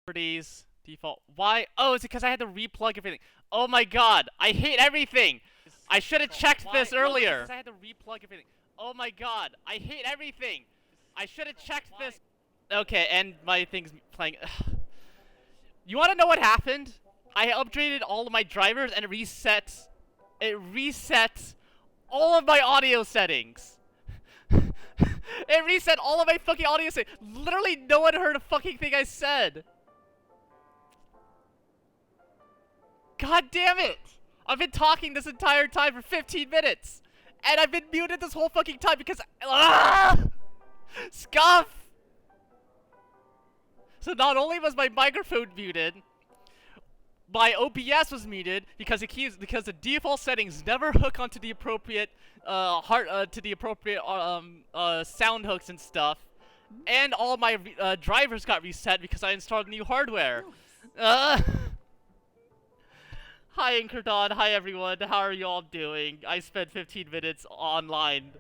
Properties, default. Why? Oh, it's because I had to replug everything. Oh my god, I hate everything! I should have checked this earlier. Because I had to replug everything. Oh my god, I hate everything! I should have checked this. Okay, and my thing's playing. You want to know what happened? I upgraded all of my drivers and it resets all of my audio settings. It reset all of my fucking audio settings. Literally no one heard a fucking thing I said. God damn it! I've been talking this entire time for 15 minutes! And I've been muted this whole fucking time because Scuff! So not only was my microphone muted, my OBS was muted because the default settings never hook onto the appropriate sound hooks and stuff, and all my drivers got reset because I installed new hardware. Hi Inkerdon, hi everyone, how are you all doing? I spent 15 minutes online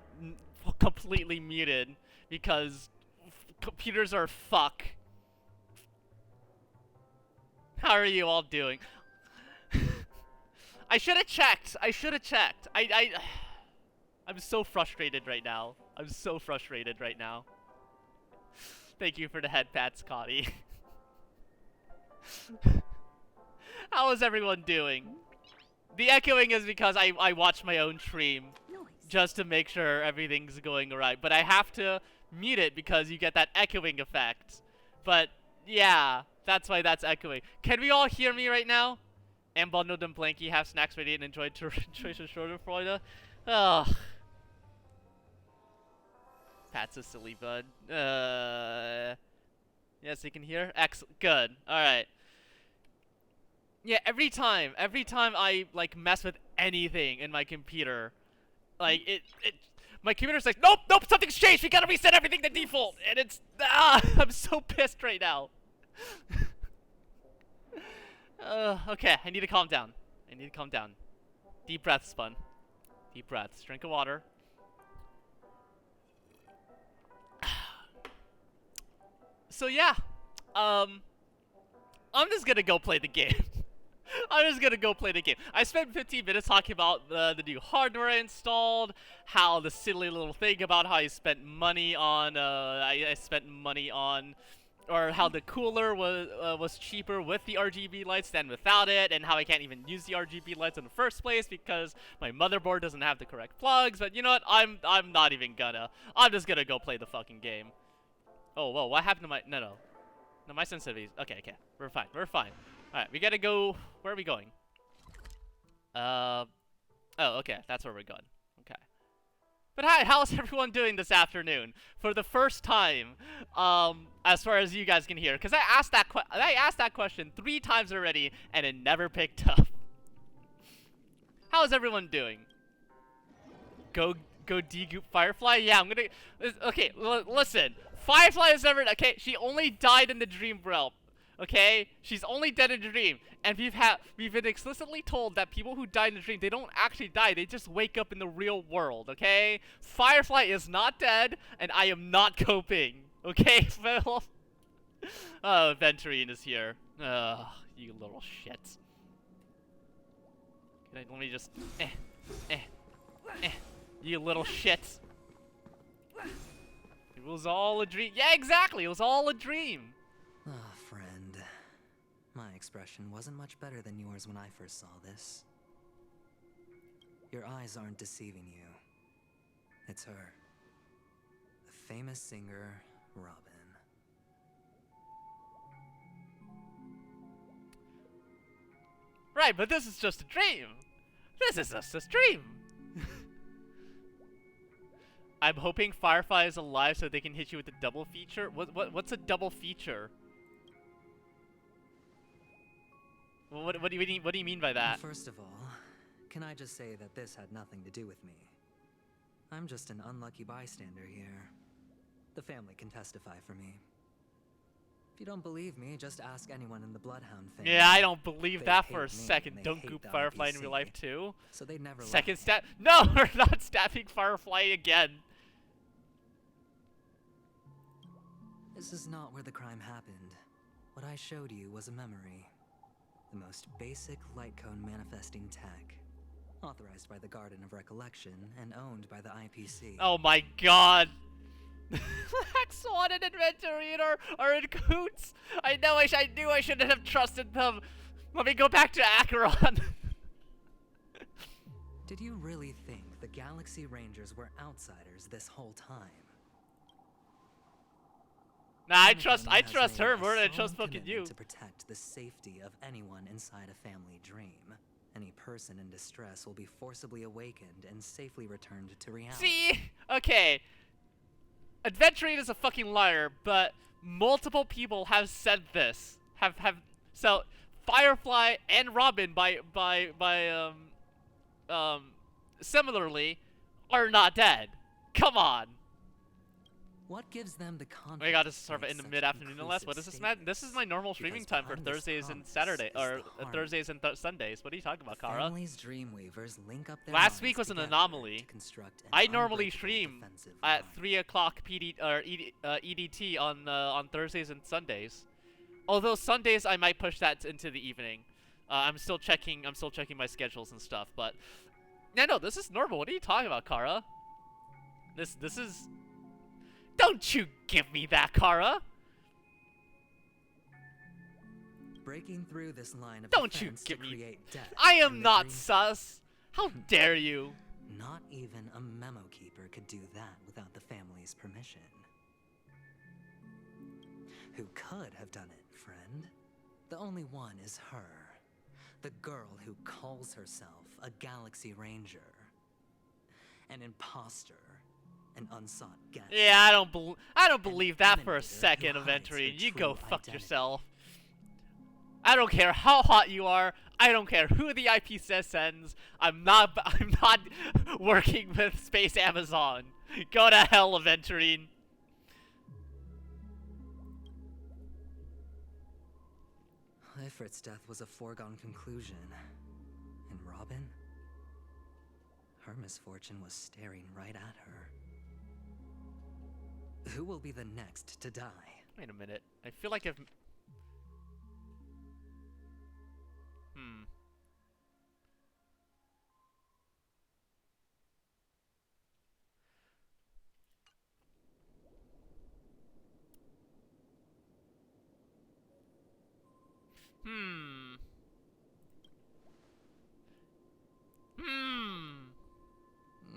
completely muted because computers are fuck. How are you all doing? I should have checked. I'm so frustrated right now. Thank you for the head pats, Scotty. How is everyone doing? The echoing is because I watch my own stream just to make sure everything's going alright. But I have to mute it because you get that echoing effect. But yeah, that's why that's echoing. Can we all hear me right now? And bundled and blanky, have snacks ready and enjoy some shorter Freude. Ugh. Pat's a silly bud. Yes, you can hear? Excellent. Good. Alright. Yeah, every time I like mess with anything in my computer, like my computer's like, nope, something's changed. We gotta reset everything to default, and it's I'm so pissed right now. Okay, I need to calm down. Deep breaths, Spun. Deep breaths. Drink of water. So yeah, I'm just gonna go play the game. I spent 15 minutes talking about the new hardware I installed, how the silly little thing about how I spent money on, or how the cooler was cheaper with the RGB lights than without it, and how I can't even use the RGB lights in the first place because my motherboard doesn't have the correct plugs. But you know what? I'm not even gonna. I'm just gonna go play the fucking game. Oh, whoa, what happened to my... No, my sensitivities. Okay, we're fine. Alright, we gotta go... Where are we going? Oh, okay, that's where we're going. Okay. But hi, how's everyone doing this afternoon? For the first time, as far as you guys can hear. Because I asked that question 3 times already, and it never picked up. How's everyone doing? Go degoop Firefly? Yeah, I'm gonna... Okay, listen. Firefly is never... Okay, she only died in the dream realm. Okay? She's only dead in the dream. And we've been explicitly told that people who die in the dream, they don't actually die. They just wake up in the real world, okay? Firefly is not dead, and I am not coping. Okay, Phil? Oh, Venturine is here. Ugh, you little shit. Let me just... You little shit. It was all a dream. Yeah, exactly. It was all a dream. Ah, friend. My expression wasn't much better than yours when I first saw this. Your eyes aren't deceiving you. It's her. The famous singer, Robin. Right, but this is just a dream. This is just a dream. I'm hoping Firefly is alive so they can hit you with a double feature. What's a double feature? What do you mean by that? First of all, can I just say that this had nothing to do with me? I'm just an unlucky bystander here. The family can testify for me. If you don't believe me, just ask anyone in the Bloodhound family. Yeah, I don't believe that for a second. Don't goop Firefly in real life too. So they'd never second stab. No, we're not stabbing Firefly again. This is not where the crime happened. What I showed you was a memory. The most basic light cone manifesting tech. Authorized by the Garden of Recollection and owned by the IPC. Oh my god! Black Swan and Adventuring are in cahoots! I knew I shouldn't have trusted them! Let me go back to Acheron! Did you really think the Galaxy Rangers were outsiders this whole time? Nah, I trust her more than I trust fucking you. To protect the safety of anyone inside a family dream. Any person in distress will be forcibly awakened and safely returned to reality. See? Okay. Adventuring is a fucking liar, but multiple people have said this. So Firefly and Robin similarly are not dead. Come on. What gives them the confidence? We got to sort of in the mid-afternoon unless. What is this, Matt? This is my normal streaming time for Thursdays and Saturday, or Thursdays and Sundays. What are you talking about, Kara? Last week was an anomaly. I normally stream at 3 o'clock EDT on Thursdays and Sundays. Although Sundays I might push that into the evening. I'm still checking my schedules and stuff, but yeah, no, this is normal. What are you talking about, Kara? This is. Don't you give me that, Kara! Breaking through this line of Don't you defense give to me. create death I am in the not dream. sus. How dare you? Not even a memo keeper could do that without the family's permission. Who could have done it, friend? The only one is her. The girl who calls herself a Galaxy Ranger. An imposter. An unsought guest. Yeah, I don't believe that for a emanator second who of hides entry. her You true go fuck identity. yourself. I don't care how hot you are. I don't care who the IP sends. I'm not working with Space Amazon. Go to hell, Aventurine. Ifrit's death was a foregone conclusion. And Robin? Her misfortune was staring right at her. Who will be the next to die? Wait a minute. I feel like I've...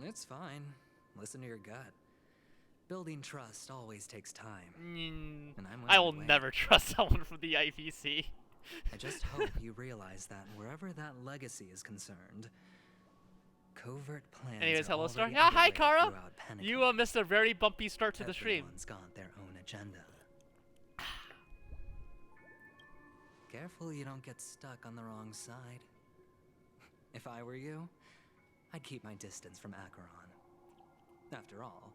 It's fine. Listen to your gut. Building trust always takes time. And I'm I will willing to wait. never trust someone from the IPC. I just hope you realize that wherever that legacy is concerned, covert plans Anyways, are hello, Star. already Yeah, hi, underway Kara. throughout Penacony. You missed a very bumpy start to the stream. Everyone's got their own agenda. Careful you don't get stuck on the wrong side. If I were you, I'd keep my distance from Acheron. After all,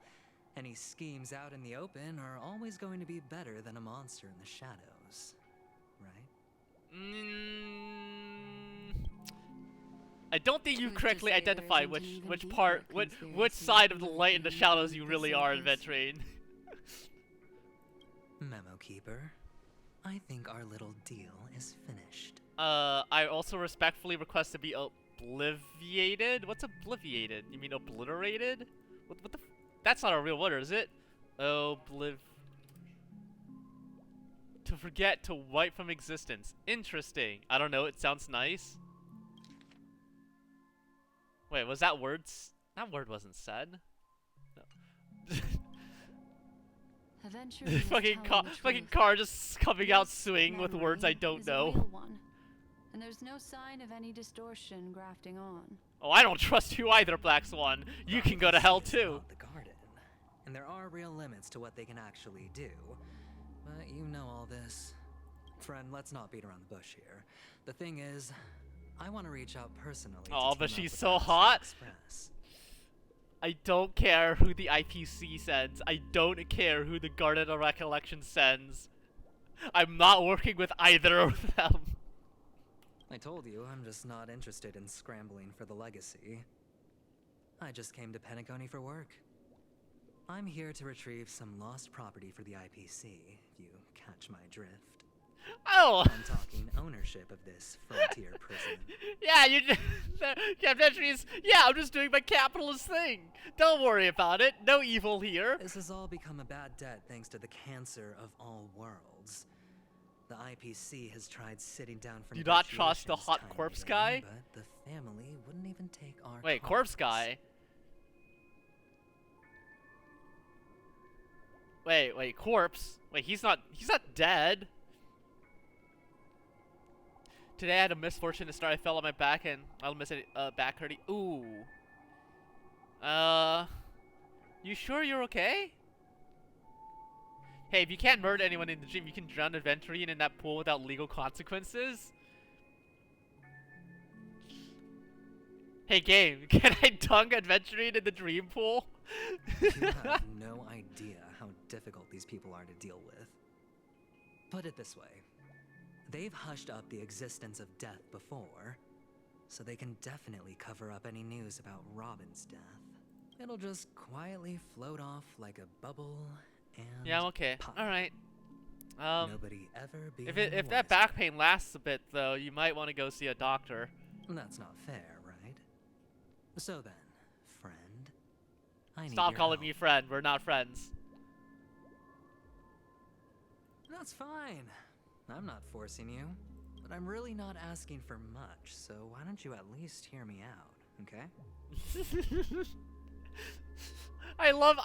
any schemes out in the open are always going to be better than a monster in the shadows, right? I don't think you Truth to correctly say, identified there's an which even part, deeper which conspiracy side of the light and the lurking shadows you beneath the really are in surface. Ventrain. Memo Keeper, I think our little deal is finished. I also respectfully request to be obliviated. What's obliviated? You mean obliterated? What the? That's not a real word, is it? To forget, to wipe from existence. Interesting. I don't know. It sounds nice. Wait, was that words? That word wasn't said. No. fucking car just coming out swing with words I don't know. And there's no sign of any distortion grafting on. Oh, I don't trust you either, Black Swan. You can go to hell It's too. not the garden, and there are real limits to what they can actually do. But you know all this. Friend, let's not beat around the bush here. The thing is, I want to reach out personally. Oh, to but team up she's with so Astro hot. Express. I don't care who the IPC sends. I don't care who the Garden of Recollection sends. I'm not working with either of them. I told you, I'm just not interested in scrambling for the legacy. I just came to Penacony for work. I'm here to retrieve some lost property for the IPC, if you catch my drift. Oh! I'm talking ownership of this frontier prison. Yeah, you just... Yeah, I'm just doing my capitalist thing. Don't worry about it. No evil here. This has all become a bad debt thanks to the cancer of all worlds. The IPC has tried sitting down for Do not trust the negotiations hot time and corpse again, guy? but the family wouldn't even take our Wait, calls. corpse guy? Wait, corpse? Wait, he's not dead. Today I had a misfortune to start. I fell on my back and I'll miss it, back hurting. Ooh. You sure you're okay? Hey, if you can't murder anyone in the dream, you can drown Aventurine in that pool without legal consequences? Hey game, can I dunk Aventurine in the dream pool? You have no idea how difficult these people are to deal with. Put it this way. They've hushed up the existence of death before, so they can definitely cover up any news about Robin's death. It'll just quietly float off like a bubble and Yeah, I'm okay. pop. Alright. Nobody ever be If that back pain lasts a bit, though, you might want to go see a doctor. That's not fair, right? So then, friend, I need Stop your calling help. me friend. We're not friends. That's fine. I'm not forcing you, but I'm really not asking for much, so why don't you at least hear me out, okay? I love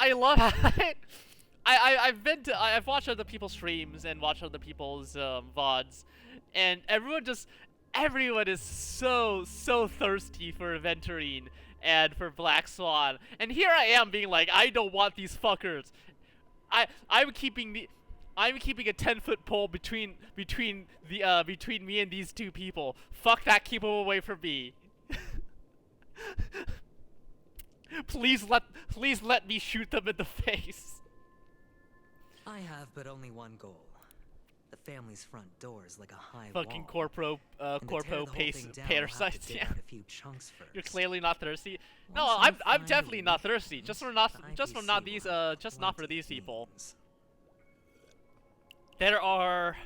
I've watched other people's streams and watched other people's VODs, and everyone is so thirsty for Aventurine and for Black Swan, and here I am being like, I don't want these fuckers. I'm keeping a 10-foot pole between me and these two people. Fuck that, keep them away from me. Please let me shoot them in the face. I have but only one goal. The family's front door is like a high Fucking wall. corpo And to tear the whole pace thing down, we'll have to parasites. dig Yeah. out a few chunks first. You're clearly not thirsty. No, Once we I'm find definitely the not thirsty. weakness, Just for the not IPC these will have just not for plenty these of people. means. There are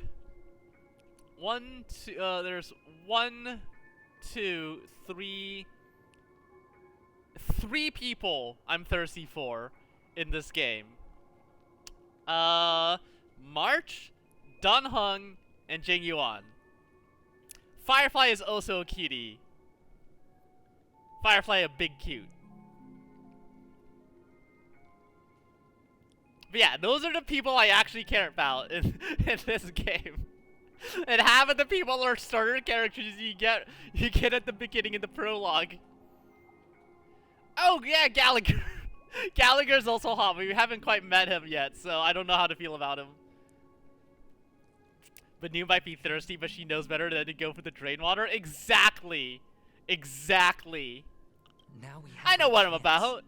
there's three people I'm thirsty for in this game. March, Dunhung, and Jing Yuan. Firefly is also a cutie. Firefly a big cute. But yeah, those are the people I actually care about in this game. And half of the people are starter characters you get at the beginning of the prologue. Oh yeah, Gallagher. Gallagher's also hot, but we haven't quite met him yet, so I don't know how to feel about him. But New might be thirsty, but she knows better than to go for the drain water. Exactly. Exactly. Now we have I know our what I'm chance. about.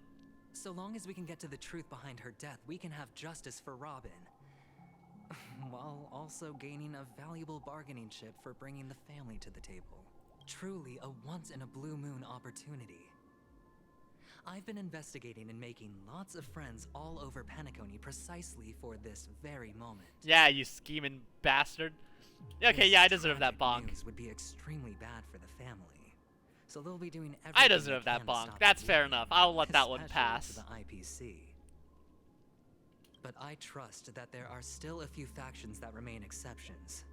So long as we can get to the truth behind her death, we can have justice for Robin. While also gaining a valuable bargaining chip for bringing the family to the table. Truly a once-in-a-blue-moon opportunity. I've been investigating and making lots of friends all over Penacony precisely for this very moment. Yeah, you scheming bastard. Okay, This yeah, I deserve that tragic bonk. news would be extremely bad for the family. So they'll be doing everything I they deserve that can to bonk. stop That's it fair leaking, enough. I'll let that one especially pass. to the IPC. But I trust that there are still a few factions that remain exceptions.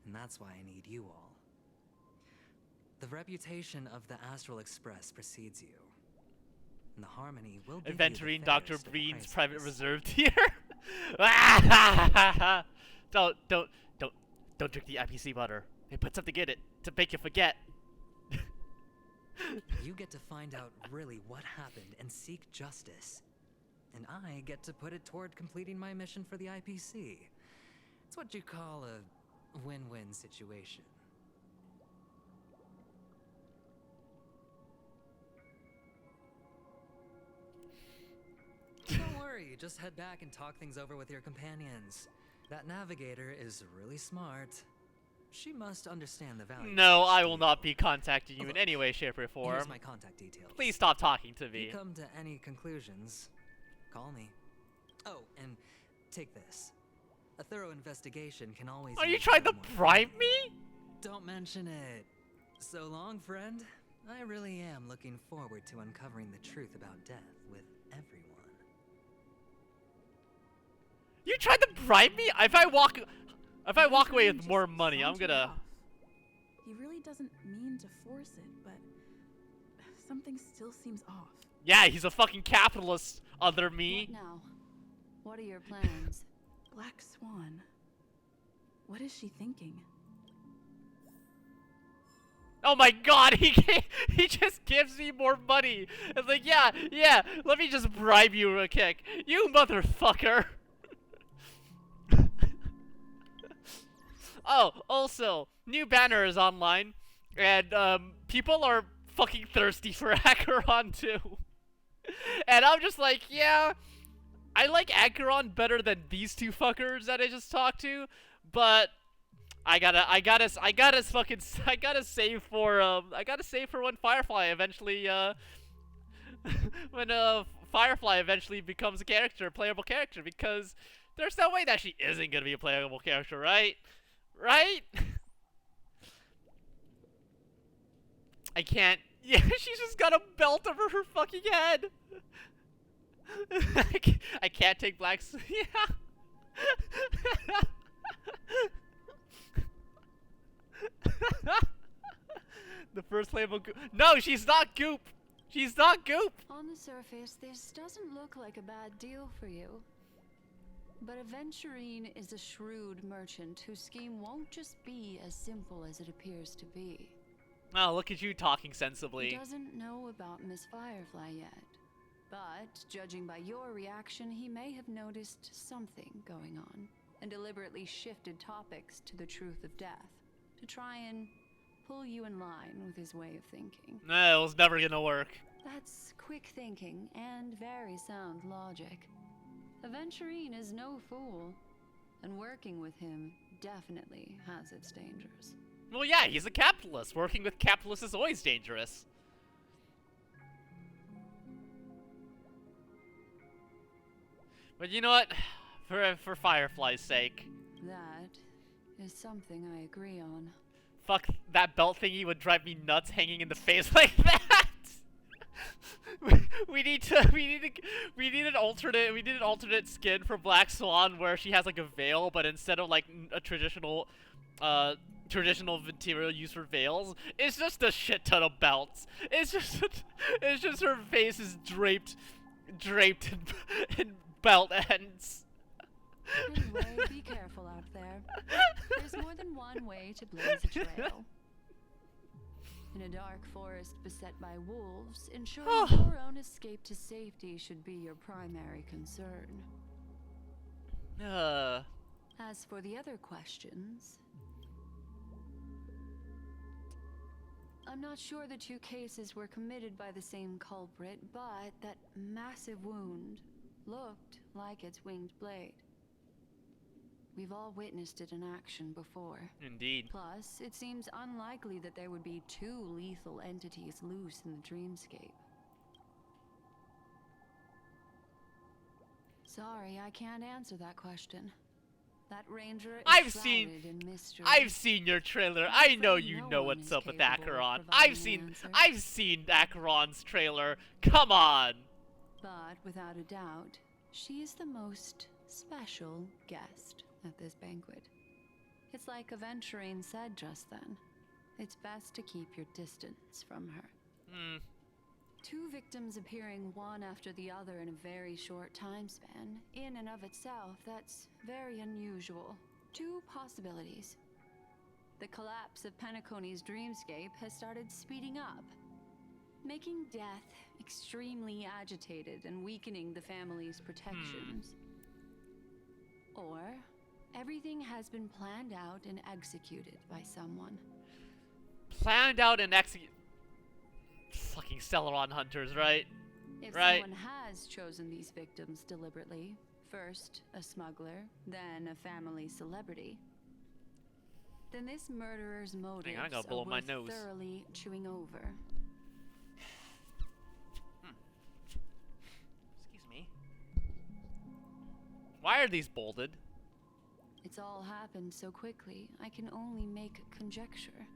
And that's why I need you all. The reputation of the Astral Express precedes you. And the Harmony will give you the Aventurine Dr. fairest of Breen's prices. private reserve tier. don't drink the IPC butter. They put something in it to make you forget. You get to find out really what happened and seek justice. And I get to put it toward completing my mission for the IPC. It's what you call a win-win situation. Don't worry, just head back and talk things over with your companions. That navigator is really smart. She must understand the value. No, of I will steel. not be contacting you in Look, any way, shape, or form. Here's my contact details. Please stop talking to If me. you come to any conclusions, call me. Oh, and take this. A thorough investigation can always. Are you use trying a to little more bribe thinking. me? Don't mention it. So long, friend. I really am looking forward to uncovering the truth about death with everyone. You tried to bribe me? If I walk away with more money, I'm Sauntered gonna. off. He really doesn't mean to force it, but something still seems off. Yeah, he's a fucking capitalist under me. What now? What are your plans? Black Swan. What is she thinking? Oh my god, he just gives me more money. It's like, yeah, let me just bribe you real quick. You motherfucker. Oh, also, new banner is online, and people are fucking thirsty for Acheron too. And I'm just like, yeah, I like Acheron better than these two fuckers that I just talked to, but I gotta save for when Firefly eventually when Firefly eventually becomes a playable character, because there's no way that she isn't gonna be a playable character, right? Right? I can't. Yeah, she's just got a belt over her fucking head. I can't take blacks. Yeah. The first playable goop. No, she's not goop. She's not goop. On the surface, this doesn't look like a bad deal for you. But Aventurine is a shrewd merchant whose scheme won't just be as simple as it appears to be. Oh, look at you talking He sensibly. doesn't know about Miss Firefly yet. But, judging by your reaction, he may have noticed something going on, and deliberately shifted topics to the truth of death, to try and pull you in line with his way of thinking. No, it was never gonna work. That's quick thinking and very sound logic. Aventurine is no fool, and working with him definitely has its dangers. Well, yeah, he's a capitalist. Working with capitalists is always dangerous. But you know what? For Firefly's sake. That is something I agree on. Fuck, that belt thingy would drive me nuts hanging in the face like that. we need an alternate skin for Black Swan where she has like a veil, but instead of like a traditional material used for veils, it's just a shit ton of belts. It's just her face is draped in belt ends. Anyway, be careful out there. There's more than one way to blaze a trail. In a dark forest beset by wolves, ensuring your own escape to safety should be your primary concern. As for the other questions, I'm not sure the two cases were committed by the same culprit, but that massive wound looked like its winged blade. We've all witnessed it in action before. Indeed. Plus, it seems unlikely that there would be two lethal entities loose in the dreamscape. Sorry, I can't answer that question. That ranger is I've shrouded in mystery. seen your trailer. I know you know what's up with Acheron. I've seen Acheron's trailer. Come on. But without a doubt, she is the most special guest at this banquet. It's like Aventurine said just then. It's best to keep your distance from her. Two victims appearing one after the other in a very short time span, in and of itself, that's very unusual. Two possibilities. The collapse of Penacony's dreamscape has started speeding up, making death extremely agitated and weakening the family's protections. Or everything has been planned out and executed by someone. Planned out and executed. Fucking Celeron hunters, right? If Right. someone has chosen these victims deliberately, first a smuggler, then a family celebrity, then this murderer's motives I gotta are blow my worth nose. thoroughly chewing over. Excuse me. Why are these bolded? It's all happened so quickly, I can only make conjecture.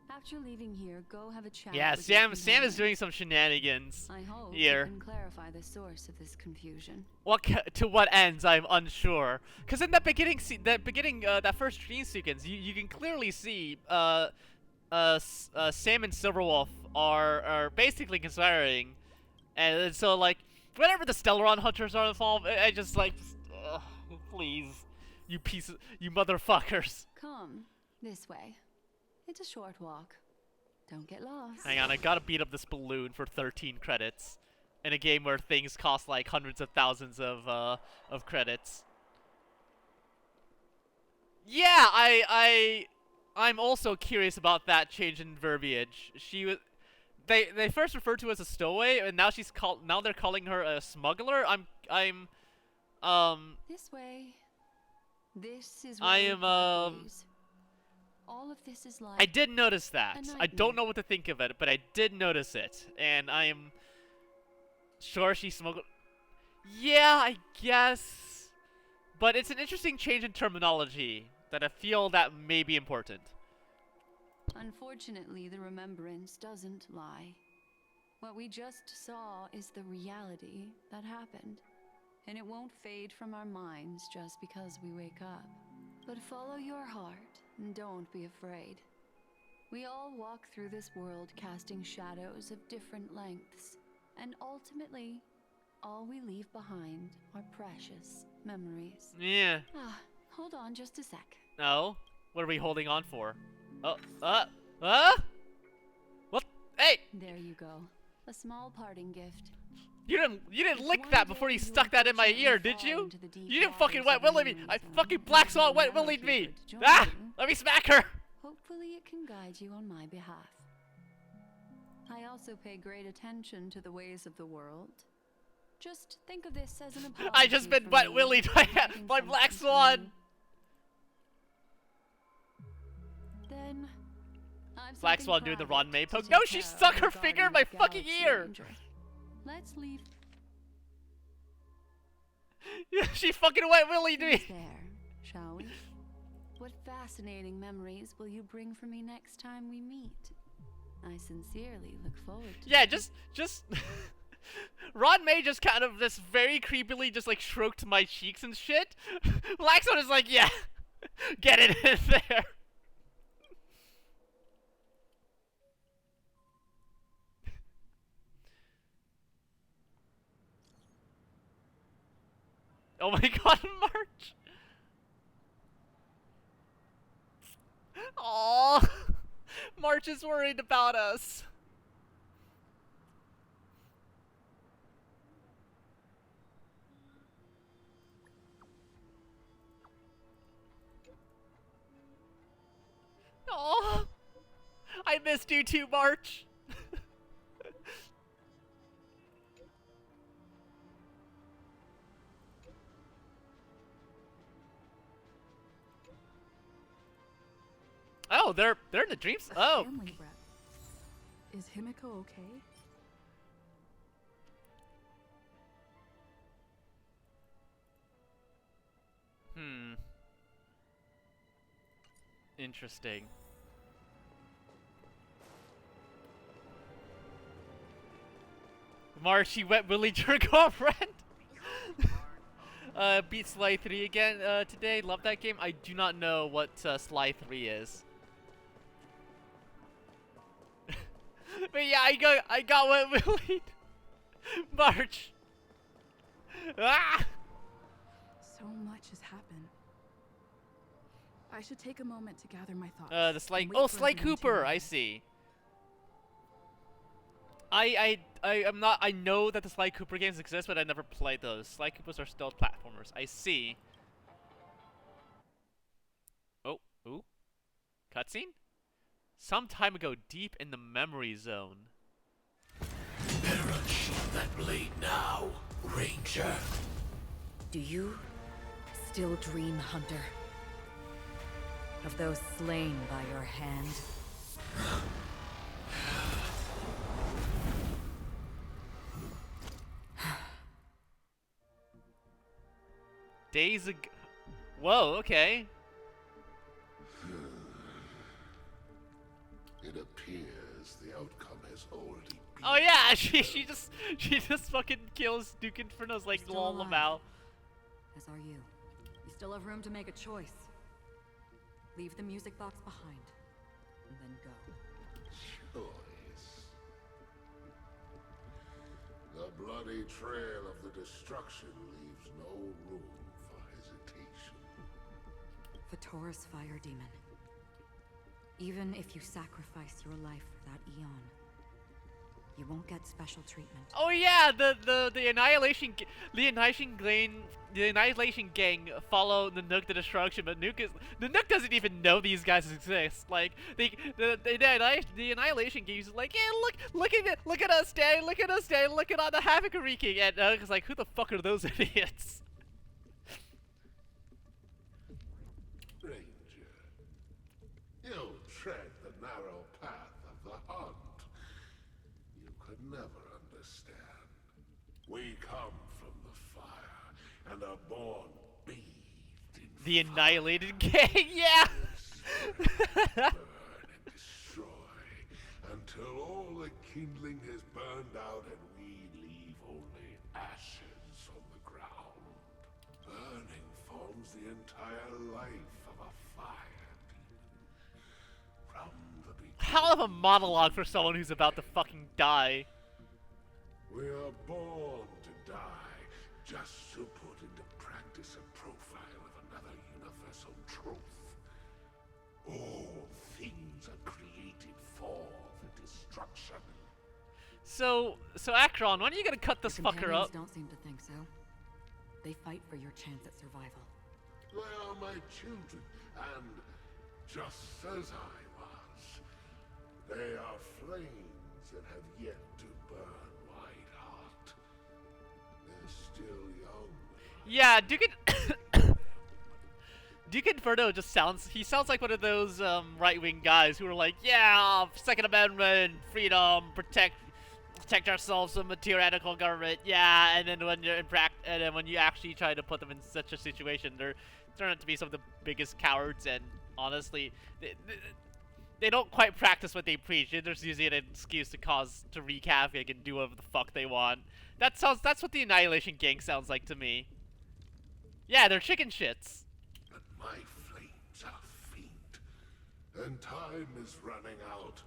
After leaving here, go have a chat Yeah, with your Sam is companions. doing some shenanigans I hope here. you can clarify the source of this confusion. To what ends, I'm unsure. Cause in that beginning, that first dream sequence, you can clearly see, Sam and Silverwolf are basically conspiring, and so like, whenever the Stellaron hunters are involved, I just like, ugh, please, you motherfuckers. Come, this way. It's a short walk. Don't get lost. Hang on, I gotta beat up this balloon for 13 credits. In a game where things cost like hundreds of thousands of credits. Yeah, I'm also curious about that change in verbiage. They first referred to her as a stowaway, and now they're calling her a smuggler. This way. This is I where am, we part ways. All of this is like I did notice that. a I don't nightmare. know what to think of it, but I did notice it, and I am sure she smuggled. Yeah, I guess. But it's an interesting change in terminology that I feel that may be important. Unfortunately, the remembrance doesn't lie. What we just saw is the reality that happened. And it won't fade from our minds just because we wake up. But follow your heart and don't be afraid. We all walk through this world casting shadows of different lengths. And ultimately, all we leave behind are precious memories. Yeah. Ah, hold on just a sec. No. What are we holding on for? What? Hey! There you go. A small parting gift. You didn't If lick one that day before you you stuck that in my unfortunately ear, did fall you? into the deep You didn't fucking waters wet of willy me. memory I zone, fucking Black Swan wet now willied if me. you could join Ah! you, Let me smack her. hopefully it can guide you on my behalf. I also pay great attention to the ways of the world. Just think of this as an apology. I just been from wet me willied for by having by Black something Swan. Then I've Black something Swan doing the private Ron May to poke. take No, she care stuck of her finger in regarding my the fucking Galaxy ear. Ranger. Let's leave She fucking wet willied things me. there, shall we? What fascinating memories will you bring for me next time we meet? I sincerely look forward to Yeah, it. just Ron May just kind of just very creepily just like stroked my cheeks and shit. Black Swan is like, yeah, get it in there. Oh my god, March. Aww. March is worried about us. Aww. I missed you too, March. Oh, they're in the dreams. A Oh. family rep. Is Himiko okay? Interesting. March, she wet willy your girlfriend. Beat Sly 3 again today. Love that game. I do not know what Sly 3 is. But yeah, I got wet willied. March. Ah! So much has happened. I should take a moment to gather my thoughts. The Sly. and wait Oh, for Sly everyone to Cooper. I arrive. see. I'm not. I know that the Sly Cooper games exist, but I never played those. Sly Coopers are still platformers. I see. Oh, ooh, cutscene. Some time ago, deep in the memory zone. Better unsheath that blade now, Ranger. Do you still dream, Hunter? Of those slain by your hand? Days ago. Whoa, okay. It appears the outcome has already been. Oh yeah, she just fucking kills Duke Inferno's like Still lol alive. about. As are you. You still have room to make a choice. Leave the music box behind, and then go. Choice. The bloody trail of the destruction leaves no room for hesitation. Vatora's fire demon. Even if you sacrifice your life for that eon, you won't get special treatment. Oh yeah, the annihilation gang follow the Nook to destruction, but the Nook doesn't even know these guys exist. Like the annihilation gang is like, yeah, look at us, Dad, look at all the havoc we're wreaking, and Nook is like, who the fuck are those idiots? Ranger, you tread the narrow path of the hunt. You could never understand. We come from the fire and are born bathed in The fire. annihilated gang, yeah. Burn and destroy until all the kindling has burned out and we leave only ashes on the ground. Burning forms the entire life of a fire demon. From the beginning, Hell of a monologue for someone who's about to fucking die. we are born to die just to put into practice a profile of another universal truth. All things are created for the destruction. So Akron, when are you gonna cut this Your fucker up? companions don't seem to think so. They fight for your chance at survival. They are my children, and just as I was, they are flames that have yet to burn white hot. They're still young. Yeah, Duke Inferno just sounds like one of those right-wing guys who are like, yeah, Second Amendment, freedom, protect ourselves from a tyrannical government, yeah, and then when you're when you actually try to put them in such a situation, they're turn out to be some of the biggest cowards, and honestly, they don't quite practice what they preach. They're just using an excuse to wreak havoc and do whatever the fuck they want. That's what the Annihilation Gang sounds like to me. Yeah, they're chicken shits. But my flames are faint, and time is running out.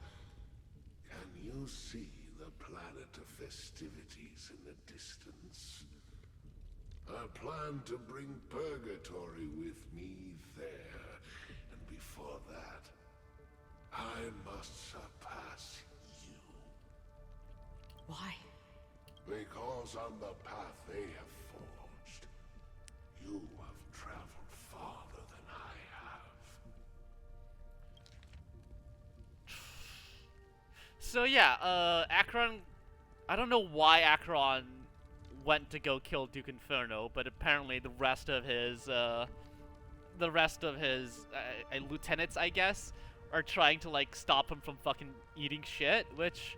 Can you see the planet of festivities in the distance? I plan to bring Purgatory with me there, and before that, I must surpass you. Why? Because on the path they have forged, you have traveled farther than I have. So yeah, Akron, I don't know why Akron went to go kill Duke Inferno, but apparently the rest of his lieutenants, I guess, are trying to like stop him from fucking eating shit, which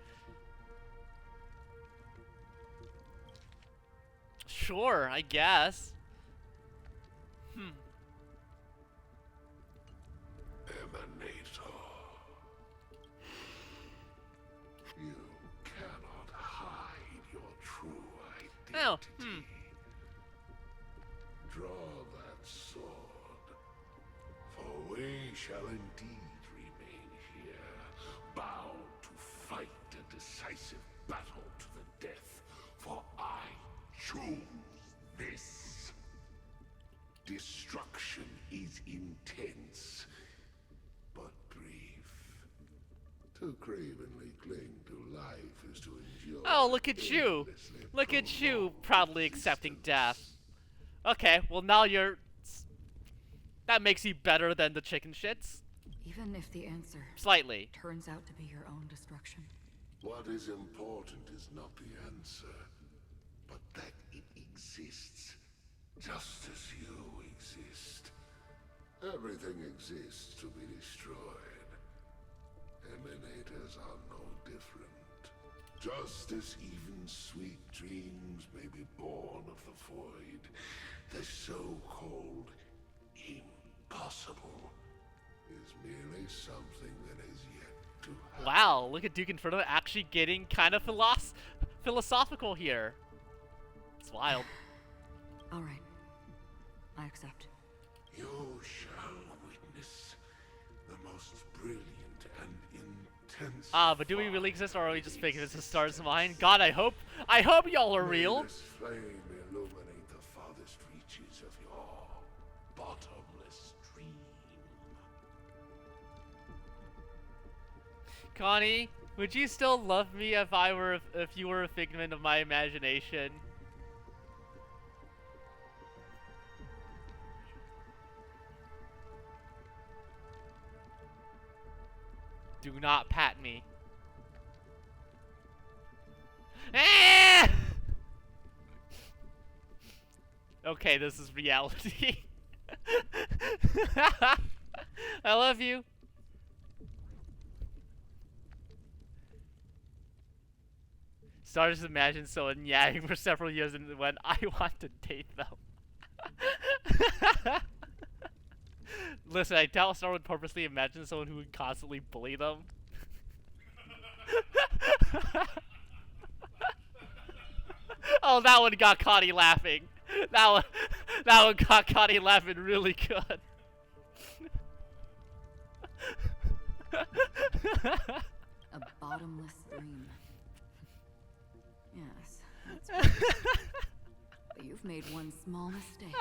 sure, I guess. Emanator. You cannot hide your true identity. Oh, Draw that sword, for we shall indeed remain here, bound to fight a decisive battle to the death, for I choose this. Destruction is intense, but brief. To cravenly cling to life is to endure. oh, look at you! endlessly Look at you, prolonged proudly accepting existence. death. Okay, well now that makes you better than the chicken shits. Even if the answer Slightly. turns out to be your own destruction. What is important is not the answer, but that it exists, just as you exist. Everything exists to be destroyed. Emanators are no different. Just as even sweet dreams may be born of the void, the so-called impossible is merely something that is yet to happen. Wow, look at Duke Inferno actually getting kind of philosophical here. It's wild. All right. I accept. You shall witness the most brilliant and intense. But do we really exist, or are we just faking this a star's mind? God, I hope y'all are real. May this flame illuminate the farthest reaches of your bottomless dream. Connie, would you still love me if you were a figment of my imagination? Do not pat me. Ah! Okay, this is reality. I love you. So I just imagine someone yapping for several years and when I want to date them. Listen, I doubt Star would purposely imagine someone who would constantly bully them. Oh, that one got Connie laughing. That one got Connie laughing really good. A bottomless dream. Yes, that's right. But you've made one small mistake.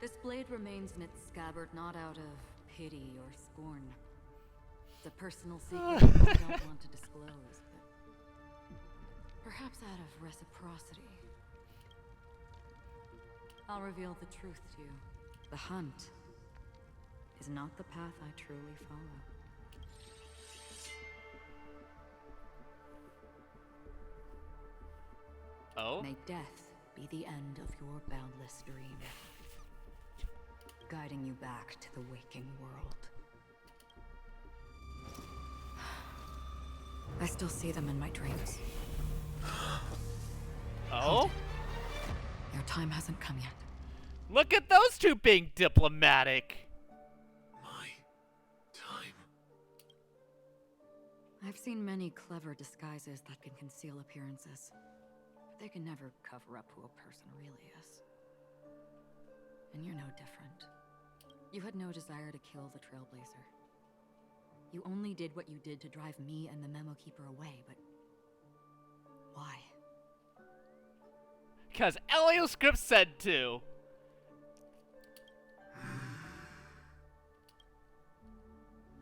This blade remains in its scabbard not out of pity or scorn. It's a personal secret I don't want to disclose, but perhaps out of reciprocity. I'll reveal the truth to you. The hunt is not the path I truly follow. Oh? May death be the end of your boundless dream, guiding you back to the waking world. I still see them in my dreams. Oh? Your time hasn't come yet. Look at those two being diplomatic. My time. I've seen many clever disguises that can conceal appearances, but they can never cover up who a person really is. And you're no different. You had no desire to kill the Trailblazer. You only did what you did to drive me and the Memo Keeper away, but why? Because Elio Script said to.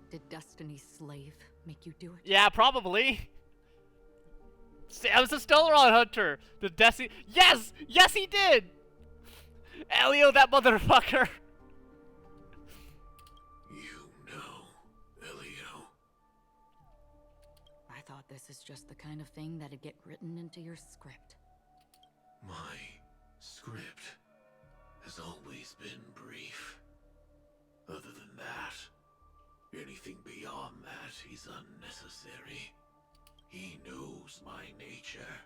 Did Destiny's slave make you do it? Yeah, probably. Sam's a Stellaron Hunter. The Destiny. Yes! Yes, he did! Elio, that motherfucker. You know, Elio. I thought this is just the kind of thing that'd get written into your script. My script has always been brief. Other than that, anything beyond that is unnecessary. He knows my nature.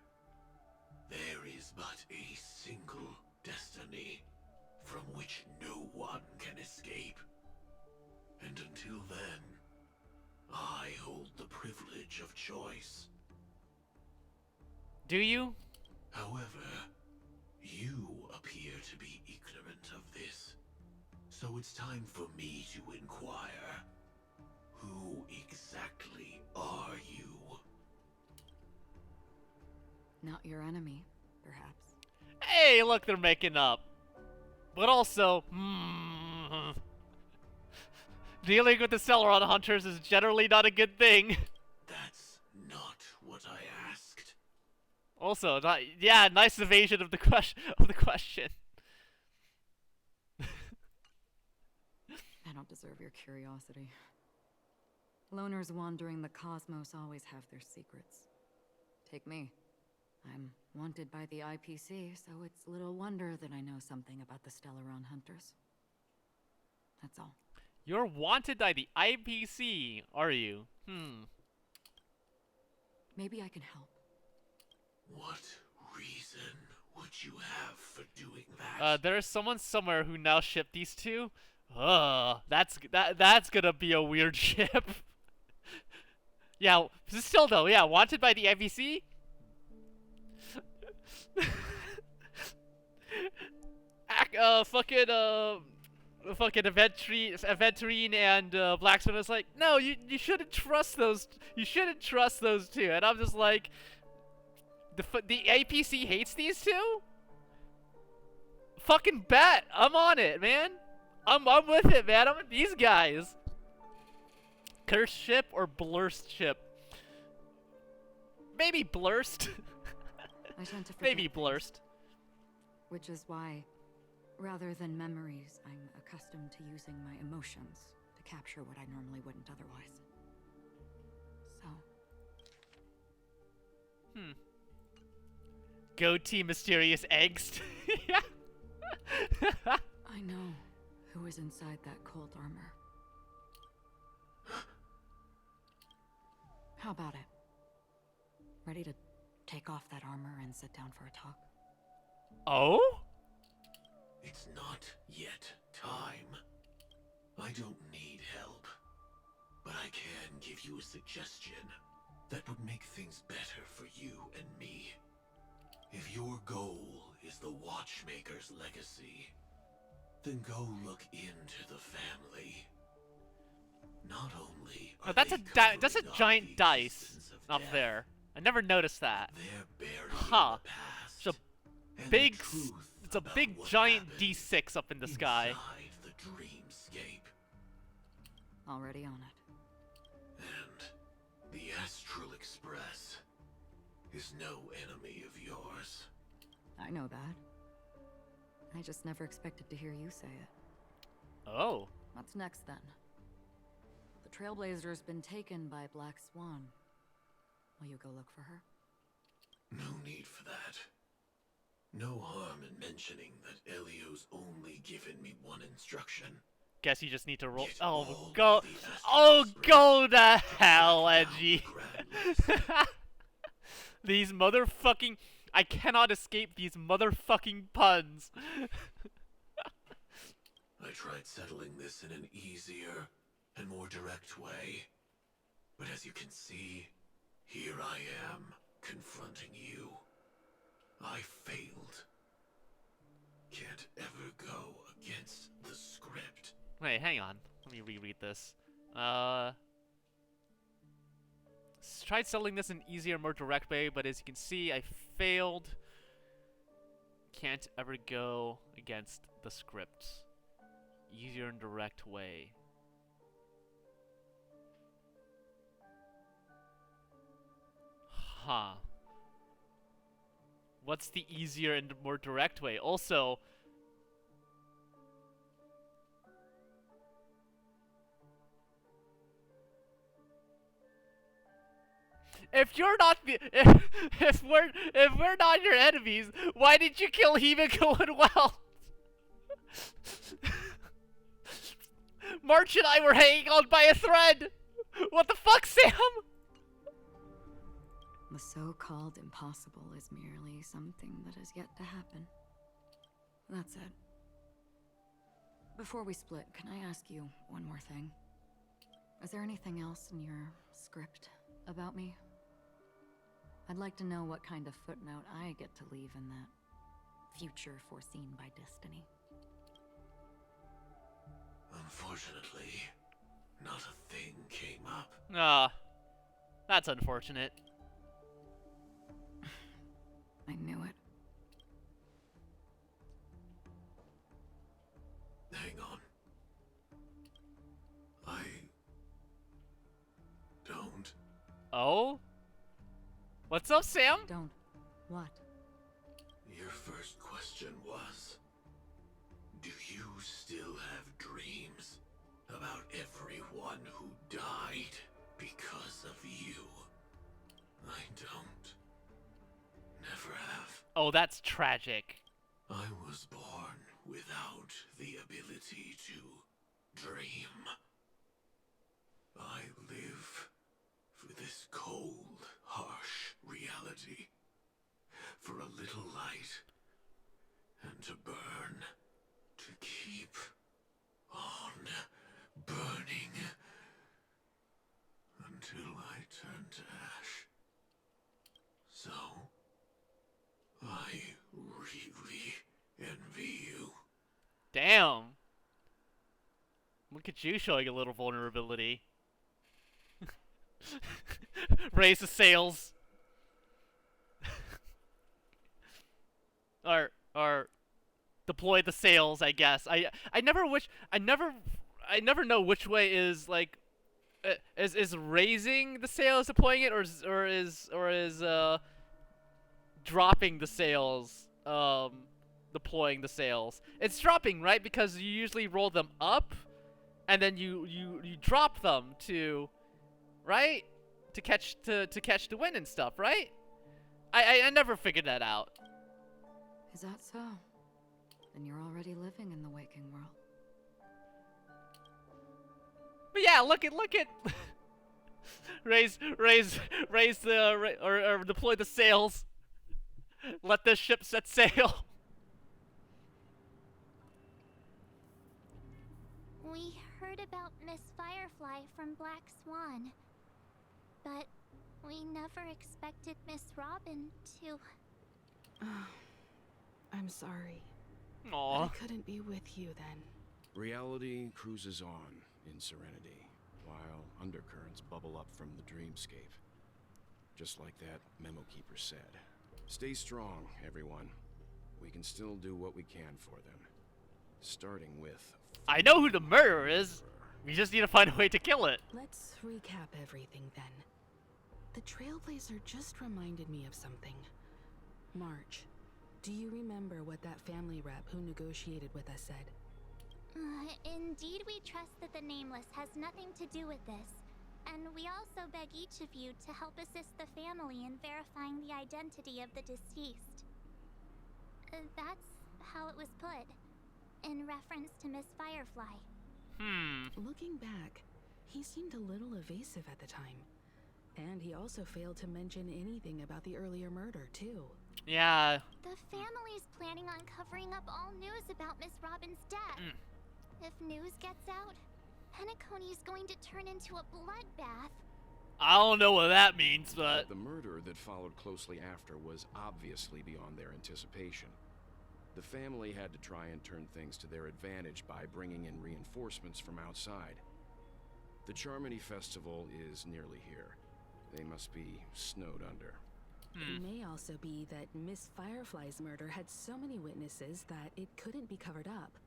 There is but a single destiny from which no one can escape. And until then, I hold the privilege of choice. Do you? However, you appear to be ignorant of this. So it's time for me to inquire. Who exactly are you? Not your enemy, perhaps. Hey, look, they're making up. But also, dealing with the Stellaron Hunters is generally not a good thing. That's not what I asked. Also, yeah, nice evasion of the question. I don't deserve your curiosity. Loners wandering the cosmos always have their secrets. Take me. I'm wanted by the IPC, so it's little wonder that I know something about the Stellaron Hunters. That's all. You're wanted by the IPC, are you? Maybe I can help. What reason would you have for doing that? There's someone somewhere who now shipped these two. That's gonna be a weird ship. Yeah, still though, yeah, wanted by the NBC. Fucking Aventurine and Blacksmith was like, no, you shouldn't trust those. You shouldn't trust those two. And I'm just like, the APC hates these two. Fucking bet, I'm on it, man. I'm with it, man. I'm with these guys. Cursed ship or blurst ship? Maybe blurst. I tend to forget Maybe things, blurst. which is why, rather than memories, I'm accustomed to using my emotions to capture what I normally wouldn't otherwise. So, Go team mysterious angst. Yeah. I know who is inside that cold armor. How about it? Ready to take off that armor and sit down for a talk? Oh? It's not yet time. I don't need help, but I can give you a suggestion that would make things better for you and me. If your goal is the Watchmaker's legacy, then go look into the family. Not only are That's they that's a covering up giant the dice existence of up death, there. I never noticed that. they're buried Huh. in the past. It's a and the big, truth it's a about big what giant happened D6 up in the sky. inside the dreamscape. Already on it. And the Astral Express is no enemy of yours. I know that. I just never expected to hear you say it. Oh. What's next then? The Trailblazer's been taken by Black Swan. Will you go look for her? No need for that. No harm in mentioning that Elio's only given me one instruction. Guess you just need to roll. Get Oh, all go. of the Astral Oh, Express go to to hell, back down Edgy. the Grand List. These motherfucking. I cannot escape these motherfucking puns. I tried settling this in an easier and more direct way. But as you can see, here I am, confronting you. I failed. Can't ever go against the script. Wait, hang on. Let me reread this. Tried selling this in an easier, more direct way, but as you can see, I failed. Can't ever go against the script. Easier and direct way. Huh. What's the easier and more direct way? Also, if you're not the if we're not your enemies, why did you kill Himiko and Well? March and I were hanging on by a thread. What the fuck, Sam? The so-called impossible is merely something that has yet to happen. That's it. Before we split, can I ask you one more thing? Is there anything else in your script about me? I'd like to know what kind of footnote I get to leave in that future foreseen by destiny. Unfortunately, not a thing came up. Ah, that's unfortunate. I knew it. Hang on. I don't. Oh? What's up, Sam? Don't. What? Your first question was, do you still have dreams about everyone who died because of you? I don't. Never have. Oh, that's tragic. I was born without the ability to dream. I live for this cold, harsh reality. For a little light, and to burn Damn. Look at you showing a little vulnerability. Raise the sails. or deploy the sails, I guess. I never know which way is like is raising the sails deploying it, or is dropping the sails deploying the sails. It's dropping, right? Because you usually roll them up and then you drop them to, right? To catch the wind and stuff, right? I never figured that out. Is that so? Then you're already living in the waking world. But yeah, look at raise the or deploy the sails. Let the ship set sail. We heard about Miss Firefly from Black Swan, but we never expected Miss Robin to... I'm sorry. Aww. I couldn't be with you then. Reality cruises on in serenity, while undercurrents bubble up from the dreamscape. Just like that memo keeper said. Stay strong, everyone. We can still do what we can for them. Starting with... I know who the murderer is. We just need to find a way to kill it. Let's recap everything then. The Trailblazer just reminded me of something. March, do you remember what that family rep who negotiated with us said? Indeed, we trust that the Nameless has nothing to do with this. And we also beg each of you to help assist the family in verifying the identity of the deceased. That's how it was put, in reference to Miss Firefly. Looking back, he seemed a little evasive at the time. And he also failed to mention anything about the earlier murder, too. Yeah. The family's planning on covering up all news about Miss Robin's death. If news gets out, Penacony's going to turn into a bloodbath. I don't know what that means, but... The murder that followed closely after was obviously beyond their anticipation. The family had to try and turn things to their advantage by bringing in reinforcements from outside. The Charmony Festival is nearly here. They must be snowed under. It may also be that Miss Firefly's murder had so many witnesses that it couldn't be covered up.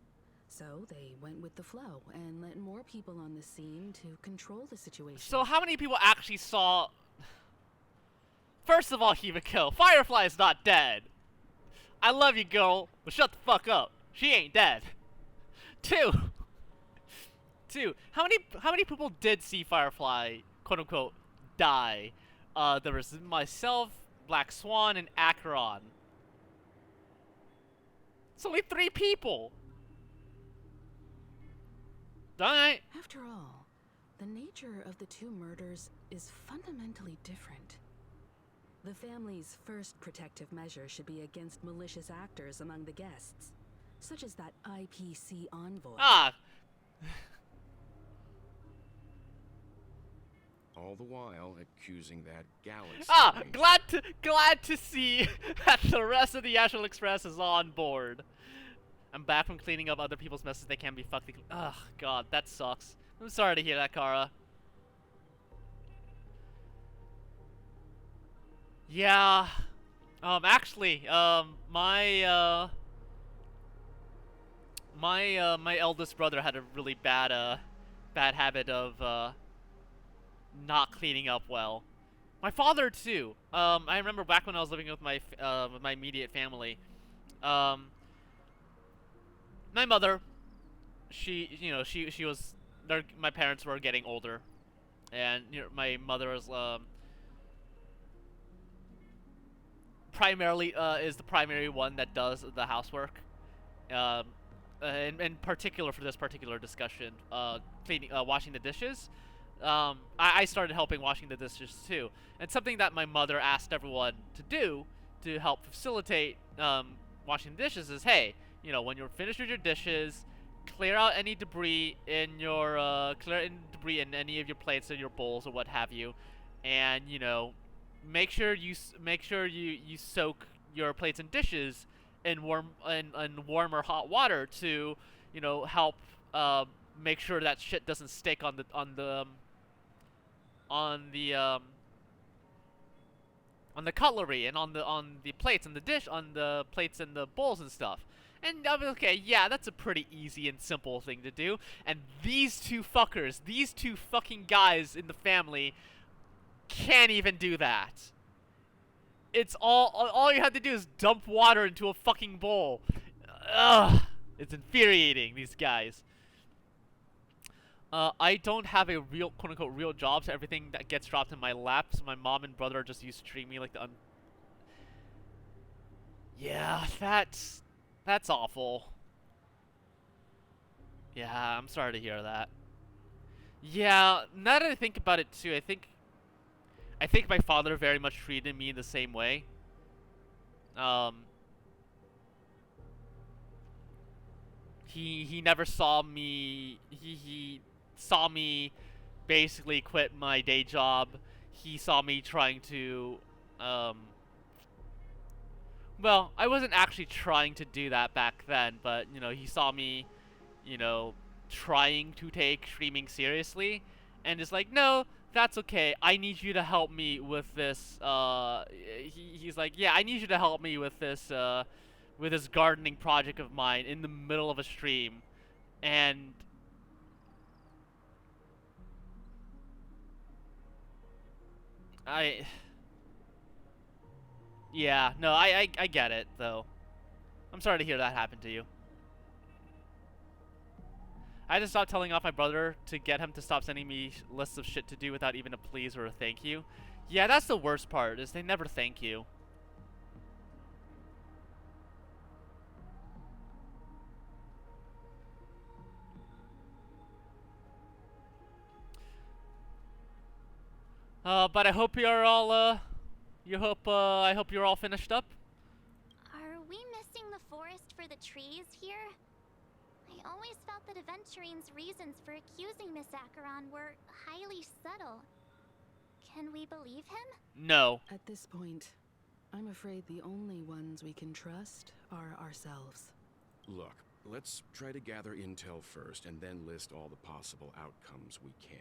So they went with the flow and let more people on the scene to control the situation. So how many people actually saw... First of all, Hiva Kill, Firefly's not dead. I love you, girl, but shut the fuck up. She ain't dead. Two, how many people did see Firefly, quote unquote, die? There was myself, Black Swan, and Acheron. It's only 3 people. Alright. After all, the nature of the 2 murders is fundamentally different. The family's first protective measure should be against malicious actors among the guests, such as that IPC envoy. Ah. All the while accusing that galaxy. Glad to see that the rest of the Astral Express is on board. I'm back from cleaning up other people's messes. They can't be fucked. Ugh, God, that sucks. I'm sorry to hear that, Kara. Yeah. Actually, my eldest brother had a really bad habit of not cleaning up well. My father too. I remember back when I was living with my immediate family. My mother, she was. My parents were getting older, and my mother was primarily is the primary one that does the housework. In particular for this particular discussion, cleaning, washing the dishes. I started helping washing the dishes too, and something that my mother asked everyone to do to help facilitate washing the dishes is, hey, when you're finished with your dishes, clear out any debris in your debris in any of your plates or your bowls or what have you, and make sure you soak your plates and dishes in warm or hot water to you know, help make sure that shit doesn't stick on the on the cutlery and on the plates and the dish on the plates and the bowls and stuff. And I mean, okay, yeah, that's a pretty easy and simple thing to do. And these two fuckers, these two fucking guys in the family, can't even do that. It's all you have to do is dump water into a fucking bowl. Ugh, it's infuriating, these guys. I don't have a real, quote-unquote, real job, so everything that gets dropped in my lap, so my mom and brother are just used to treating me like the Yeah, that's awful. Yeah, I'm sorry to hear that. Yeah, now that I think about it too, I think my father very much treated me in the same way. He never saw me. He saw me basically quit my day job. He saw me trying to, well, I wasn't actually trying to do that back then, but, you know, he saw me, you know, trying to take streaming seriously, and is like, no, that's okay, I need you to help me with this, he's like, yeah, I need you to help me with this gardening project of mine in the middle of a stream, and yeah, no, I get it, though. I'm sorry to hear that happen to you. I had to stop telling off my brother to get him to stop sending me lists of shit to do without even a please or a thank you. Yeah, that's the worst part, is they never thank you. But I hope you're all, I hope you're all finished up. Are we missing the forest for the trees here? I always felt that Aventurine's reasons for accusing Miss Acheron were highly subtle. Can we believe him? No. At this point, I'm afraid the only ones we can trust are ourselves. Look, let's try to gather intel first and then list all the possible outcomes we can.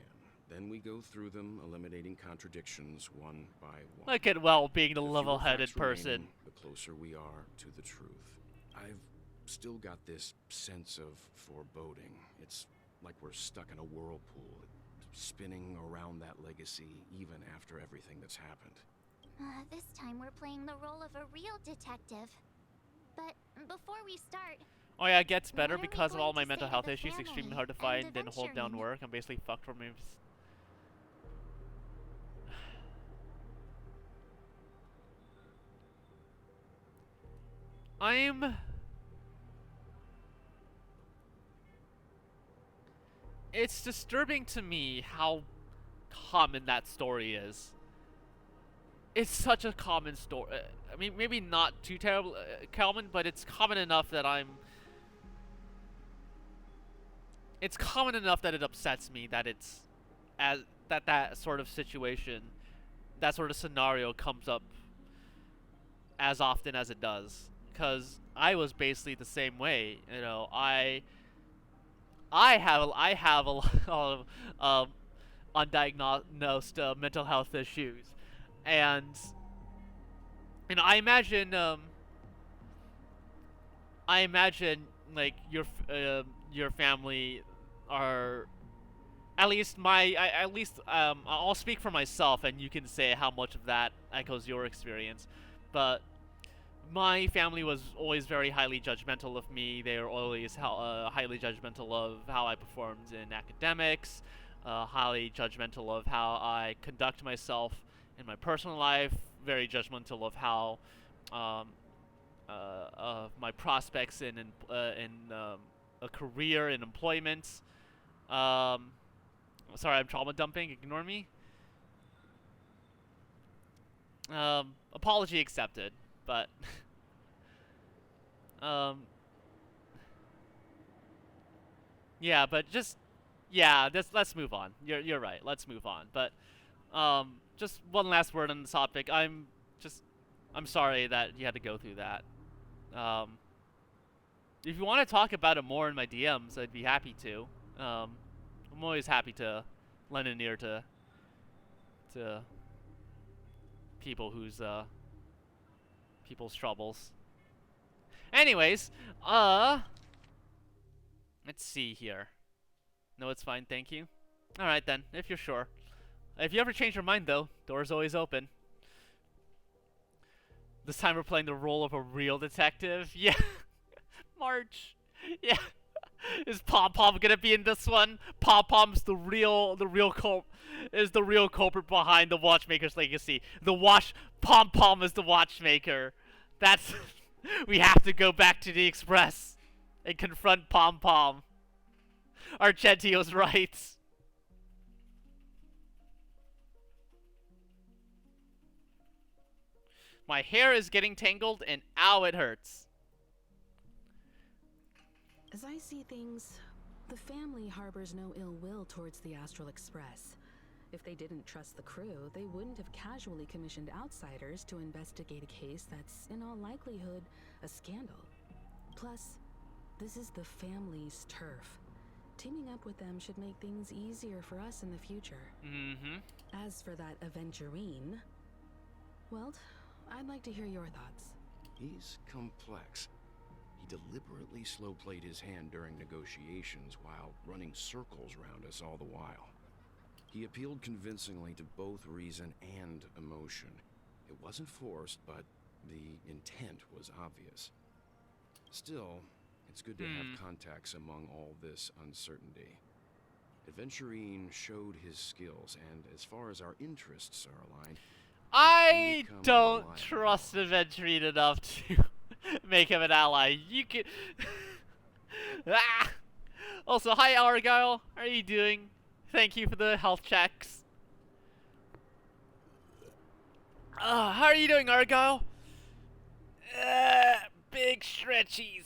Then we go through them, eliminating contradictions one by one. Look at, well, being the The fewer level-headed facts person. remaining, the closer we are to the truth. I've still got this sense of foreboding. It's like we're stuck in a whirlpool, spinning around that legacy even after everything that's happened. This time we're playing the role of a real detective. But before we start... Oh yeah, it gets better what are we because of all going my to mental say to health the issues. Extremely family hard to and find and hold down Aventurine? work. I'm basically fucked for me. It's disturbing to me how common that story is. It's such a common story. I mean, maybe not too terrible, common, but it's common enough that it's common enough that it upsets me that that sort of situation, that sort of scenario comes up as often as it does. Because I was basically the same way. You know, I have a lot of undiagnosed mental health issues, and I imagine like your family are at least I'll speak for myself, and you can say how much of that echoes your experience, but my family was always very highly judgmental of me. They were always highly judgmental of how I performed in academics, highly judgmental of how I conduct myself in my personal life, very judgmental of how my prospects in a career in employment. Sorry, I'm trauma dumping. Ignore me. Apology accepted, but yeah, but just let's move on. You're right. Let's move on. But just one last word on the topic. I'm sorry that you had to go through that. If you want to talk about it more in my DMs, I'd be happy to. I'm always happy to lend an ear to people whose people's troubles. Anyways, let's see here. No, it's fine, thank you. All right then, if you're sure. If you ever change your mind, though, door's always open. This time we're playing the role of a real detective. Yeah, March. Yeah, is Pom Pom gonna be in this one? Pom Pom's the real culprit behind the Watchmaker's legacy. Pom Pom is the Watchmaker. That's we have to go back to the Express and confront Pom Pom. Argentio's right. My hair is getting tangled and ow, it hurts. As I see things, the family harbors no ill will towards the Astral Express. If they didn't trust the crew, they wouldn't have casually commissioned outsiders to investigate a case that's, in all likelihood, a scandal. Plus, this is the family's turf. Teaming up with them should make things easier for us in the future. Mm-hmm. As for that Aventurine, well, I'd like to hear your thoughts. He's complex. He deliberately slow-played his hand during negotiations while running circles around us all the while. He appealed convincingly to both reason and emotion. It wasn't forced, but the intent was obvious. Still, it's good to have contacts among all this uncertainty. Aventurine showed his skills, and as far as our interests are aligned, I don't trust Aventurine enough to make him an ally. You can. Ah! Also, hi Argyle. How are you doing? Thank you for the health checks. How are you doing, Argyle? Big stretchies.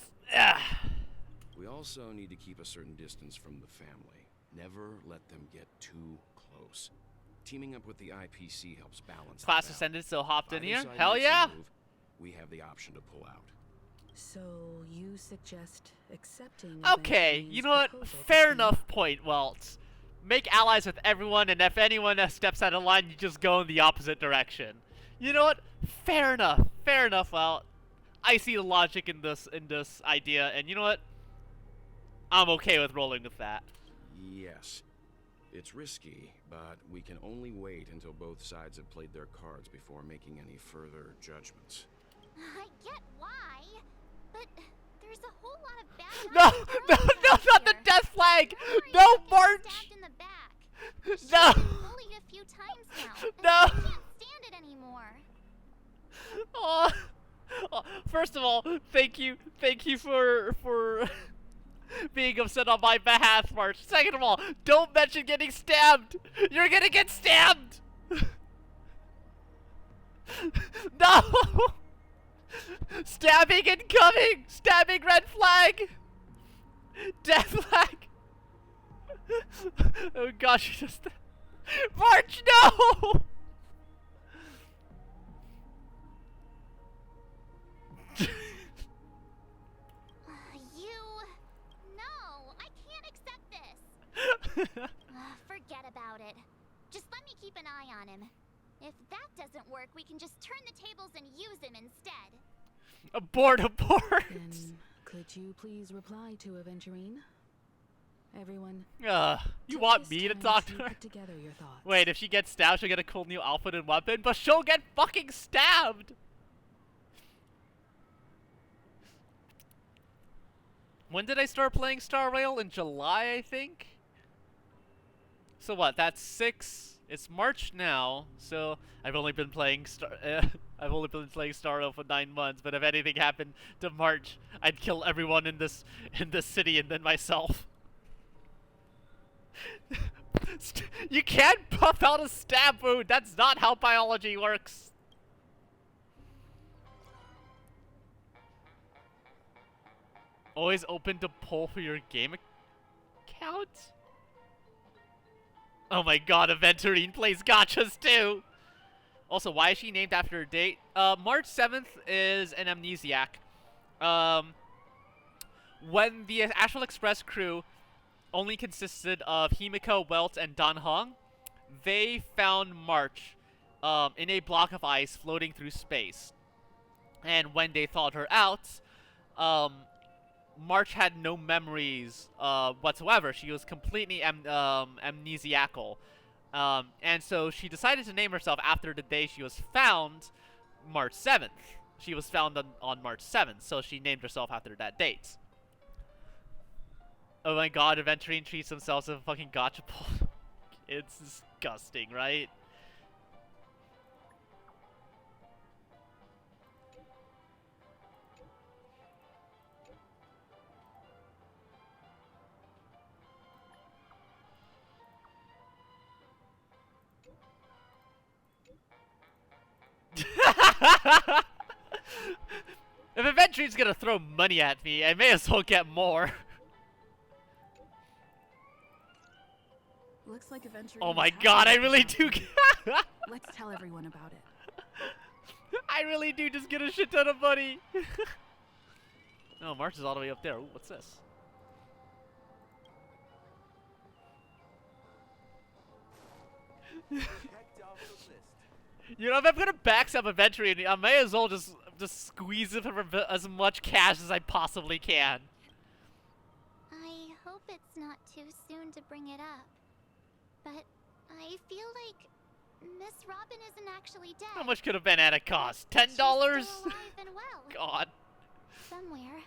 we also need to keep a certain distance from the family. Never let them get too close. Teaming up with the IPC helps balance Class that out. Ascendant still hopped in If here? either side Hell makes a yeah! move, we have the option to pull out. So, you suggest accepting Okay, Aventurine's you know what? proposal to Fair team enough up? point, Walt. Make allies with everyone, and if anyone steps out of line, you just go in the opposite direction. You know what? Fair enough. Fair enough, Walt. I see the logic in this idea, and you know what? I'm okay with rolling with that. Yes. It's risky, but we can only wait until both sides have played their cards before making any further judgments. I get why, but there's a whole lot of bad No, guys no, no, around not the here. death flag! Memory No, is getting March! stabbed in the back. No! She's been bullied a few times now, and No! I can't stand it anymore. Oh, first of all, thank you for being upset on my behalf, March. Second of all, don't mention getting stabbed. You're gonna get stabbed. No. Stabbing incoming. Stabbing red flag. Death flag. Oh gosh, you just March, no. No, I can't accept this. Forget about it. Just let me keep an eye on him. If that doesn't work, we can just turn the tables and use him instead. Abort. Then, could you please reply to Aventurine? Everyone, You take want this me to time talk to her? put together your thoughts. Wait, if she gets stabbed, she'll get a cool new outfit and weapon, but she'll get fucking stabbed! When did I start playing Star Rail? In July, I think? So what, that's 6... It's March now, so I've only been playing Star Rail for 9 months, but if anything happened to March, I'd kill everyone in this city and then myself. You can't puff out a stab wound. That's not how biology works. Always open to poll for your game account? Oh my god, Aventurine plays gachas too! Also, why is she named after a date? March 7th is an amnesiac. when the Astral Express crew only consisted of Himiko, Welt, and Dan Hong, they found March in a block of ice floating through space. And when they thawed her out, March had no memories whatsoever. She was completely amnesiacal. And so she decided to name herself after the day she was found, March 7th. She was found on March 7th, so she named herself after that date. Oh my god, Aventurine treats themselves as a fucking gachapon. It's disgusting, right? If Aventurine's gonna throw money at me, I may as well get more. Looks like Aventurine. Oh my god, I really do. Let's tell everyone about it. I really do just get a shit ton of money. Oh, March is all the way up there. Ooh, what's this? You know, if I'm gonna backstab Aventurine, I may as well just squeeze it for as much cash as I possibly can. I hope it's not too soon to bring it up, but I feel like Miss Robin isn't actually dead. How much could have been at a cost? $10? She's still alive and well. God. Somewhere.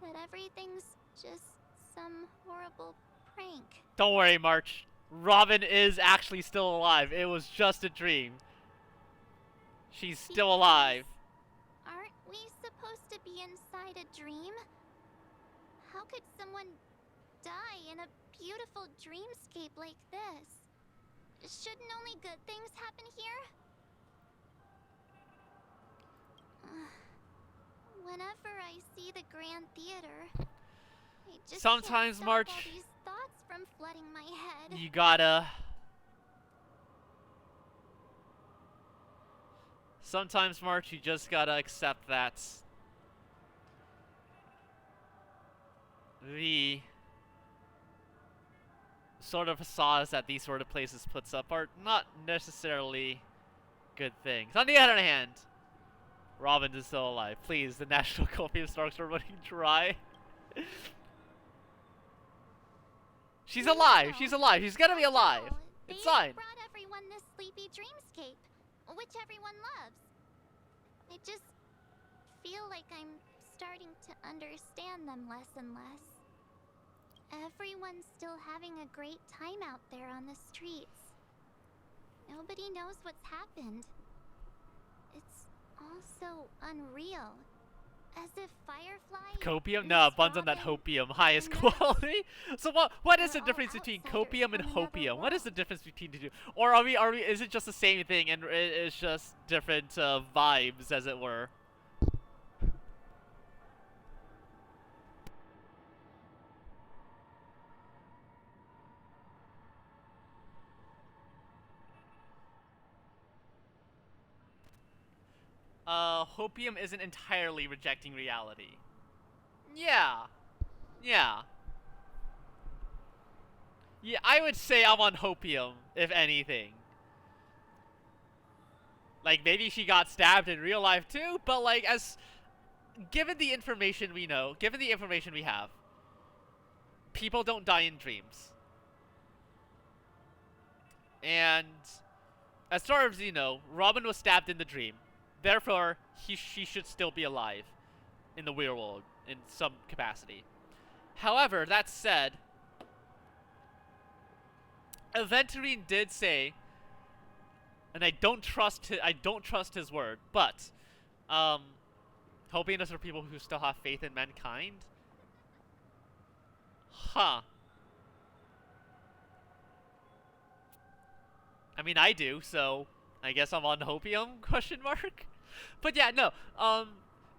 That everything's just some horrible prank. Don't worry, March. Robin is actually still alive. It was just a dream. She's still alive. Aren't we supposed to be inside a dream? How could someone die in a beautiful dreamscape like this? Shouldn't only good things happen here? Whenever I see the Grand Theater, I just Sometimes, can't stop March, all these thoughts from flooding my head. you gotta... Sometimes, March, you just gotta accept that the sort of facades that these sort of places puts up are not necessarily good things. On the other hand, Robin is still alive. Please, the national copium stocks are running dry. She's alive. She's alive. She's gonna be alive. It's fine. Brought everyone this sleepy dreamscape, which everyone loves. I just feel like I'm starting to understand them less and less. Everyone's still having a great time out there on the streets. Nobody knows what's happened. It's all so unreal. As if Firefly... Copium? No, buns on that hopium. Highest quality. So what is the difference between copium and hopium? What is the difference between the two? Or are we is it just the same thing and it's just different vibes, as it were? Hopium isn't entirely rejecting reality. Yeah. Yeah. Yeah, I would say I'm on hopium, if anything. Like, maybe she got stabbed in real life too, but like, given the information we know, given the information we have, people don't die in dreams. And as far as you know, Robin was stabbed in the dream. Therefore, she should still be alive in the real world in some capacity. However, that said, Aventurine did say, and I don't trust his word, but hoping is for people who still have faith in mankind. Huh. I mean, I do, so I guess I'm on hopium, question mark? But yeah, no,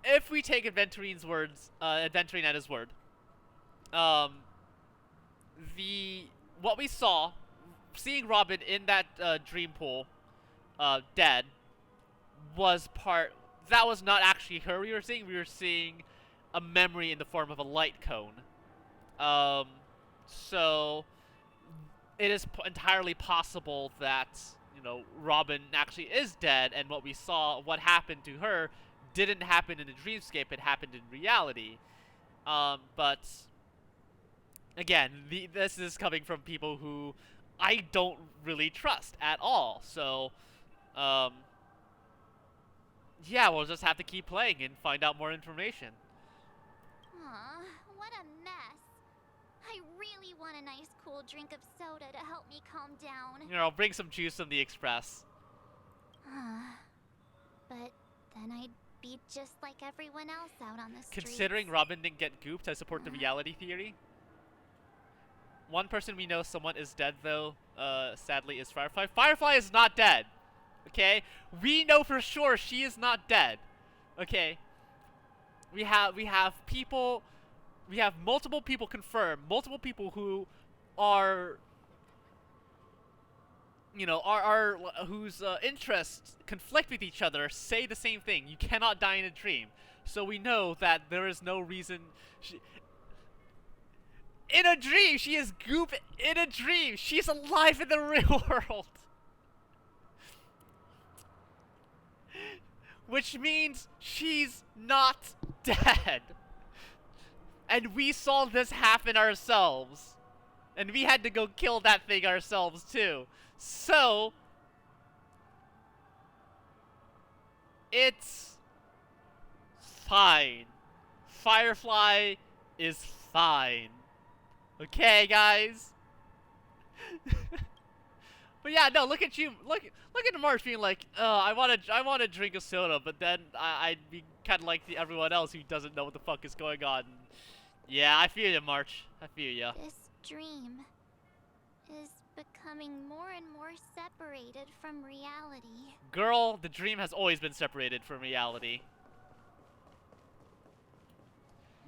if we take Aventurine's words, Aventurine at his word, what we saw, seeing Robin in that dream pool, dead, that was not actually her we were seeing a memory in the form of a light cone. So it is entirely possible that, you know, Robin actually is dead, and what we saw, what happened to her, didn't happen in a dreamscape, it happened in reality. But again, this is coming from people who I don't really trust at all. So, yeah, we'll just have to keep playing and find out more information. Aw, what a mess. I really want a nice cool drink of soda to help me calm down. You know, bring some juice from the Express. But then I'd be just like everyone else out on the streets. Considering Robin didn't get gooped, I support the reality theory. One person we know someone is dead, though, sadly, is Firefly. Firefly is not dead, okay? We know for sure she is not dead, okay? We have people, we have multiple people confirmed, multiple people who are, you know, whose interests conflict with each other, say the same thing. You cannot die in a dream. So we know that there is no reason in a dream, she is goop in a dream. She's alive in the real world. Which means she's not dead. And we saw this happen ourselves. And we had to go kill that thing ourselves too. So it's fine. Firefly is fine. Okay, guys. But yeah, no. Look at you. Look at March being like, I want to drink a soda, but then I'd be kind of like everyone else who doesn't know what the fuck is going on. Yeah, I feel you, March. I feel you. This dream is becoming more and more separated from reality. Girl, the dream has always been separated from reality.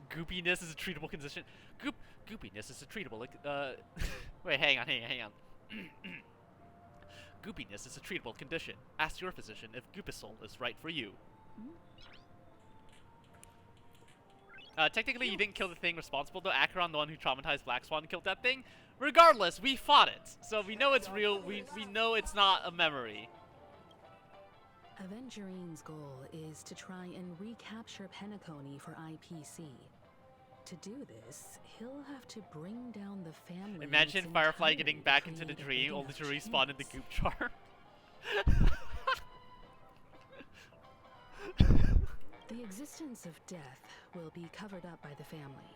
Goopiness is a treatable condition. Goopiness is a treatable, wait, hang on. Goopiness is a treatable condition. Ask your physician if Goopisol is right for you. Technically, you didn't kill the thing responsible, though. Acheron, the one who traumatized Black Swan, killed that thing. Regardless, we fought it, so we know it's real. We know it's not a memory. Avengerine's goal is to try and recapture Penacony for IPC. To do this, he'll have to bring down the family. Imagine Firefly getting back into the dream, only to respawn in the goop jar. The existence of death will be covered up by the family.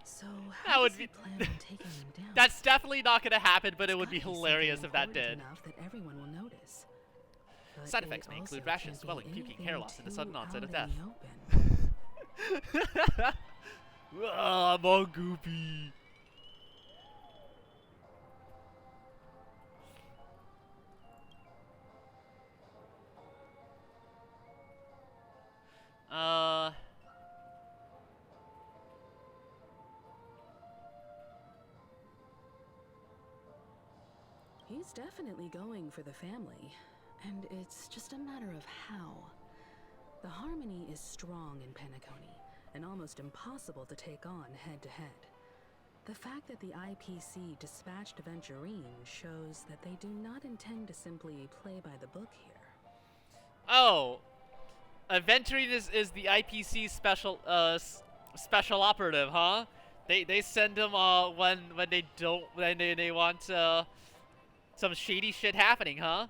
So That how would does be- he plan on taking them down? That's definitely not gonna happen, but it It's would be gotta hilarious something if that important did. enough that everyone will notice. But Side it effects may include also rashes, can't be swelling, puking, hair anything loss, and the too sudden onset of out death. in the open. I'm all goopy. He's definitely going for the family, and it's just a matter of how. The harmony is strong in Penacony, and almost impossible to take on head-to-head. The fact that the IPC dispatched Aventurine shows that they do not intend to simply play by the book here. Oh, Aventurine is the IPC special operative, huh? They send him when they want some shady shit happening, huh?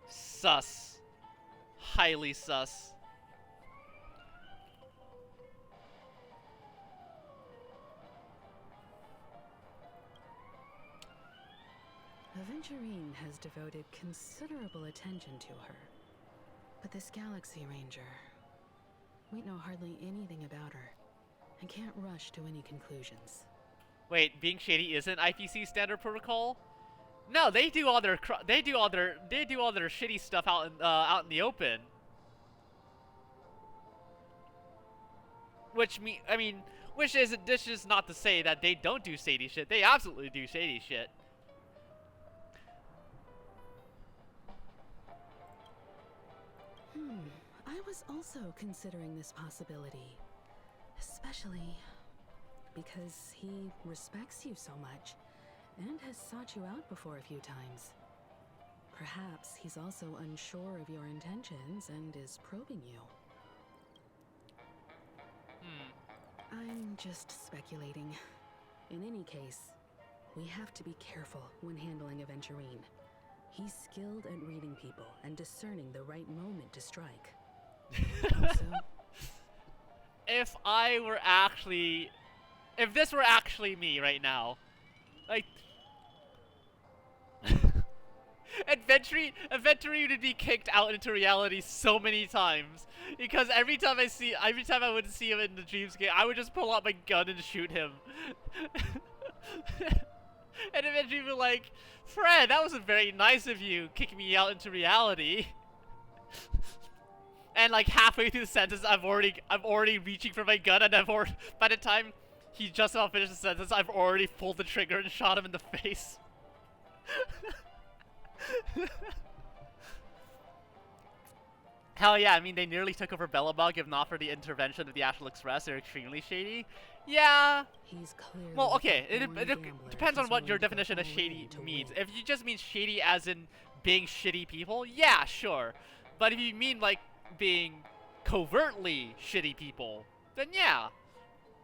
Sus. Highly sus. Aventurine has devoted considerable attention to her. But this Galaxy Ranger, we know hardly anything about her, and can't rush to any conclusions. Wait, being shady isn't IPC standard protocol? No, they do all their shitty stuff out in the open. Which is not to say that they don't do shady shit. They absolutely do shady shit. was also considering this possibility, especially because he respects you so much and has sought you out before a few times. Perhaps he's also unsure of your intentions and is probing you. I'm just speculating. In any case, we have to be careful when handling Aventurine. He's skilled at reading people and discerning the right moment to strike. Also, If this were actually me right now, like, Aventurine would be kicked out into reality so many times, because every time I would see him in the dreamscape, I would just pull out my gun and shoot him. And eventually be like, Fred, that wasn't very nice of you, kicking me out into reality. And like halfway through the sentence, I'm already reaching for my gun, and by the time he just about finished the sentence, I've already pulled the trigger and shot him in the face. Hell yeah, I mean, they nearly took over Bellabug if not for the intervention of the Astral Express. They're extremely shady. Yeah. he's clearly Well, okay, it one gambler depends on who's what your willing to go definition of all shady in to means. win. If you just mean shady as in being shitty people, yeah, sure. But if you mean, like, being covertly shitty people, then yeah.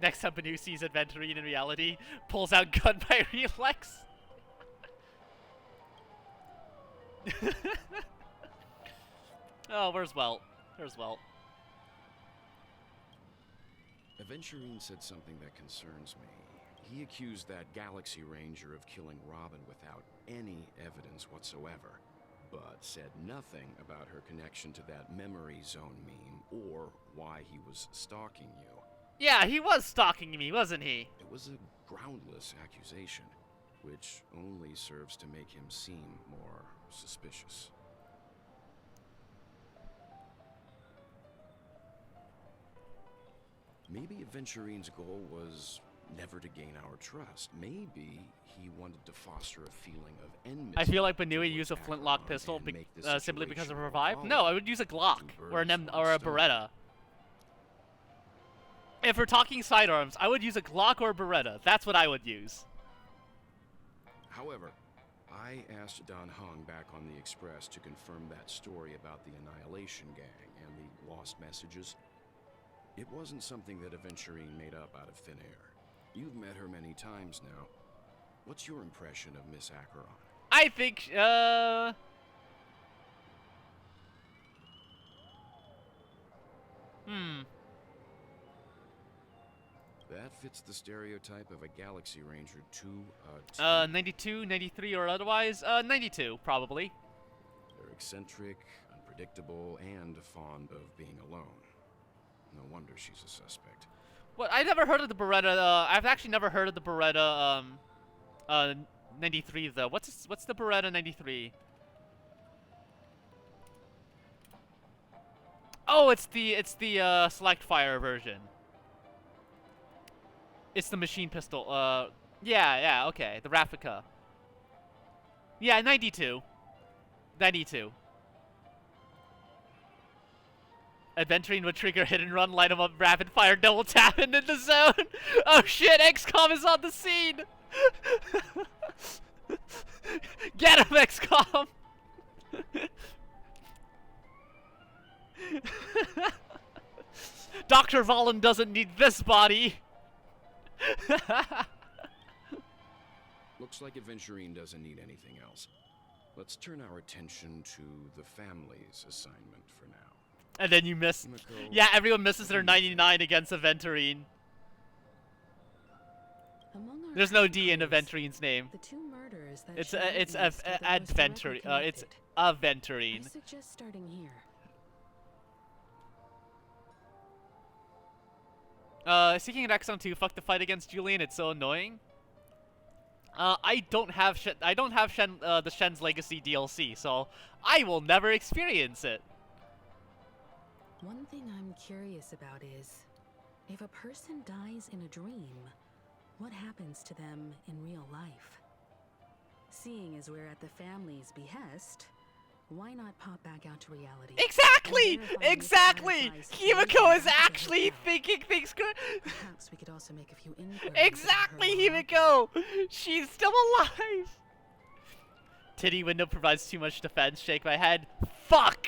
Next time Banu sees Aventurine in reality, pulls out gun by reflex. Oh, where's Welt? Where's Welt? Aventurine said something that concerns me. He accused that Galaxy Ranger of killing Robin without any evidence whatsoever, but said nothing about her connection to that memory zone meme or why he was stalking you. Yeah, he was stalking me, wasn't he? It was a groundless accusation, which only serves to make him seem more suspicious. Maybe Aventurine's goal was never to gain our trust. Maybe he wanted to foster a feeling of enmity. I feel like Banu towards used a flintlock Acheron pistol and make the simply because of situation her vibe. more No, I would use a Glock Two or birds, one or a stone. Beretta. If we're talking sidearms, I would use a Glock or a Beretta. That's what I would use. However, I asked Dan Heng back on the Express to confirm that story about the Annihilation Gang and the lost messages. It wasn't something that Aventurine made up out of thin air. You've met her many times now. What's your impression of Miss Acheron? I think, That fits the stereotype of a Galaxy Ranger to a T. 92, 93 or otherwise? 92, probably. They're eccentric, unpredictable, and fond of being alone. No wonder she's a suspect. What? I never heard of the Beretta, I've actually never heard of the Beretta, 93 though. What's the Beretta 93? Oh, it's the select fire version. It's the machine pistol. Yeah, okay. The Raffica. Yeah, 92. 92. Aventurine would trigger hit and run, light him up, rapid fire, double tap into the zone. Oh shit, XCOM is on the scene. Get him, XCOM. Dr. Valen doesn't need this body. Looks like Aventurine doesn't need anything else. Let's turn our attention to the family's assignment for now. And then you miss. Himiko, Yeah, everyone misses their what do you 99 against Aventurine. Among our There's no D in inquiries, Aventurine's name. the two murders that It's she it's witnessed were the most Adventurine. directly It's connected. I Aventurine. suggest starting here. Seeking an Exxon 2, fuck the fight against Julian, it's so annoying. I don't have the Shen's Legacy DLC, so I will never experience it. One thing I'm curious about is, if a person dies in a dream, what happens to them in real life? Seeing as we're at the family's behest, why not pop back out to reality? Exactly! And verify Miss Exactly! Firefly's Himiko is solution back to actually herself. thinking things good. Perhaps we could also make a few inquiries. Exactly, about her while Himiko! She's still alive! Titty window provides too much defense. Shake my head. Fuck!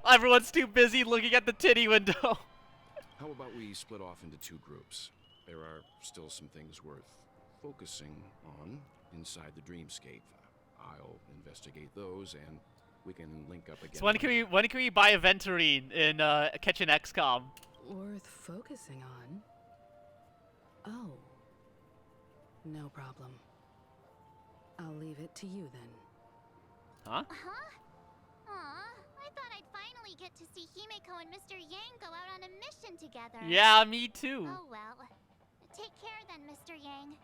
Everyone's too busy looking at the titty window. How about we split off into two groups? There are still some things worth focusing on inside the dreamscape. I'll investigate those, and we can link up again. So when can we buy a Venturine in Kitchen XCOM? worth focusing on? Oh. No problem. I'll leave it to you then. Huh? Huh? Aw, I thought I'd finally get to see Himeko and Mr. Yang go out on a mission together. Yeah, me too. Oh well. Take care then, Mr. Yang.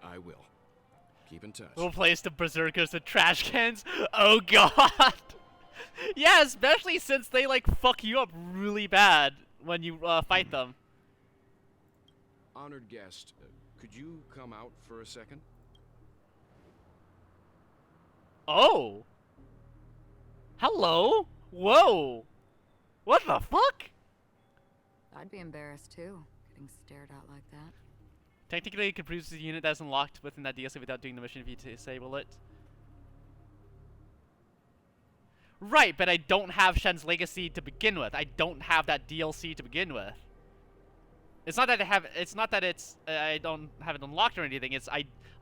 I will. Keep in touch. We'll place the berserkers with trash cans. Oh god. Yeah, especially since they like fuck you up really bad when you fight them. Honored guest, could you come out for a second? Oh. Hello. Whoa. What the fuck? I'd be embarrassed too, getting stared at like that. Technically, you can produce a unit that's unlocked within that DLC without doing the mission if you disable it. Right, but I don't have Shen's Legacy to begin with. I don't have that DLC to begin with. It's not that I have. It's not that it's I don't have it unlocked or anything. It's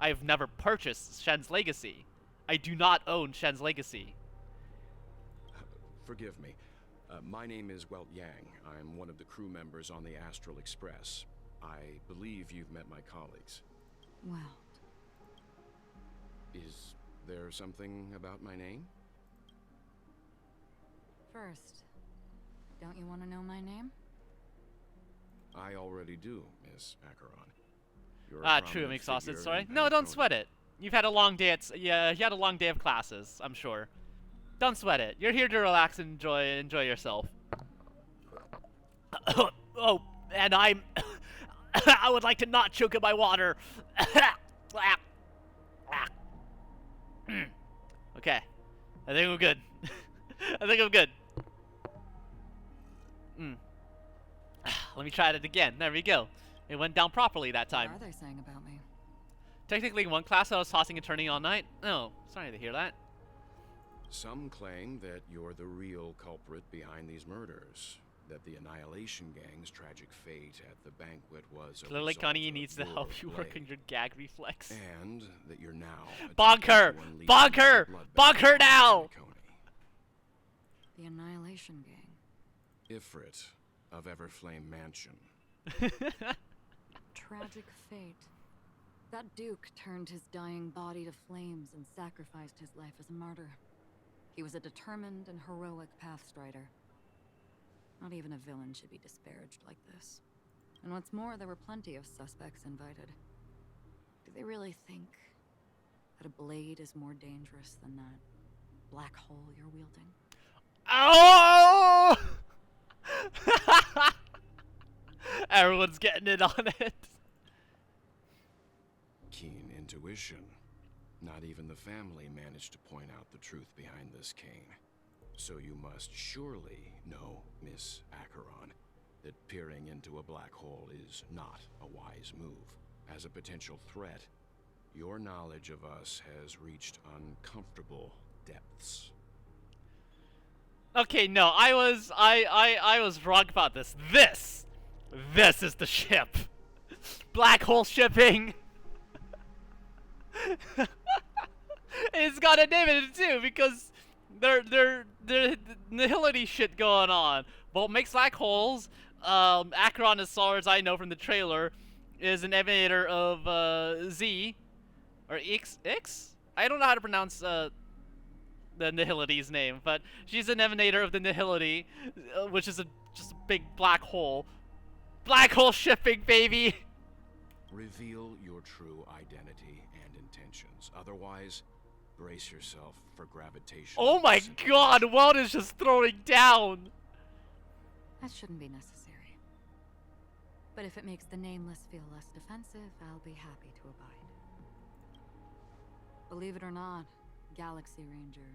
I've never purchased Shen's Legacy. I do not own Shen's Legacy. Forgive me. My name is Welt Yang. I'm one of the crew members on the Astral Express. I believe you've met my colleagues. Well, Is there something about my name? first, don't you want to know my name? I already do, Miss Acheron. You're a True. I'm prominent exhausted. figure Sorry. in No, don't Penacony. sweat it. You've had a long day at yeah. You had a long day of classes. I'm sure. Don't sweat it. You're here to relax and enjoy yourself. Oh, and I'm. I would like to not choke in my water. Okay. I think I'm good. I think I'm good. Let me try it again. There we go. It went down properly that time. What are they saying about me? Technically, in one class I was tossing and turning all night. Oh, sorry to hear that. Some claim that you're the real culprit behind these murders. That the Annihilation Gang's tragic fate at the banquet was a Clearly, result Connie of needs to your help you work play. on your gag reflex. And that you're now Bonk her! attempting to unleash Bonk her! the bloodbath Bonk her of now! Penacony. The Annihilation Gang. Ifrit of Everflame Mansion. Tragic fate. That Duke turned his dying body to flames and sacrificed his life as a martyr. He was a determined and heroic pathstrider. Not even a villain should be disparaged like this. And what's more, there were plenty of suspects invited. Do they really think that a blade is more dangerous than that black hole you're wielding? Oh! Everyone's getting in on it. Keen intuition. Not even the family managed to point out the truth behind this cane. So you must surely know, Miss Acheron, that peering into a black hole is not a wise move. As a potential threat, your knowledge of us has reached uncomfortable depths. Okay, no, I was wrong about this. This is the ship. Black hole shipping. It's got a name in it too because there's nihility shit going on. Bolt makes black holes. Acheron, as far as I know from the trailer, is an emanator of Z or X. I don't know how to pronounce the Nihility's name, but she's an emanator of the Nihility, which is just a big black hole. Black hole shipping, baby! Reveal your true identity and intentions. Otherwise, brace yourself for gravitational. Oh my disintegration. god, Walt is just throwing down! That shouldn't be necessary. But if it makes the nameless feel less defensive, I'll be happy to abide. Believe it or not, Galaxy Ranger,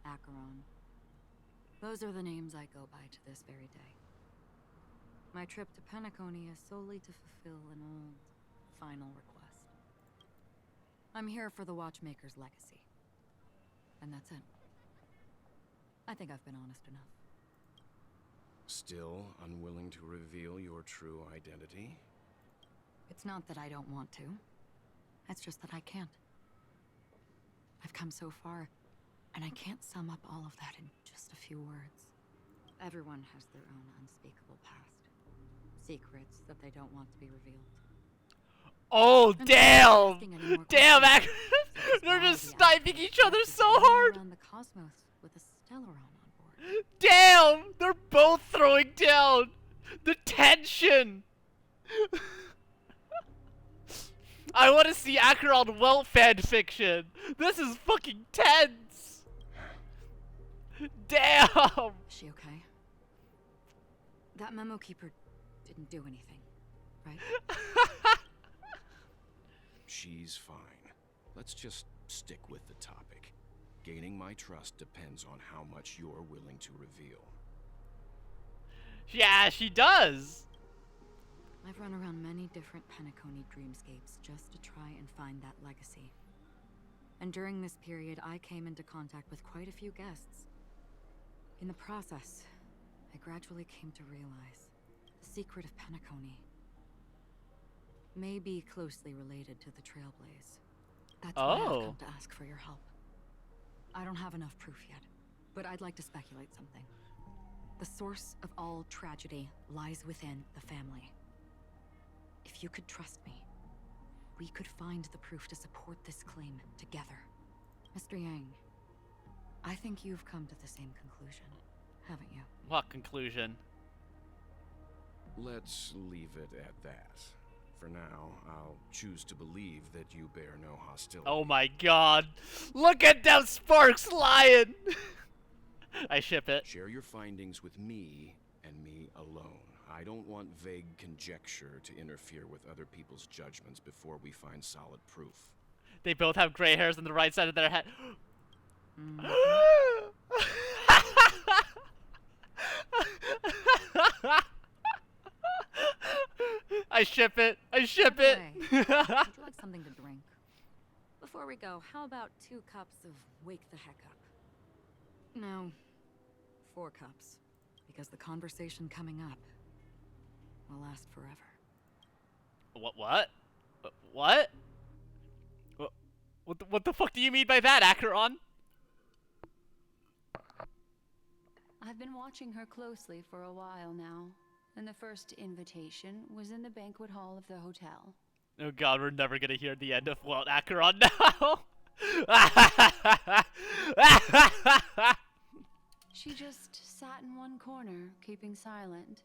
Acheron. Those are the names I go by to this very day. My trip to Penacony is solely to fulfill an old, final request. I'm here for the Watchmaker's legacy. And that's it. I think I've been honest enough. Still unwilling to reveal your true identity? It's not that I don't want to. It's just that I can't. I've come so far, and I can't sum up all of that in just a few words. Everyone has their own unspeakable past. Secrets that they don't want to be revealed. Oh, And damn! asking any more Damn, questions, they're why just the sniping each other actors so roaming hard! around the cosmos with a Stellaron on board. Damn! They're both throwing down! The tension! I want to see Acheron well fan fiction! This is fucking tense! Damn! Is she okay? That memo keeper didn't do anything, right? She's fine. Let's just stick with the topic. Gaining my trust depends on how much you're willing to reveal. Yeah, she does! I've run around many different Penacony dreamscapes just to try and find that legacy. And during this period, I came into contact with quite a few guests. In the process, I gradually came to realize the secret of Penacony may be closely related to the Trailblaze. That's why I've come to ask for your help. I don't have enough proof yet, but I'd like to speculate something. The source of all tragedy lies within the family. If you could trust me, we could find the proof to support this claim together. Mr. Yang, I think you've come to the same conclusion, haven't you? What conclusion? Let's leave it at that. For now, I'll choose to believe that you bear no hostility. Oh my god! Look at them sparks flying! I ship it. Share your findings with me and me alone. I don't want vague conjecture to interfere with other people's judgments before we find solid proof. They both have gray hairs on the right side of their head. I ship it. I ship it. Would you like something to drink? Before we go, how about 2 cups of Wake the Heck Up? No, 4 cups. Because the conversation coming up will last forever. What? What? What the fuck do you mean by that, Acheron? I've been watching her closely for a while now, and the first invitation was in the banquet hall of the hotel. Oh god, we're never gonna hear the end of Walt Acheron now! She just sat in one corner, keeping silent,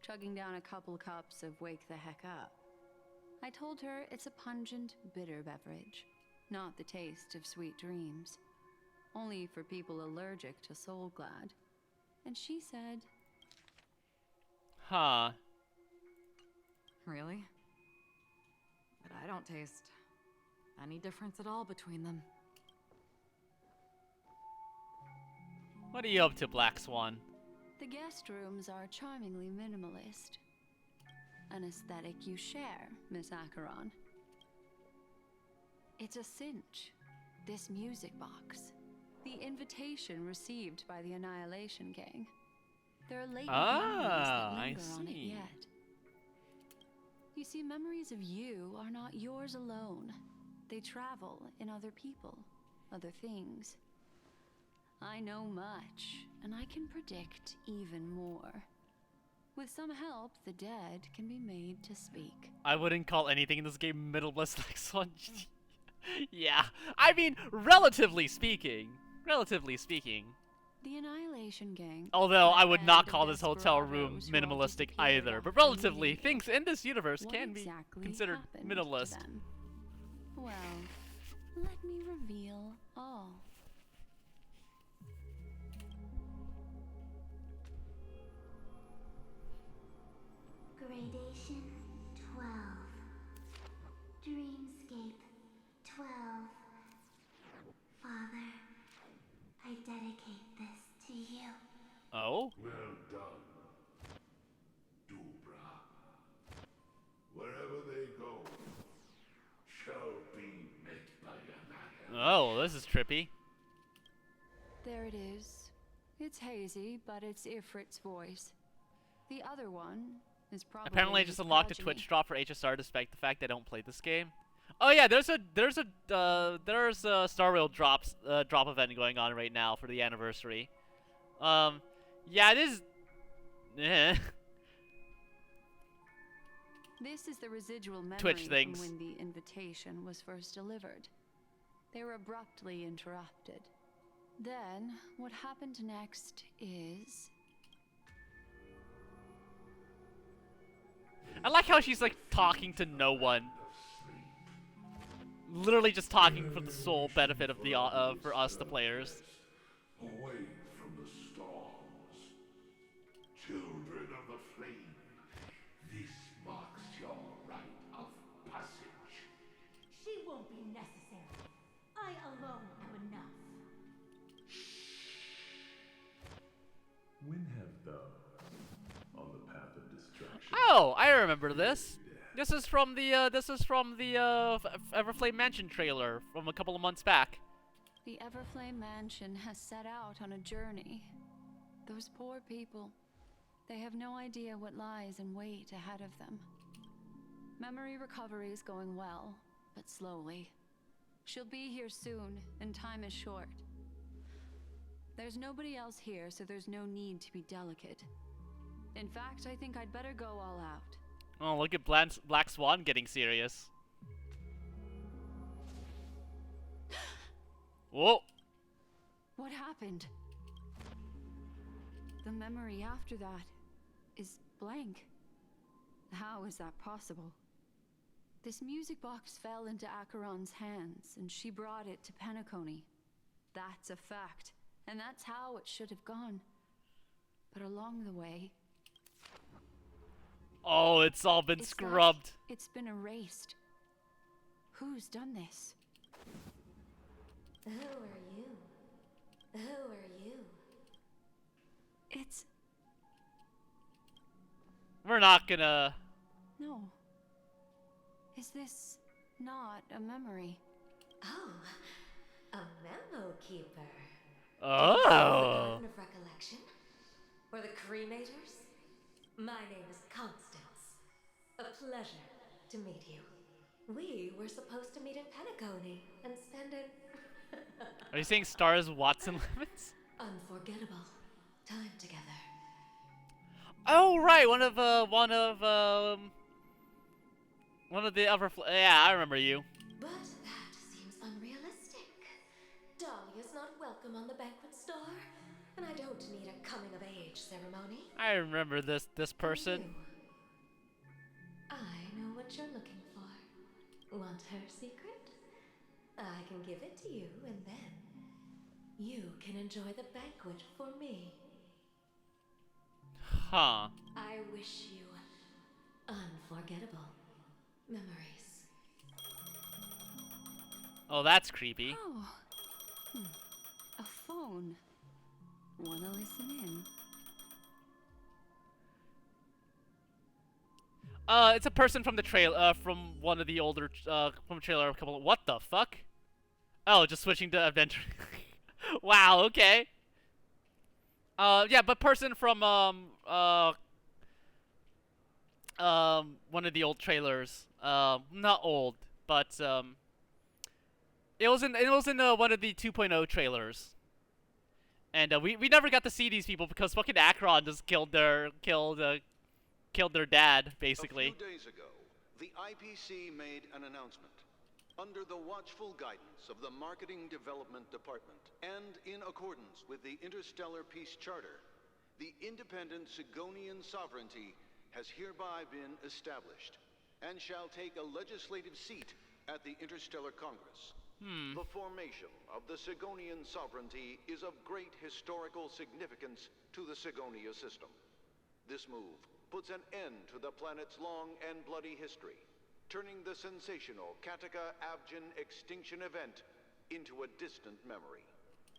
chugging down a couple cups of Wake the Heck Up. I told her it's a pungent, bitter beverage, not the taste of sweet dreams. Only for people allergic to Soul Glad. And she said... Huh. Really? But I don't taste any difference at all between them. What are you up to, Black Swan? The guest rooms are charmingly minimalist. An aesthetic you share, Miss Acheron. It's a cinch. This music box. The invitation received by the Annihilation Gang. There are latent memories that linger on it yet. You see, memories of you are not yours alone. They travel in other people, other things. I know much, and I can predict even more. With some help, the dead can be made to speak. I wouldn't call anything in this game minimalist like Swan. Yeah, I mean, relatively speaking. Relatively speaking. The Annihilation Gang. Although I would not led call the this hotel room desperados who all minimalistic disappeared either, off but the relatively, map. things in this universe What can be exactly considered happened to minimalist. them? Well, let me reveal all. Gradation 12. Dreamscape 12. Father, I dedicate this to you. Oh? Well done, Dubra. Wherever they go, shall be met by another. Oh, this is trippy. There it is. It's hazy, but it's Ifrit's voice. The other one is probably Apparently I his just unlocked a progeny. Twitch drop for HSR despite the fact I don't play this game. Oh yeah, there's a Star Rail drop event going on right now for the anniversary. Yeah, it is. Eh. This is the residual memory Twitch from things. when the invitation was first delivered. They were abruptly interrupted. Then, what happened next is... I like how she's like talking to no one. Literally just talking for the sole benefit of the for us, the players. Away from the storms. Children of the flame, this marks your rite of passage. She won't be necessary. I alone am enough. When have those on the path of destruction? Oh, I remember this. This is from the Everflame Mansion trailer from a couple of months back. The Everflame Mansion has set out on a journey. Those poor people, they have no idea what lies in wait ahead of them. Memory recovery is going well, but slowly. She'll be here soon, and time is short. There's nobody else here, so there's no need to be delicate. In fact, I think I'd better go all out. Oh, look at Black Swan getting serious. Whoa! What happened? The memory after that is blank. How is that possible? This music box fell into Acheron's hands, and she brought it to Penacony. That's a fact, and that's how it should have gone. But along the way... Oh, it's all been scrubbed. It's been erased. Who's done this? Who are you? Who are you? It's... We're not gonna... No. Is this not a memory? Oh, a memo keeper. Oh! Garden of Recollection? Or the Cremators? My name is Constance. A pleasure to meet you. We were supposed to meet in Penacony and spend an Are you saying stars, Watson limits? unforgettable time together. Oh right, one of the other. Yeah, I remember you. But that seems unrealistic. Dahlia's not welcome on the banquet star, and I don't need a coming-of-age ceremony. I remember this person. You. I know what you're looking for. Want her secret? I can give it to you, and then you can enjoy the banquet for me. Huh. I wish you unforgettable memories. Oh, that's creepy. Oh. A phone. Wanna listen in? It's a person from the trail, from one of the older, from a trailer. A couple. What the fuck? Oh, just switching to adventure. Wow. Okay. Yeah, but person from one of the old trailers. Not old, but it was in one of the 2.0 trailers. And we never got to see these people because fucking Acheron just killed their dad, basically. A few days ago, the IPC made an announcement. Under the watchful guidance of the Marketing Development Department, and in accordance with the Interstellar Peace Charter, the independent Sigonian sovereignty has hereby been established, and shall take a legislative seat at the Interstellar Congress. The formation of the Sigonian sovereignty is of great historical significance to the Sigonia system. This move puts an end to the planet's long and bloody history, turning the sensational Kataka Abjin extinction event into a distant memory.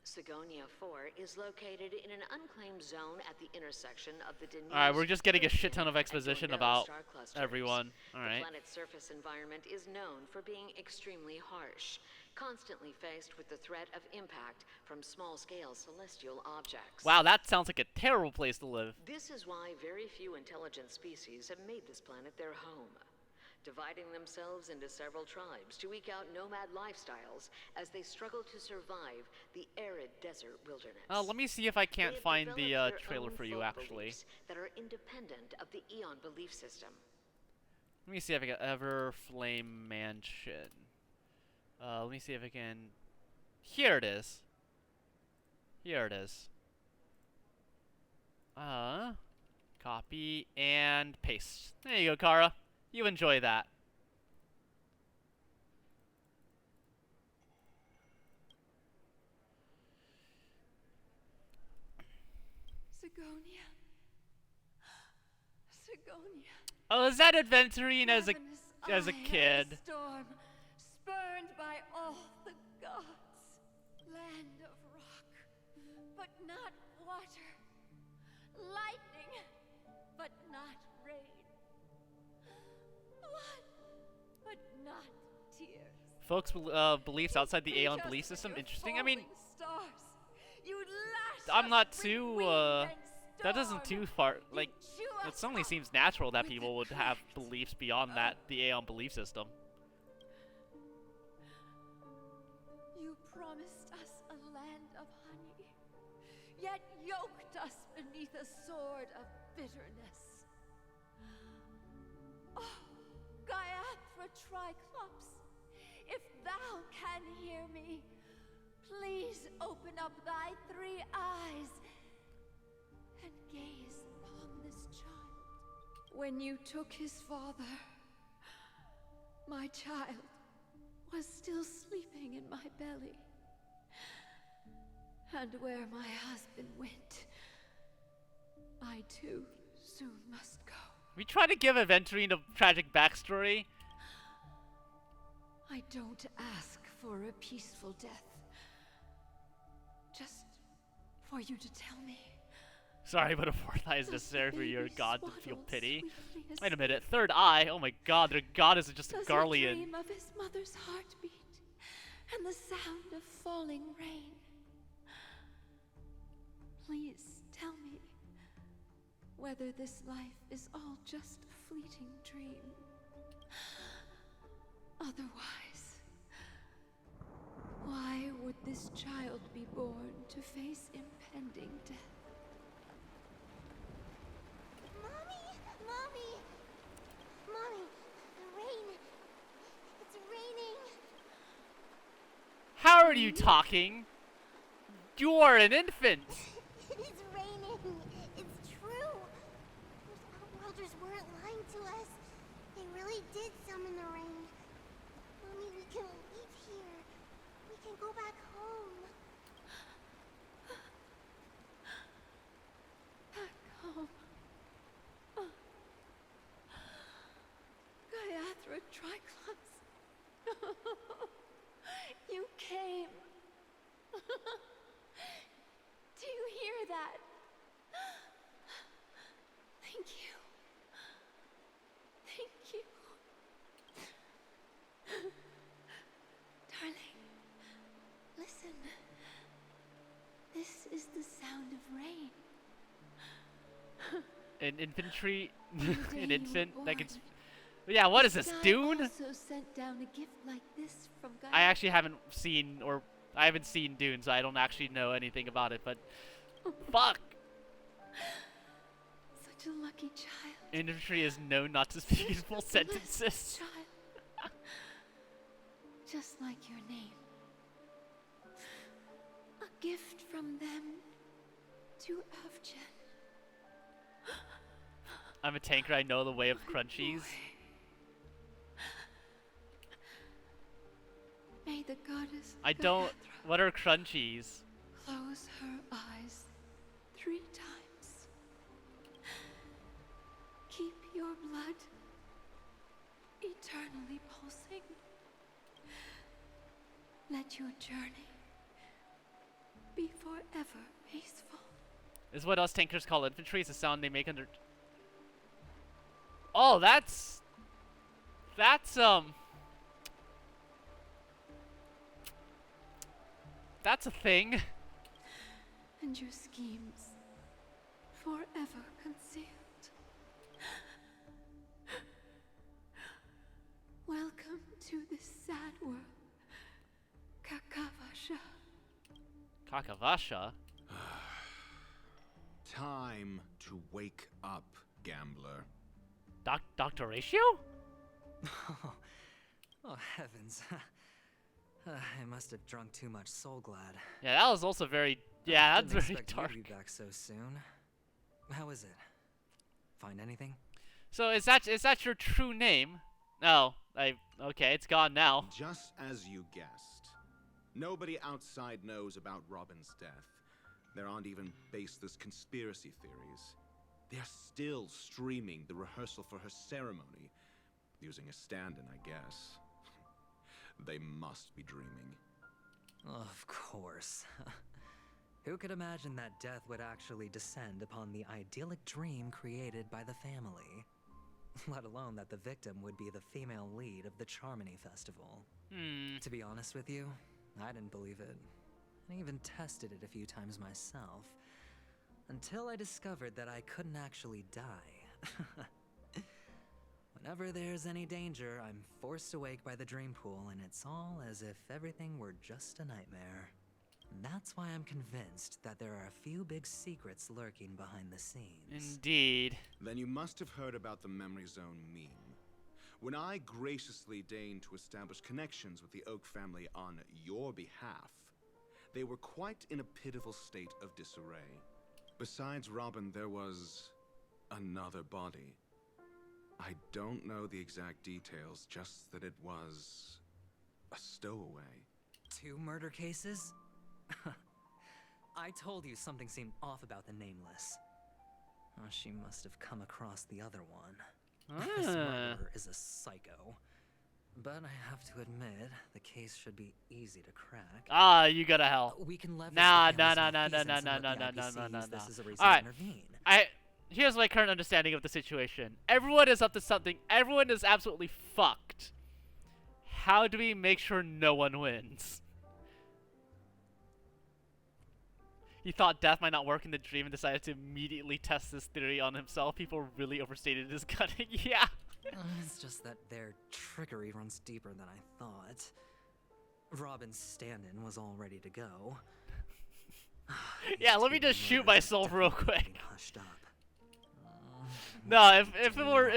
Sigonia 4 is located in an unclaimed zone at the intersection of the Denise. Alright, we're just getting a shit ton of Urchin, exposition and about star clusters. everyone. The Alright. planet's surface environment is known for being extremely harsh, constantly faced with the threat of impact from small-scale celestial objects. Wow, that sounds like a terrible place to live. This is why very few intelligent species have made this planet their home, dividing themselves into several tribes to eke out nomad lifestyles as they struggle to survive the arid desert wilderness. Let me see if I can't They have find the developed their trailer own for you, folk actually. beliefs that are independent of the Eon belief system. Let me see if I can Everflame Mansion. Let me see if I can... Here it is. Here it is. Copy and paste. There you go, Kara. You enjoy that. Sigonia. Sigonia. Oh, is that adventuring as a Ravenous eye of kid? the storm, spurned by all the gods. Land of rock, but not water. Lightning, but not rain. Blood, but not tears. Folks' beliefs outside the Aeon Just belief system? your Interesting. I mean, falling stars. You lash I'm us not with too, wind and that doesn't storm. too far, You like, chew it us suddenly up seems natural that with people the would have cracks beliefs beyond that, the Aeon belief system. You promised us a land of honey, yet yoked us beneath a sword of bitterness. Oh, Gaiathra Triclops, if thou can hear me, please open up thy 3 eyes and gaze upon this child. When you took his father, my child was still sleeping in my belly. And where my husband went, I too soon must go. We try to give Aventurine a tragic backstory. I don't ask for a peaceful death. Just for you to tell me. Sorry, but a 4th eye is Does necessary the for your baby god to feel swaddle pity. sweetly Wait a minute, asleep? 3rd eye? Oh my god, their god is just a Does he Garlean. dream of his mother's heartbeat and the sound of falling rain? Please tell me whether this life is all just a fleeting dream. Otherwise, why would this child be born to face impending death? Mommy! Mommy! Mommy! The rain! It's raining! How are you talking? You are an infant! It's raining! It's true! Those outworlders weren't lying to us. They really did summon the rain. Mommy, we can leave here. We can go back home. Back home. Gaiathra Triclops. You came. Do you hear that? Thank you. Thank you. Darling, listen. This is the sound of rain. An infantry, On the day an you were infant that can. born, Yeah, what is this, Sky Dune? also sent down a gift like this from Gaia. I actually haven't seen, or I haven't seen Dune, so I don't actually know anything about it. But fuck, Such a lucky child. infantry is known not to speak in full Blessed sentences. child. Just like your name. A gift from them to Avjen. I'm a tanker. I know the way of My crunchies. boy. May the goddess I don't. Gaiathra What are crunchies? close her eyes 3 times. your blood eternally pulsing. Let your journey be forever peaceful. Is what us tankers call infantry. It's a sound they make under. Oh, that's That's a thing. And your schemes forever concealed. Welcome to this sad world, Kakavasha. Kakavasha? Time to wake up, gambler. Dr. Ratio? Oh, heavens. I must have drunk too much Soul Glad. Yeah, that was also very... Yeah, that's Didn't very expect dark. you to be back so soon. How is it? Find anything? So is that your true name? No, okay, it's gone now. Just as you guessed. Nobody outside knows about Robin's death. There aren't even baseless conspiracy theories. They're still streaming the rehearsal for her ceremony. Using a stand-in, I guess. They must be dreaming. Of course. Who could imagine that death would actually descend upon the idyllic dream created by the family? Let alone that the victim would be the female lead of the Charmony Festival. To be honest with you, I didn't believe it. I even tested it a few times myself. Until I discovered that I couldn't actually die. Whenever there's any danger, I'm forced awake by the dream pool, and it's all as if everything were just a nightmare. That's why I'm convinced that there are a few big secrets lurking behind the scenes. Indeed. Then you must have heard about the Memory Zone meme. When I graciously deigned to establish connections with the Oak family on your behalf, they were quite in a pitiful state of disarray. Besides Robin, there was another body. I don't know the exact details, just that it was a stowaway. 2 murder cases? I told you something seemed off about the Nameless. Oh, she must have come across the other one. This murderer is a psycho. But I have to admit, the case should be easy to crack. Ah, you gotta help. We can leverage Nah. This is a reason All right. to intervene. Here's my current understanding of the situation. Everyone is up to something. Everyone is absolutely fucked. How do we make sure no one wins? He thought death might not work in the dream and decided to immediately test this theory on himself. People really overstated his cunning. Yeah. It's just that their trickery runs deeper than I thought. Robin's stand-in was all ready to go. Yeah, let me just shoot myself real quick. Hushed up. No, if it were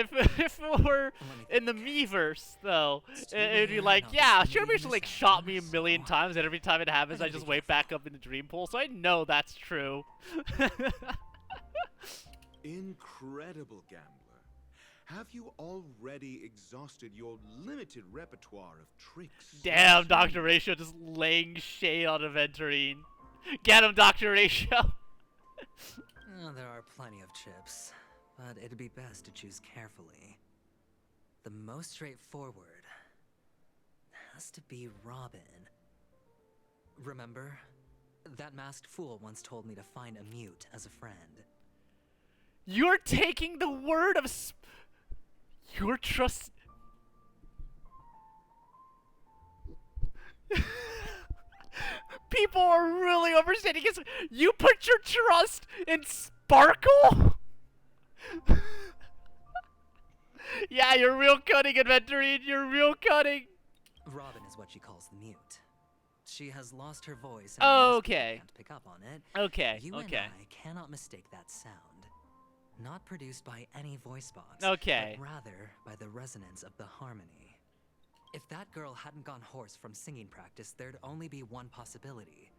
in the Miiverse though, it'd be like, yeah, Showbiz like shot me a million times, and every time it happens, I just wake back up in the dream pool. So I know that's true. Incredible, gambler. Have you already exhausted your limited repertoire of tricks? Damn, Dr. Ratio just laying shade on Aventurine. Get him, Dr. Ratio. There are plenty of chips, but it'd be best to choose carefully. The most straightforward has to be Robin. Remember? That masked fool once told me to find a mute as a friend. You're taking the word of your trust. People are really overstating it. You put your trust in Sparkle? Yeah, you're real cunning, Aventurine. You're real cunning. Robin is what she calls the mute. She has lost her voice and most people can't pick up on it. Okay, You and I cannot mistake that sound. Not produced by any voice box, but rather by the resonance of the harmony. If that girl hadn't gone hoarse from singing practice, there'd only be one possibility.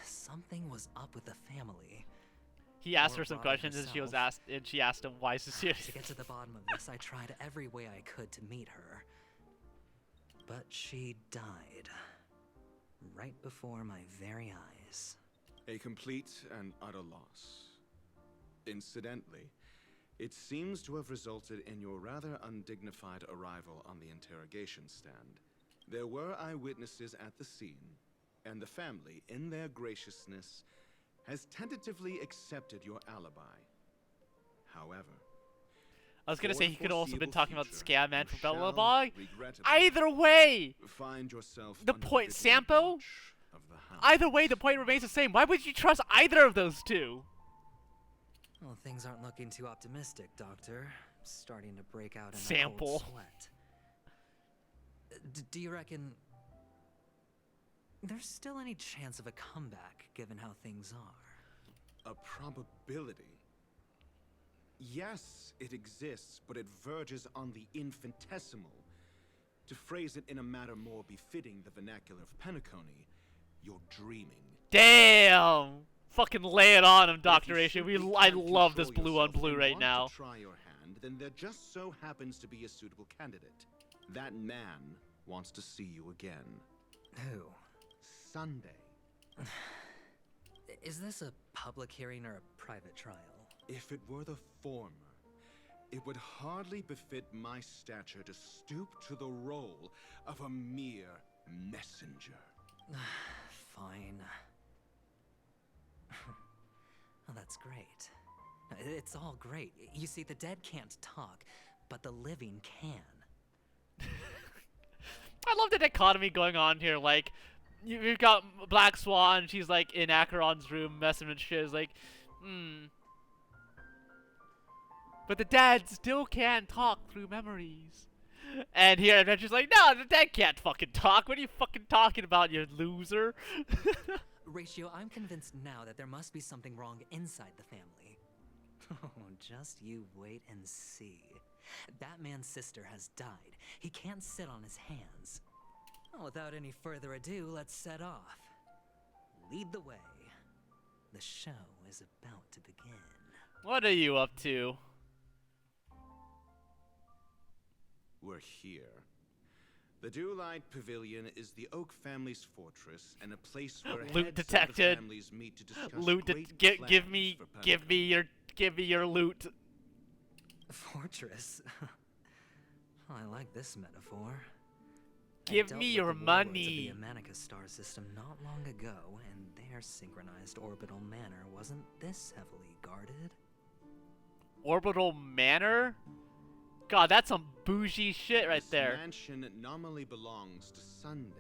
Something was up with the family. He asked her some questions, and she asked him why so serious. To get to the bottom of this, I tried every way I could to meet her. But she died. Right before my very eyes. A complete and utter loss. Incidentally, It seems to have resulted in your rather undignified arrival on the interrogation stand. There were eyewitnesses at the scene, and the family, in their graciousness, has tentatively accepted your alibi. However, I was gonna for say the he could also been foreseeable talking about the future, scam man you from shall Bellabog. regrettably Either way, find yourself the under point, vigilant Sampo. watch of the Hound. Either way, the point remains the same. Why would you trust either of those two? Well, things aren't looking too optimistic, Doctor. I'm starting to break out in a Sample. cold sweat. Do you reckon there's still any chance of a comeback, given how things are? A probability? Yes, it exists, but it verges on the infinitesimal. To phrase it in a manner more befitting the vernacular of Penacony, you're dreaming. Damn! Fucking lay it on him, But if Dr. you Asian. simply I can't love this control blue on yourself blue and right want now. to try your hand, then there just so happens to be a suitable candidate. That man wants to see you again. Who? Sunday. Is this a public hearing or a private trial? If it were the former, it would hardly befit my stature to stoop to the role of a mere messenger. Fine. Well, that's great. It's all great. You see, the dead can't talk, but the living can. I love the dichotomy going on here. Like, you've got Black Swan. She's like in Acheron's room messing with shit. It's like, but the dead still can talk through memories. And here Adventure's like, no, the dead can't fucking talk. What are you fucking talking about, you loser? Ratio, I'm convinced now that there must be something wrong inside the family. Oh, just you wait and see. That man's sister has died. He can't sit on his hands. Well, without any further ado, let's set off. Lead the way. The show is about to begin. What are you up to? We're here. The Dewlight Pavilion is the Oak family's fortress and a place where Loot heads detected. of the families meet to discuss Give great me plans for give me your loot. Fortress? I like this metaphor. I Give dealt me with your the warlords money. of the Amanica star system not long ago, and their synchronized orbital manor wasn't this heavily guarded. Orbital manor? God, that's some bougie shit right This there. mansion nominally belongs to Sunday,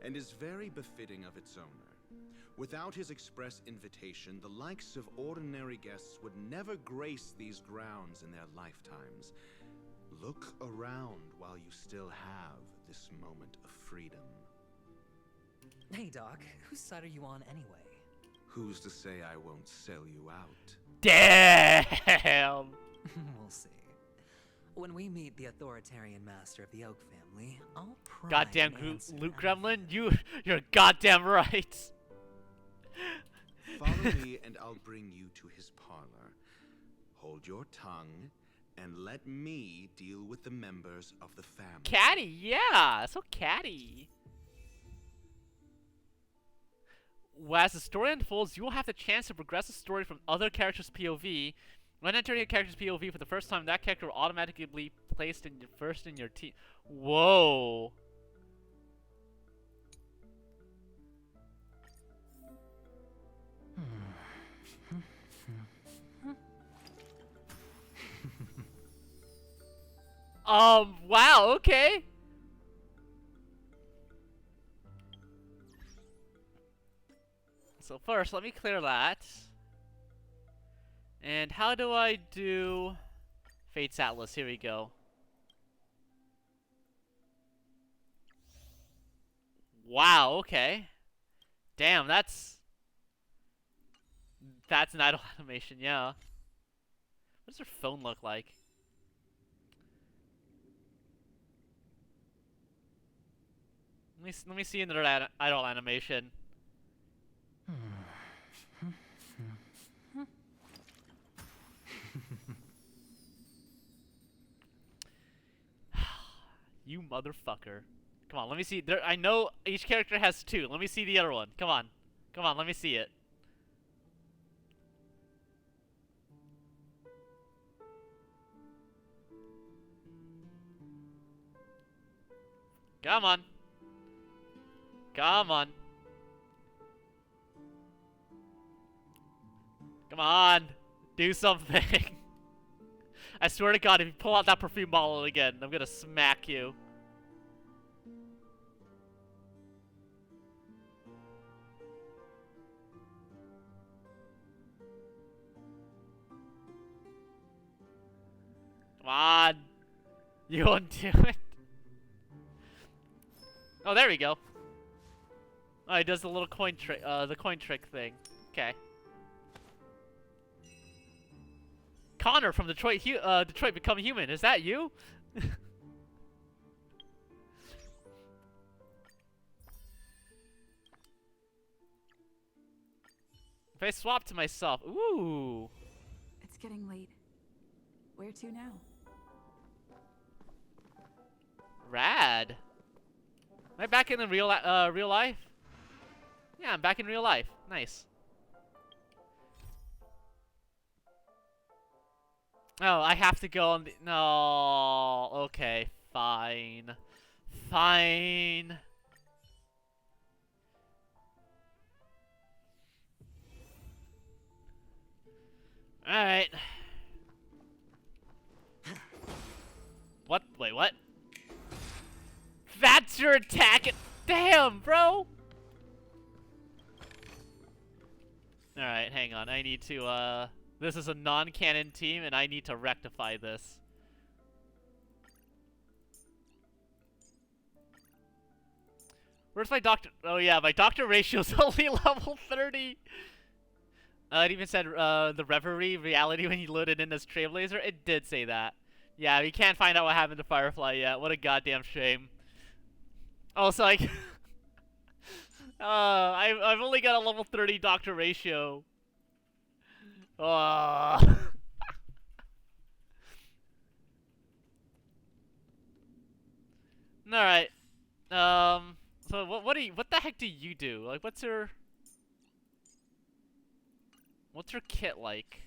and is very befitting of its owner. Without his express invitation, the likes of ordinary guests would never grace these grounds in their lifetimes. Look around while you still have this moment of freedom. Hey, Doc, whose side are you on anyway? Who's to say I won't sell you out? Damn! We'll see. When we meet the authoritarian master of the Oak family, I'll pry Goddamn an answer Luke out of Gremlin, him. you're goddamn right. Follow me and I'll bring you to his parlor. Hold your tongue and let me deal with the members of the family. Catty, yeah, so catty. Well, as the story unfolds, you will have the chance to progress the story from other characters' POV. When entering a character's POV for the first time, that character will automatically be placed first in your team. Whoa. Wow, okay. So first, let me clear that. And how do I do Fate's Atlas? Here we go. Wow, okay. Damn, that's an idle animation, yeah. What does her phone look like? Let me see another idle animation. You motherfucker. Come on, let me see. I know each character has two. Let me see the other one. Come on. Come on, let me see it. Come on. Come on. Come on. Do something. I swear to God, if you pull out that perfume bottle again, I'm gonna smack you. Come on. You won't do it. Oh, there we go. Oh, he does the little coin trick, the coin trick thing. Okay. Connor from Detroit, Detroit Become Human. Is that you? If I swap to myself, ooh. It's getting late. Where to now? Rad. Am I back in the real life? Yeah, I'm back in real life. Nice. Oh, I have to go on the... No. Okay, fine. Fine. Alright. What? Wait, what? That's your attack! Damn, bro! Alright, hang on. I need to, this is a non-canon team, and I need to rectify this. Where's my doctor? Oh yeah, my doctor ratio's only level 30! It even said, the Reverie reality when you loaded in as Trailblazer. It did say that. Yeah, we can't find out what happened to Firefly yet. What a goddamn shame. Also, like... I've only got a level 30 doctor ratio. Alright. So what the heck do you do? Like, what's your kit like?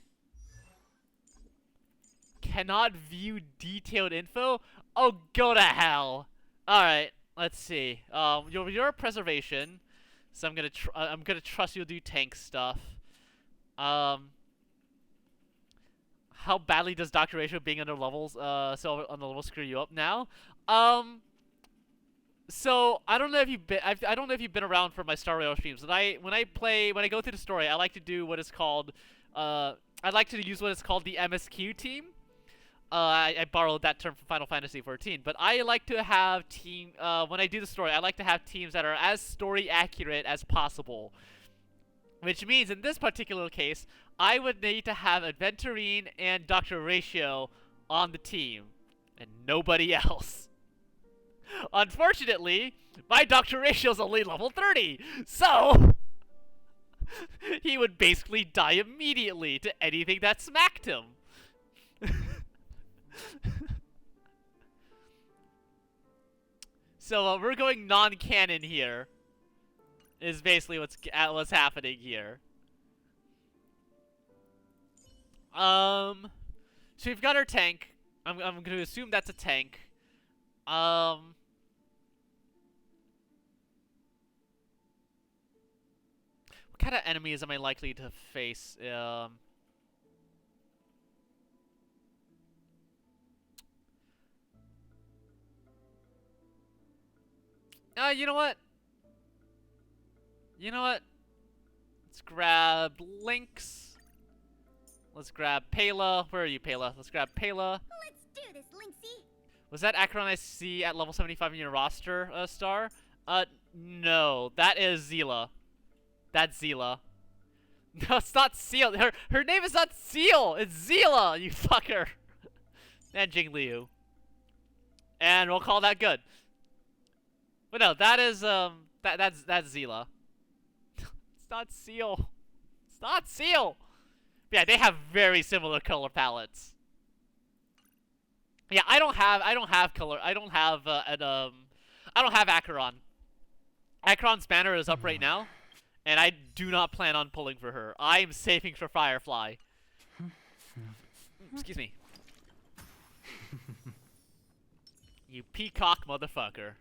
Cannot view detailed info? Oh, go to hell. Alright, let's see. You're a preservation. So I'm gonna trust you'll do tank stuff. How badly does Doctor Ratio being under levels, so on the level screw you up now? So I don't know if you've been, I don't know if you've been around for my Star Rail streams. When I go through the story, I like to do what is called, I like to use what is called the MSQ team. I borrowed that term from Final Fantasy XIV, but I like to have when I do the story, I like to have teams that are as story accurate as possible. Which means, in this particular case, I would need to have Adventurine and Dr. Ratio on the team, and nobody else. Unfortunately, my Dr. Ratio's only level 30, so he would basically die immediately to anything that smacked him. So we're going non-canon here. Is basically what's happening here. So we've got our tank. I'm going to assume that's a tank. What kind of enemies am I likely to face? You know what? You know what? Let's grab Lynx. Let's grab Pela. Where are you, Pela? Let's grab Pela. Let's do this, Lynxie. Was that Acheron I see at level 75 in your roster, Star? No. That is Zila. That's Zila. No, it's not Seal. Her name is not Seal. It's Zila, you fucker. And Jingliu. And we'll call that good. But no, that is, that's Zila. It's not Seal. It's not Seal. Yeah, they have very similar color palettes. Yeah, I don't have Acheron. Acheron's banner is up right now, and I do not plan on pulling for her. I am saving for Firefly. Excuse me. You peacock motherfucker.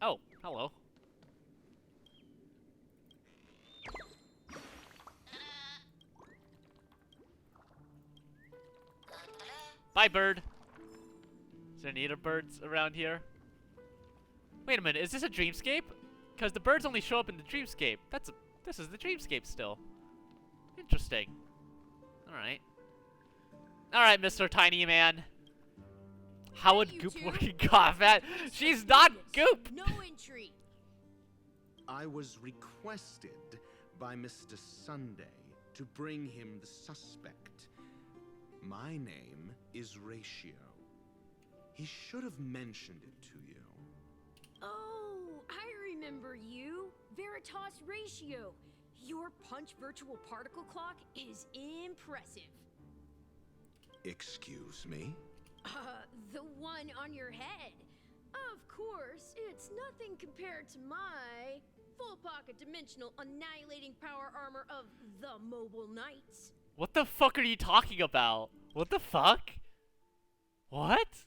Oh, hello. Bye, bird. Is there any other birds around here? Wait a minute, is this a dreamscape? Because the birds only show up in the dreamscape. This is the dreamscape still. Interesting. Alright. Alright, Mr. Tiny Man. How would Goop work in combat? She's not Goop! No intrigue. I was requested by Mr. Sunday to bring him the suspect. My name is Ratio. He should have mentioned it to you. Oh, I remember you. Veritas Ratio. Your punch virtual particle clock is impressive. Excuse me? The one on your head. Of course, it's nothing compared to my full pocket dimensional annihilating power armor of the Mobile Knights. What the fuck are you talking about? What the fuck? What?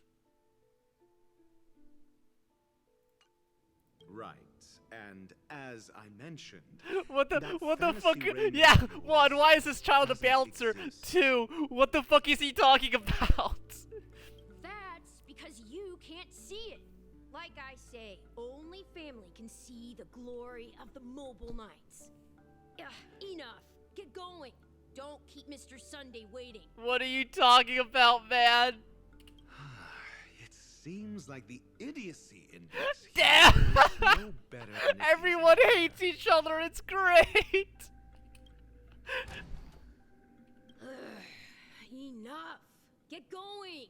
Right. And as I mentioned, What the fuck? fantasy rainbow Yeah, was one, why is this child a doesn't bouncer? exist. Two, what the fuck is he talking about? That's because you can't see it. Like I say, only family can see the glory of the Mobile Knights. Enough. Get going. Don't keep Mr. Sunday waiting. What are you talking about, man? It seems like the idiocy index Damn! here is no better than it Everyone hates each other, it's great! Enough. Get going.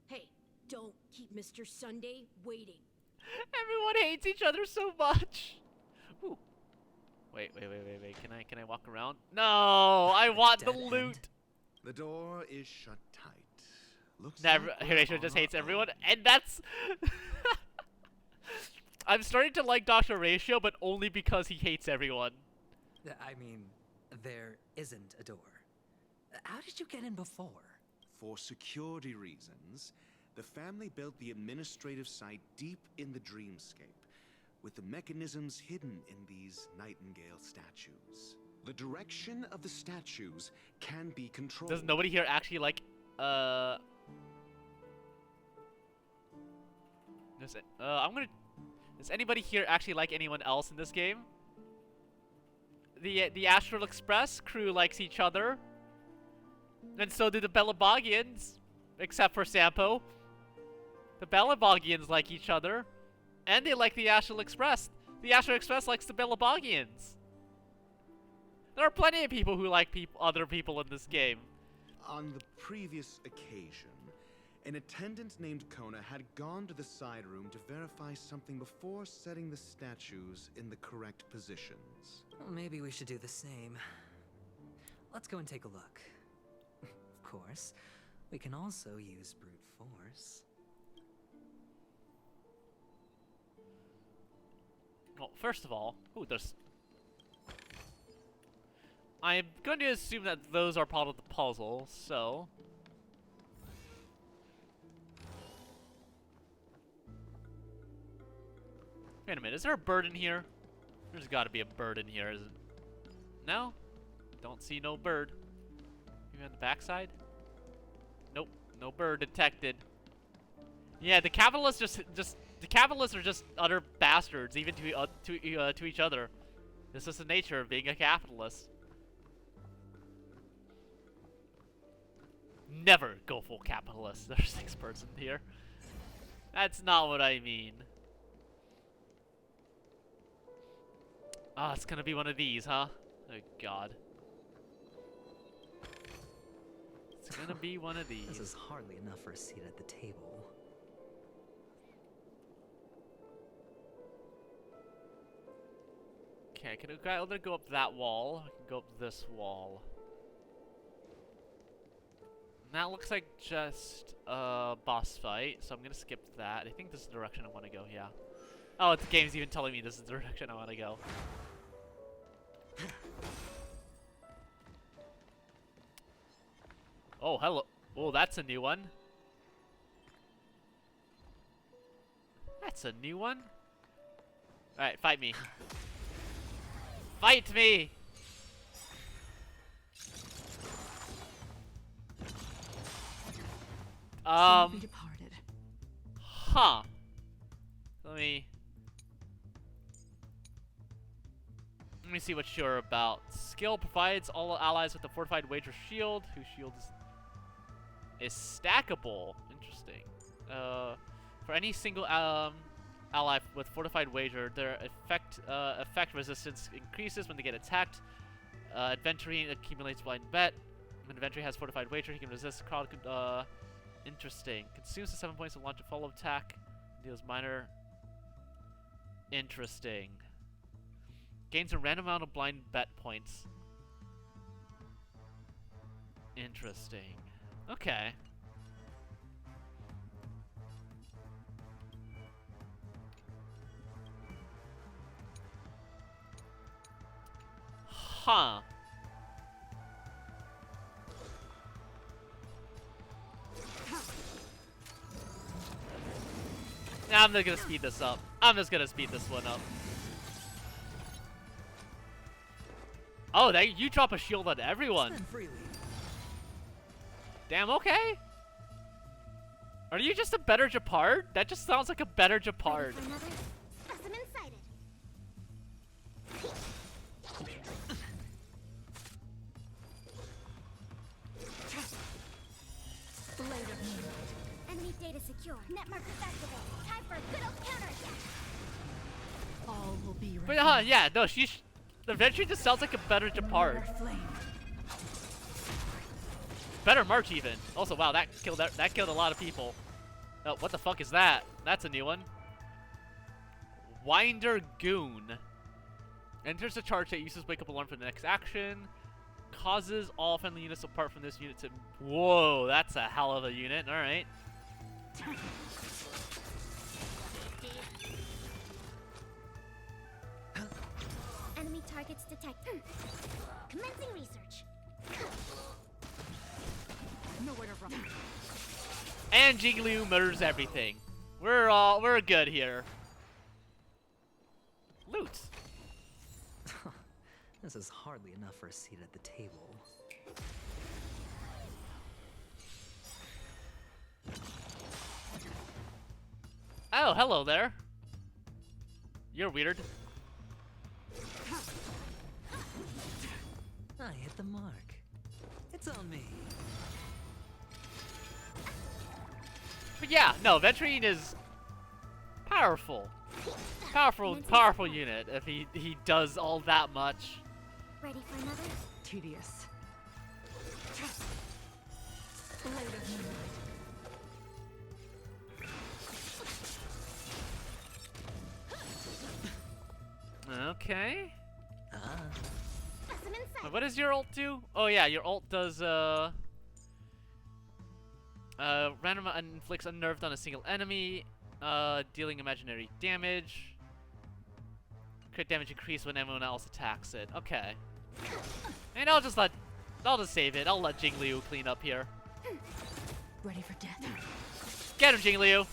Hey, don't keep Mr. Sunday waiting. Everyone hates each other so much. Ooh. Wait. Can I walk around? No, I want the Dead end. loot. The door is shut tight. Looks Never. like we're Horatio just on hates our everyone, own. and that's. I'm starting to like Dr. Ratio, but only because he hates everyone. I mean, there isn't a door. How did you get in before? For security reasons, the family built the administrative site deep in the dreamscape, with the mechanisms hidden in these Nightingale statues. The direction of the statues can be controlled. Does nobody here actually like, Does anybody here actually like anyone else in this game? The Astral Express crew likes each other. And so do the Belabogians. Except for Sampo. The Belabogians like each other. And they like the Astral Express. The Astral Express likes the Belabogians. There are plenty of people who like other people in this game. On the previous occasion, an attendant named Kona had gone to the side room to verify something before setting the statues in the correct positions. Well, maybe we should do the same. Let's go and take a look. Of course, we can also use brute force. Well, first of all, there's... I'm going to assume that those are part of the puzzle, so... Wait a minute, is there a bird in here? There's gotta be a bird in here, is it? No? Don't see no bird. Maybe on the backside? Nope, no bird detected. Yeah, the capitalists the capitalists are just utter bastards, even to each other. This is the nature of being a capitalist. Never go full capitalist. There's 6 birds in here. That's not what I mean. Ah, it's gonna be one of these, huh? Oh god. It's gonna be one of these. This is hardly enough for a seat at the table. Okay, can I either go up that wall? I can go up this wall. And that looks like just a boss fight, so I'm gonna skip that. I think this is the direction I want to go, yeah. Oh, the game's even telling me this is the direction I want to go. Oh, hello. Oh, that's a new one. That's a new one. Alright, fight me. Fight me! Be departed. Huh. Let me see what you're about. Skill provides all allies with a fortified wager shield, whose shield is stackable. Interesting. For any single ally with fortified wager, their effect resistance increases when they get attacked. Adventuring accumulates blind bet. When Adventuring has fortified wager, he can resist crowd. Interesting. Consumes the 7 points to launch a follow attack. Deals minor. Interesting. Gains a random amount of blind bet points. Interesting. Okay. Huh. Nah, I'm just gonna speed this up. I'm just gonna speed this one up. Oh, you drop a shield on everyone. Damn, okay. Are you just a better Japard? That just sounds like a better Japard. Specimen sighted. Enemy data secure. Net markers activated. Time for a good old counterattack. All will be But yeah, no, the Adventure just sounds like a better Japard. Better March even. Also, wow, that killed a lot of people. Oh, what the fuck is that? That's a new one. Winder Goon. Enters a charge that uses Wake Up Alarm for the next action. Causes all friendly units apart from this unit to... Whoa, that's a hell of a unit. Alright. Enemy targets detected. Commencing research. Nowhere to run. And Jigglypuff murders everything. We're good here. Loot. This is hardly enough for a seat at the table. Oh, hello there. You're weird. I hit the mark. It's on me. But yeah, no, Venturine is powerful. Powerful unit if he does all that much. Ready for another? Tedious. Blade of moonlight. Okay. Specimen sighted. What does your ult do? Oh yeah, your ult does random inflicts unnerved on a single enemy, dealing imaginary damage. Crit damage increase when everyone else attacks it. Okay. And I'll just save it. I'll let Jigglypuff clean up here. Ready for death. Get him, Jigglypuff.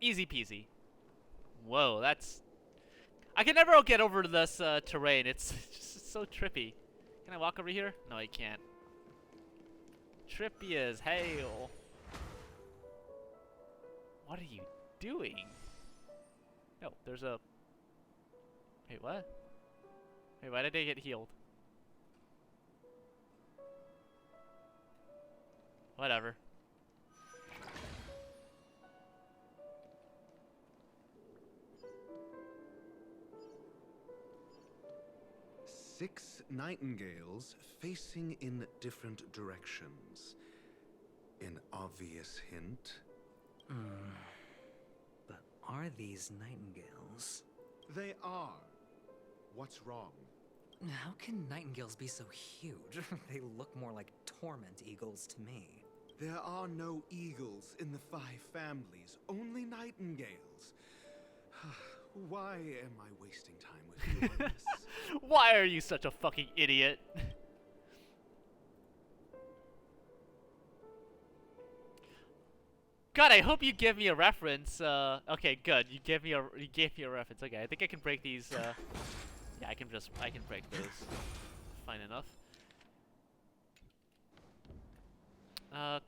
Easy peasy. Whoa, that's... I can never get over this terrain. It's just so trippy. Can I walk over here? No, I can't. Trippy as hell. What are you doing? No, there's a... Wait, what? Wait, why did they get healed? Whatever. Six nightingales facing in different directions. An obvious hint. But are these nightingales? They are. What's wrong? How can nightingales be so huge? They look more like torment eagles to me. There are no eagles in the 5 families, only nightingales. Why am I wasting time with you on this? Why are you such a fucking idiot? God, I hope you give me a reference. Okay, good. You gave me a reference. Okay, I think I can break these. Yeah, I can break those. Fine enough.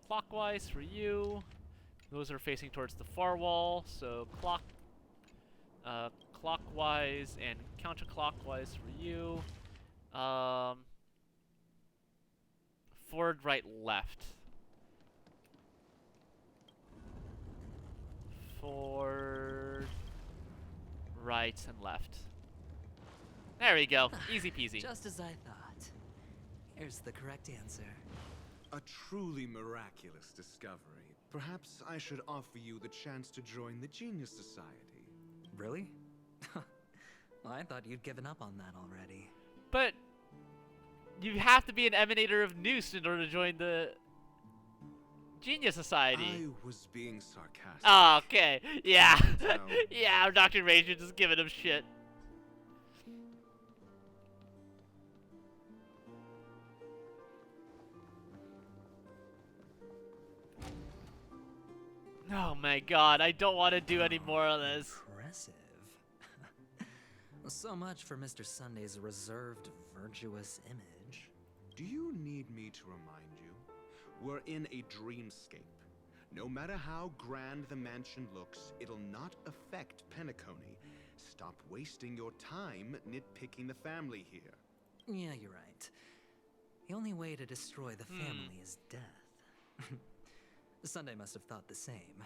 Clockwise for you. Those are facing towards the far wall, so clockwise and counterclockwise for you. Forward, right, left. Forward, right, and left. There we go. Easy peasy. Just as I thought. Here's the correct answer. A truly miraculous discovery. Perhaps I should offer you the chance to join the Genius Society. Really? Well, I thought you'd given up on that already. But you have to be an emanator of Noose in order to join the Genius Society. I was being sarcastic. Oh, okay. Yeah. No. Yeah, Dr. Ranger just giving him shit. Oh my god, I don't want to do any more of this. Impressive. So much for Mr. Sunday's reserved, virtuous image. Do you need me to remind you? We're in a dreamscape. No matter how grand the mansion looks, it'll not affect Penacony. Stop wasting your time nitpicking the family here. Yeah, you're right. The only way to destroy the family is death. Sunday must have thought the same.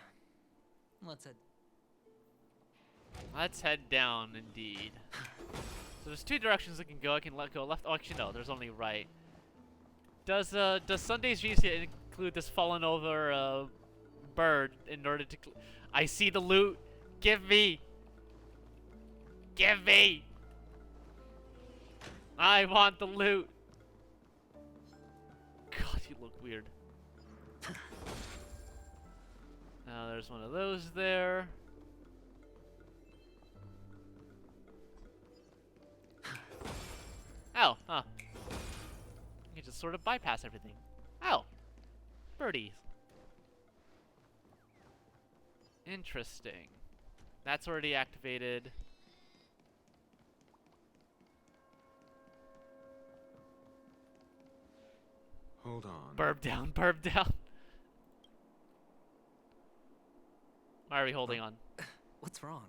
Let's head down, indeed. So there's two directions I can go. I can go left. Oh, actually, no. There's only right. Does Sunday's GC include this fallen over bird in order to? I see the loot. Give me. Give me. I want the loot. God, you look weird. Now there's one of those there. Oh, huh. You just sort of bypass everything. Oh. Birdies. Interesting. That's already activated. Hold on. Burb down, burb down. Why are we holding on? What's wrong?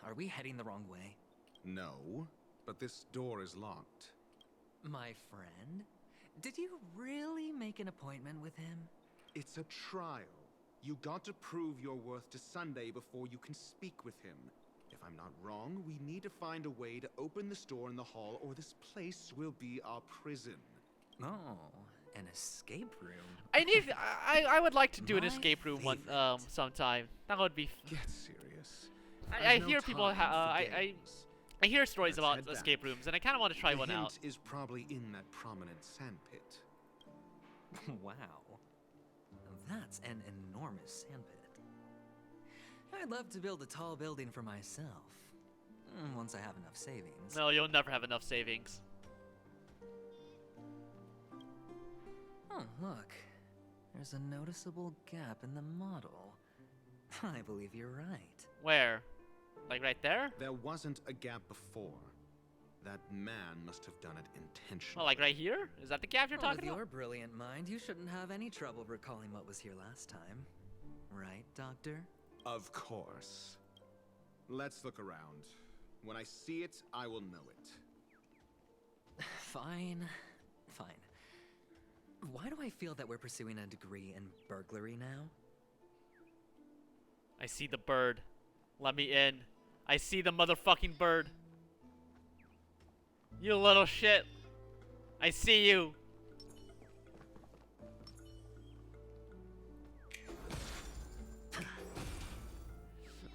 Are we heading the wrong way? No, but this door is locked. My friend? Did you really make an appointment with him? It's a trial. You got to prove your worth to Sunday before you can speak with him. If I'm not wrong, we need to find a way to open this door in the hall, or this place will be our prison. Oh, an escape room. I would like to do an escape room sometime. That would be. Get serious. I hear people. I hear stories about escape rooms, and I kind of want to try one out. The hint is probably in that prominent sandpit. Wow, that's an enormous sandpit. I'd love to build a tall building for myself. Once I have enough savings. No, you'll never have enough savings. Oh, look. There's a noticeable gap in the model. I believe you're right. Where? Like right there? There wasn't a gap before. That man must have done it intentionally. Well, like right here? Is that the gap you're talking about? With your brilliant mind, you shouldn't have any trouble recalling what was here last time. Right, Doctor? Of course. Let's look around. When I see it, I will know it. Fine. Fine. Why do I feel that we're pursuing a degree in burglary now? I see the bird. Let me in. I see the motherfucking bird. You little shit. I see you.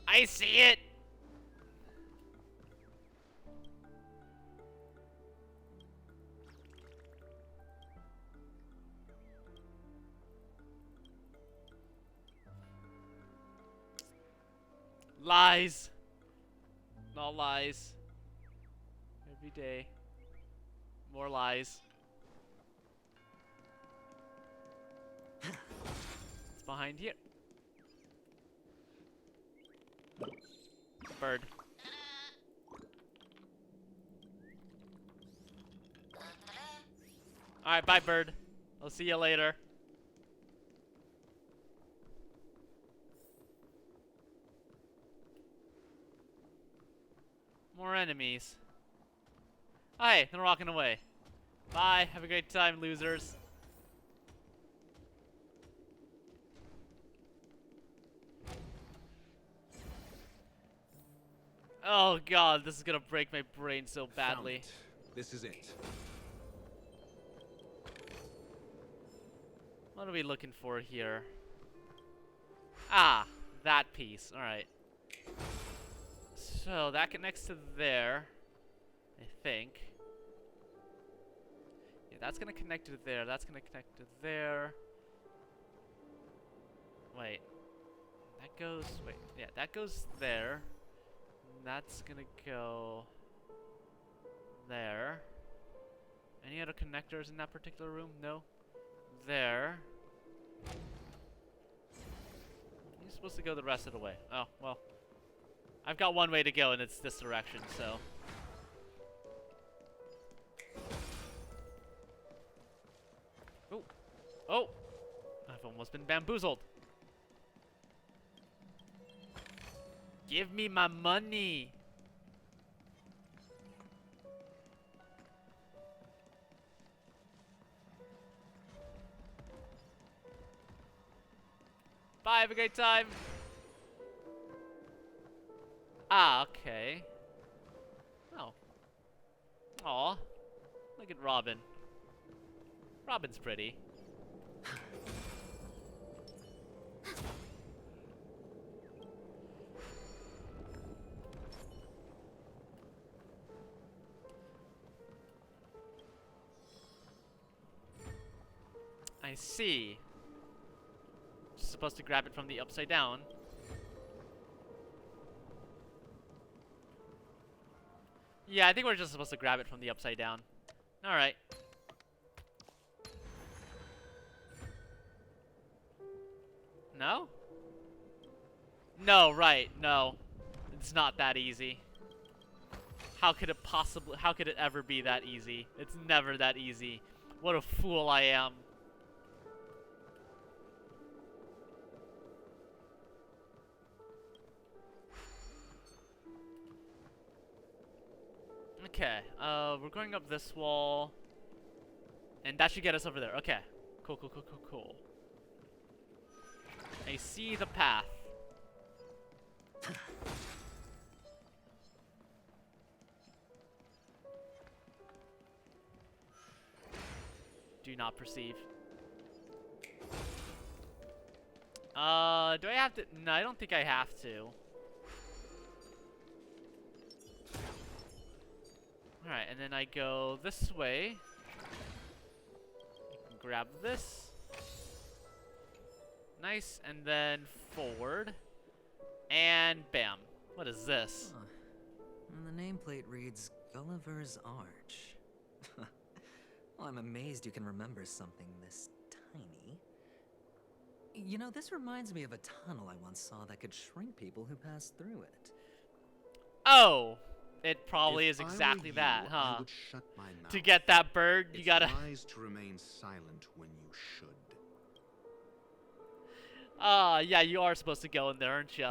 I see it. Lies. Not lies. Every day. More lies. It's behind here. bird. Alright, bye, bird. I'll see you later. More enemies. Hi, they're walking away. Bye, have a great time, losers. Oh god, this is gonna break my brain so badly. This is it. What are we looking for here? Ah, that piece. Alright. So, that connects to there. I think. Yeah, that's gonna connect to there. That's gonna connect to there. Wait. That goes... Wait. Yeah, that goes there. That's gonna go... there. Any other connectors in that particular room? No. There. You're supposed to go the rest of the way. Oh, well. I've got one way to go, and it's this direction, so... Oh! Oh! I've almost been bamboozled. Give me my money! Bye, have a great time! Ah, okay. Oh. Aw. Look at Robin. Robin's pretty. I see. Supposed to grab it from the upside down. Yeah, I think we're just supposed to grab it from the upside down. Alright. No? No, right, no. It's not that easy. How could it ever be that easy? It's never that easy. What a fool I am. Okay, we're going up this wall. And that should get us over there. Okay. Cool, cool, cool, cool, cool. I see the path. Do not perceive. Do I have to? No, I don't think I have to. Alright, and then I go this way. I can grab this. Nice, and then forward. And bam. What is this? Huh. And the nameplate reads Gulliver's Arch. Well, I'm amazed you can remember something this tiny. You know, this reminds me of a tunnel I once saw that could shrink people who passed through it. Oh! It probably If is I were exactly you, that, I huh? would shut my mouth. To get that bird, you It's gotta... wise to remain silent when you should. Yeah, you are supposed to go in there, aren't you?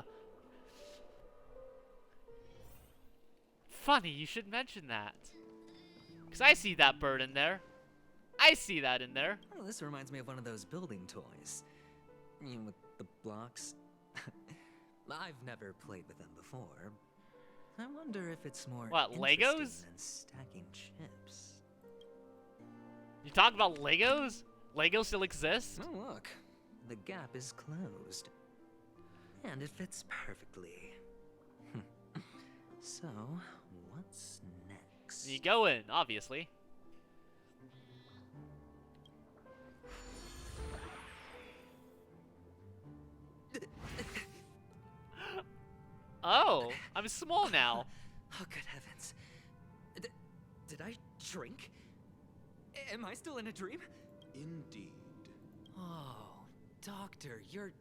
Funny, you should mention that. Because I see that bird in there. I see that in there. Oh, this reminds me of one of those building toys. You know, with the blocks. I've never played with them before. I wonder if it's more What, interesting Legos? than stacking chips. You talk about Legos? Legos still exist? Oh, look. The gap is closed. And it fits perfectly. So, what's next? You go in, obviously. Oh, I'm small now. Oh, good heavens. Did I shrink? Am I still in a dream? Indeed. Oh, Doctor, you're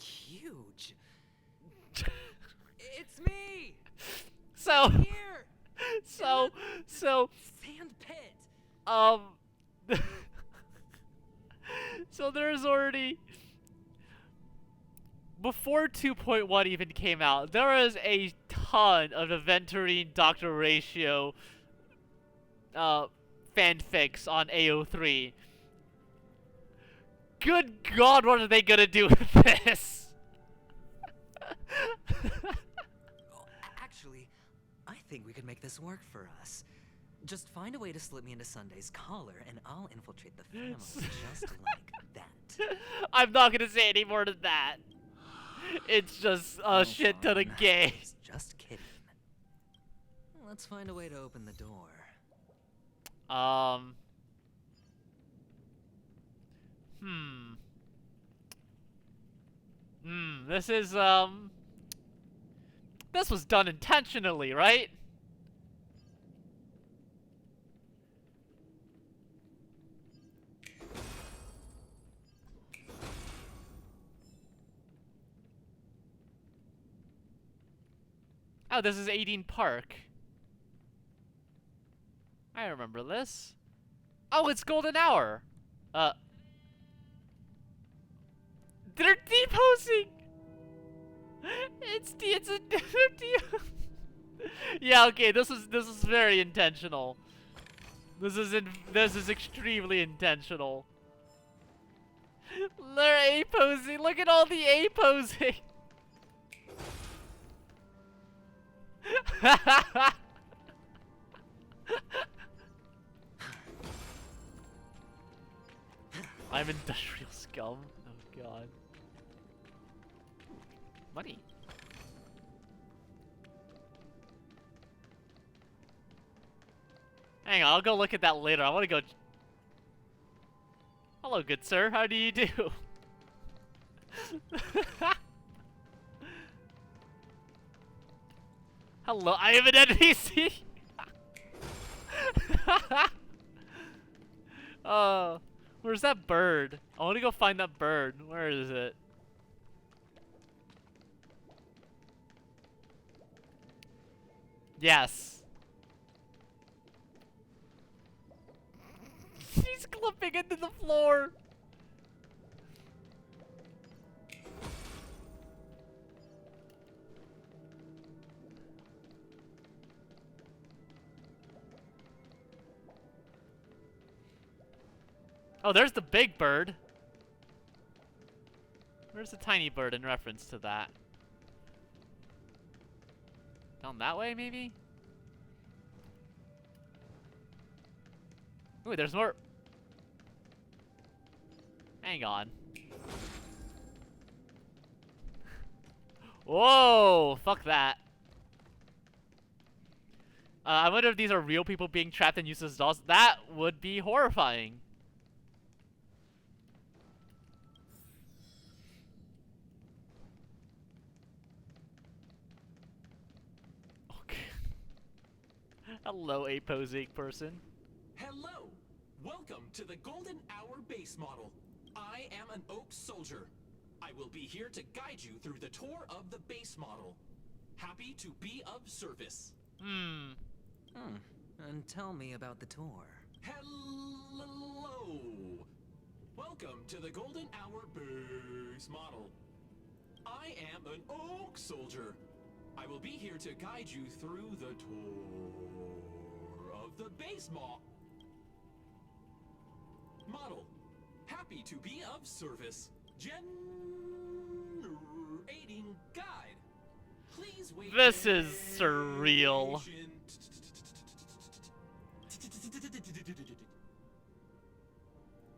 huge. It's me! So, Here! so, Sand pit! so there's already, before 2.1 even came out, there was a ton of Aventurine Dr. Ratio fanfics on AO3. Good God, what are they gonna do with this? Actually, I think we could make this work for us. Just find a way to slip me into Sunday's collar, and I'll infiltrate the family just like that. I'm not gonna say any more than that. It's just a shit ton of gay. Just kidding. Let's find a way to open the door. This is, this was done intentionally, right? Oh, this is Aideen Park. I remember this. Oh, it's Golden Hour. They're deposing. It's a yeah, okay, this is very intentional. This is extremely intentional. They're A-posing. Look at all the A-posing. I'm industrial scum. Oh god. Money. Hang on, I'll go look at that later. I want to go. Hello, good sir. How do you do? Hello, I am an NPC. Where's that bird? I want to go find that bird. Where is it? Yes. He's clipping into the floor. Oh, there's the big bird. Where's the tiny bird in reference to that? Down that way, maybe? Ooh, there's more. Hang on. Whoa! Fuck that. I wonder if these are real people being trapped and used as dolls. That would be horrifying. Hello, A-posing person. Hello! Welcome to the Golden Hour base model. I am an Oak Soldier. I will be here to guide you through the tour of the base model. Happy to be of service. And tell me about the tour. Hello! Welcome to the Golden Hour base model. I am an Oak Soldier. I will be here to guide you through the tour of the base model. Happy to be of service. Generating guide. Please wait. This is surreal.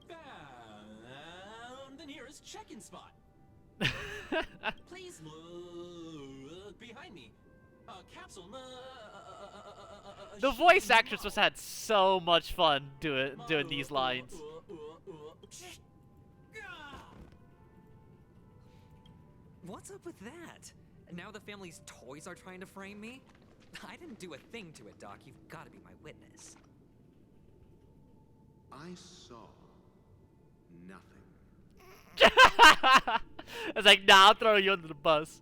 Found the nearest check-in spot. Please look behind me. Capsule. The voice actress must have had so much fun doing these lines. What's up with that? Now the family's toys are trying to frame me? I didn't do a thing to it, Doc. You've got to be my witness. I saw nothing. I was like, nah, I'll throw you under the bus.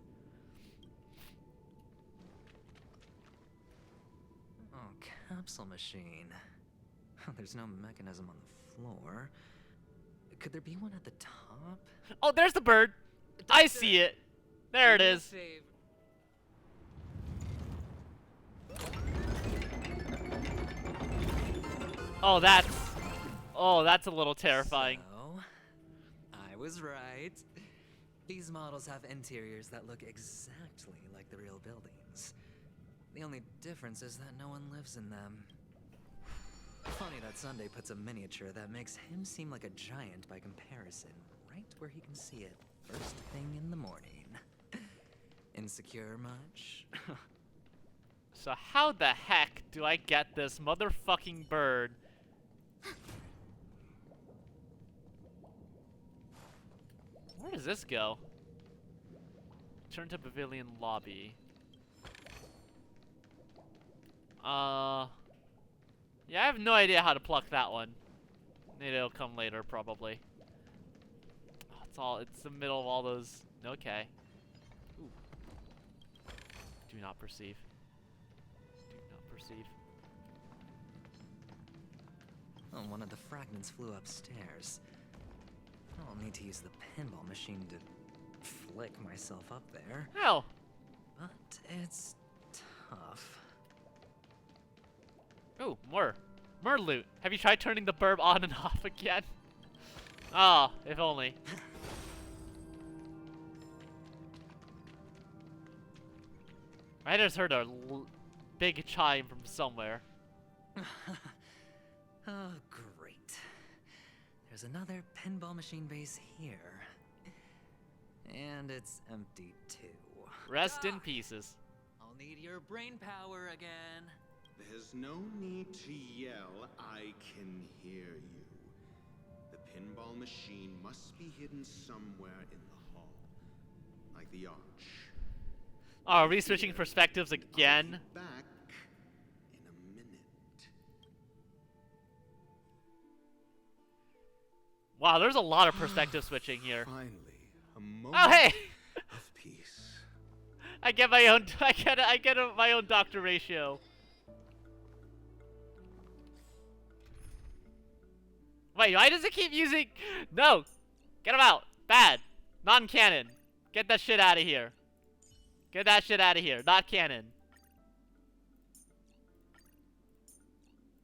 capsule machine. There's no mechanism on the floor. Could there be one at the top? Oh, there's the bird. I see it. There it is. Oh, that's a little terrifying. So, I was right. These models have interiors that look exactly like the real buildings. The only difference is that no one lives in them. Funny that Sunday puts a miniature that makes him seem like a giant by comparison, right where he can see it first thing in the morning. Insecure much? So how the heck do I get this motherfucking bird? Where does this go? Turn to pavilion lobby. Yeah, I have no idea how to pluck that one. Maybe it'll come later, probably. Oh, it's the middle of all those. Okay. Ooh. Do not perceive. Do not perceive. Oh, one of the fragments flew upstairs. I'll need to use the pinball machine to flick myself up there. Hell. But it's tough. Ooh, more loot. Have you tried turning the burb on and off again? Ah, if only. I just heard a big chime from somewhere. Oh, great. There's another pinball machine base here. And it's empty too. Rest in pieces. I'll need your brain power again. There's no need to yell, I can hear you. The pinball machine must be hidden somewhere in the hall. Like the arch. Oh, are we switching perspectives again? Back in a minute. Wow, there's a lot of perspective switching here. Finally, a moment Oh, hey! of peace. I get my own. I get my own doctor ratio. Wait, why does it keep using? No, get him out. Bad, non-canon. Get that shit out of here. Get that shit out of here. Not canon.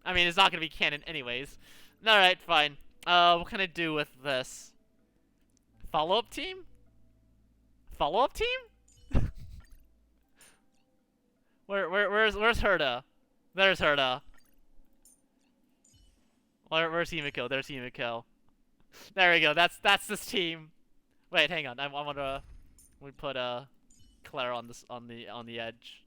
I mean, it's not gonna be canon anyways. All right, fine. What can I do with this? Follow-up team? Follow-up team? Where's Herda? There's Herda. Where's Himiko? There's Himiko. There we go. That's this team. Wait, hang on. I want to. We put Claire on the edge.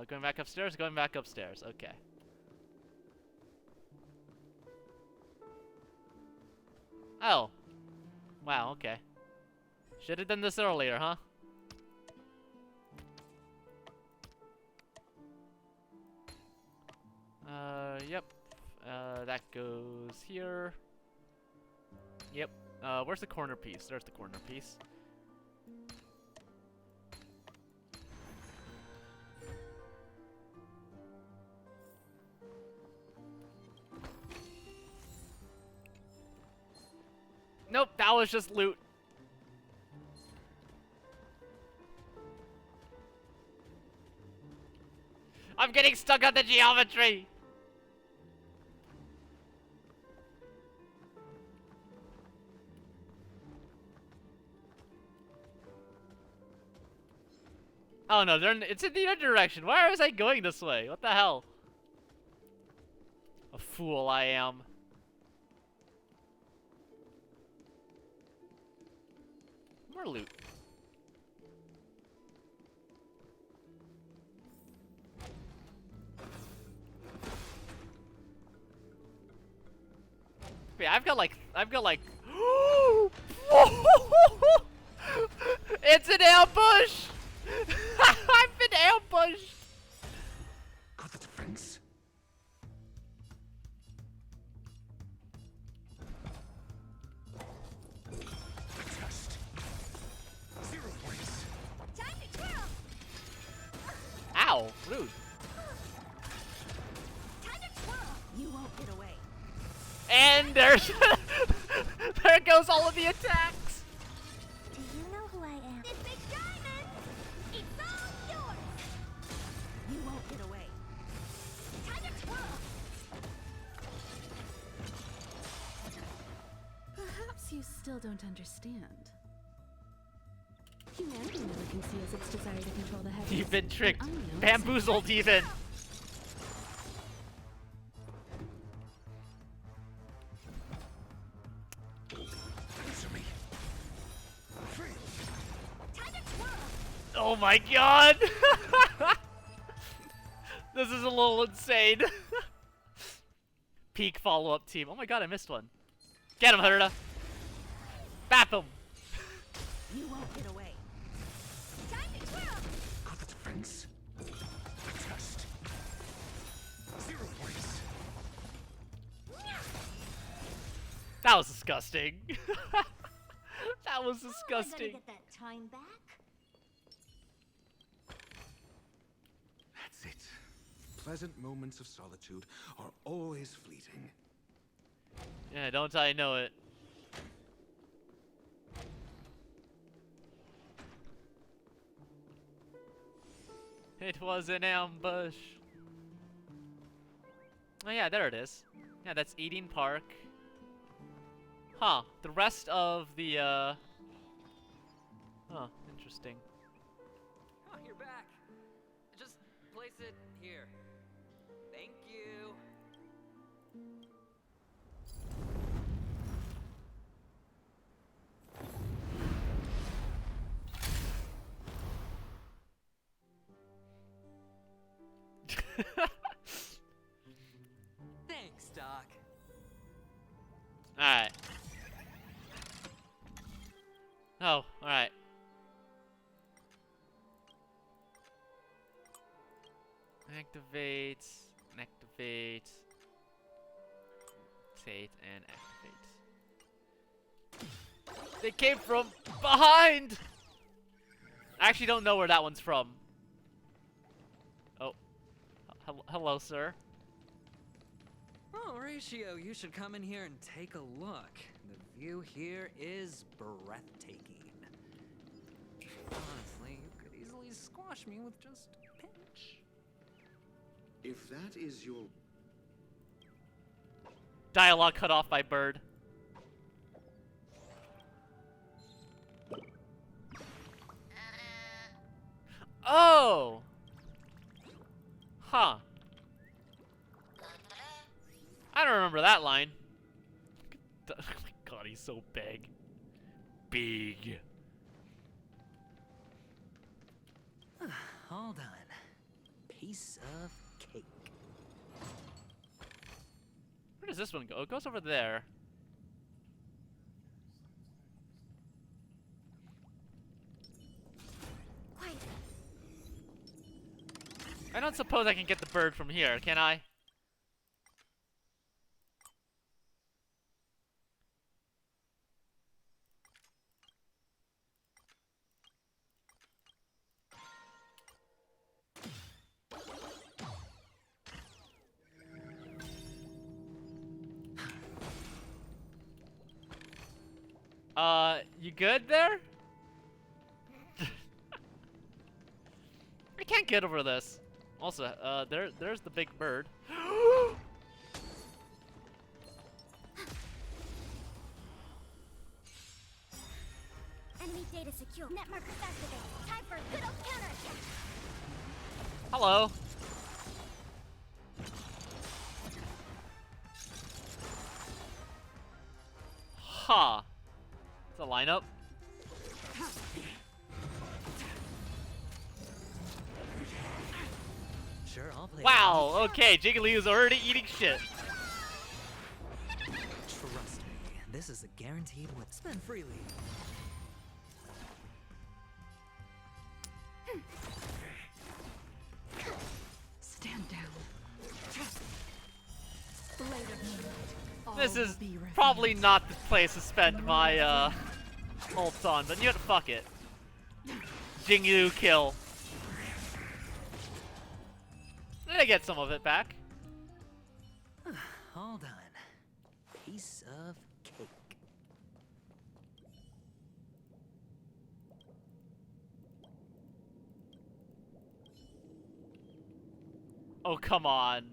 Going back upstairs. Going back upstairs. Okay. Oh. Wow. Okay. Should have done this earlier, huh? Yep. That goes here. Yep. Where's the corner piece? There's the corner piece. Nope, that was just loot. I'm getting stuck on the geometry! Oh no, it's in the other direction. Why was I going this way? What the hell? A fool I am. More loot. Wait, I've got like it's an ambush! I've been ambushed! Got the defense? Time to twirl! Ow! Ow! Rude. You won't get away. And there's... there goes all of the attacks! Do you know who I am? This big diamond! It's all yours! You won't get away. Time to twirl! Perhaps you still don't understand. Humanity never conceals its desire to control the heavens. You've been tricked. And I know Bamboozled even. Oh my god! This is a little insane. Peak follow-up team. Oh my god, I missed one. Get him, Haruta. Bap him. You won't get away. Time to twirl! Got the defense. The test. 0 points. That was disgusting. That was How am I disgusting. gonna get that time back? That's it. Pleasant moments of solitude are always fleeting. Yeah, don't I know it. It was an ambush. Oh yeah, there it is. Yeah, that's Eden Park. Huh, the rest of the, huh, interesting. Oh, you're back. Just place it here. Thank you. Thanks, Doc. Alright. Oh, alright. Activate, activate, activate, and activate. They came from behind! I actually don't know where that one's from. Oh. Hello, sir. Oh, Ratio, you should come in here and take a look. The view here is breathtaking. Honestly, you could easily squash me with just a pinch. If that is your... Dialogue cut off by bird. Oh! Huh. I don't remember that line. Oh my god, he's so big. Big. All done. Piece of cake. Where does this one go? It goes over there. Quiet. I don't suppose I can get the bird from here, can I? You good there? I can't get over this. Also, there's the big bird. Enemy data secure. Net markers activated. Time for a good old counterattack. Hello. Ha. It's a lineup. Sure, I'll play. Wow. Okay, Jiggly is already eating shit. Trust me, this is a guaranteed win. Spend freely. Stand down. This is probably not the place to spend my ults on, but you know what? Fuck it. Jingyu kill. I get some of it back. All done. Piece of cake. Oh, come on.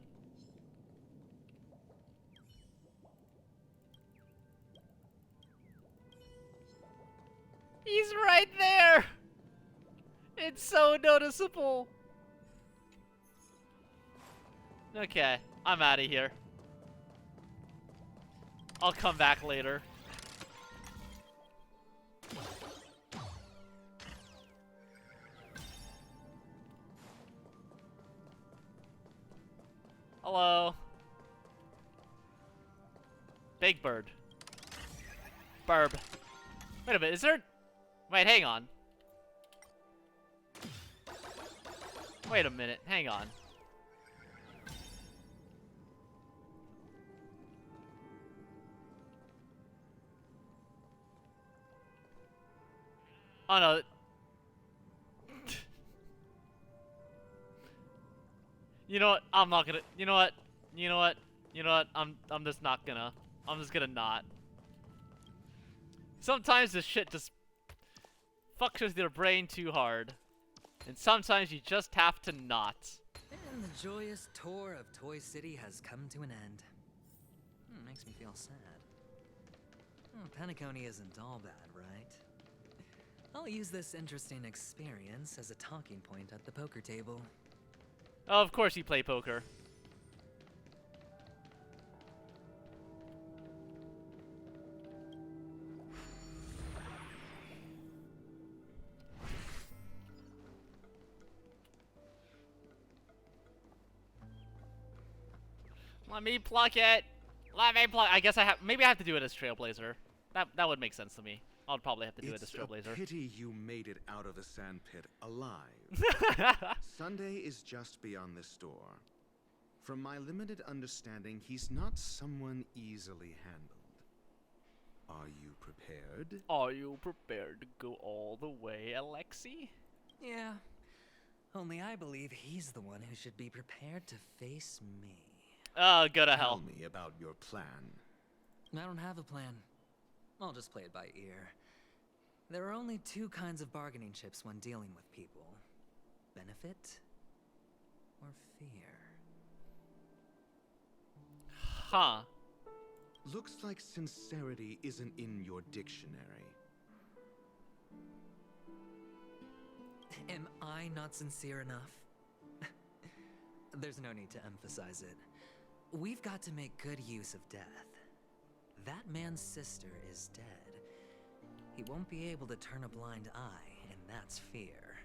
He's right there! It's so noticeable. Okay, I'm out of here. I'll come back later. Hello. Big Bird. Burb. Wait a minute, is there... Wait, hang on. Wait a minute, hang on. Oh no. You know what? I'm not gonna. You know what? You know what? You know what? I'm just not gonna. I'm just gonna not. Sometimes this shit just fucks with your brain too hard, and sometimes you just have to not. And the joyous tour of Toy City has come to an end. Makes me feel sad. Penacony isn't all bad, right? I'll use this interesting experience as a talking point at the poker table. Oh, of course you play poker. Let me pluck it. Let me pluck. I guess I have. Maybe I have to do it as Trailblazer. That would make sense to me. I'll probably have to do it as Trailblazer. It's a pity you made it out of the sandpit alive. Sunday is just beyond this door. From my limited understanding, he's not someone easily handled. Are you prepared? Are you prepared to go all the way, Alexi? Yeah. Only I believe he's the one who should be prepared to face me. Oh, go to hell. Tell me about your plan. I don't have a plan. I'll just play it by ear. There are only two kinds of bargaining chips when dealing with people. Benefit or fear. Huh. Looks like sincerity isn't in your dictionary. Am I not sincere enough? There's no need to emphasize it. We've got to make good use of death. That man's sister is dead. He won't be able to turn a blind eye, and that's fear.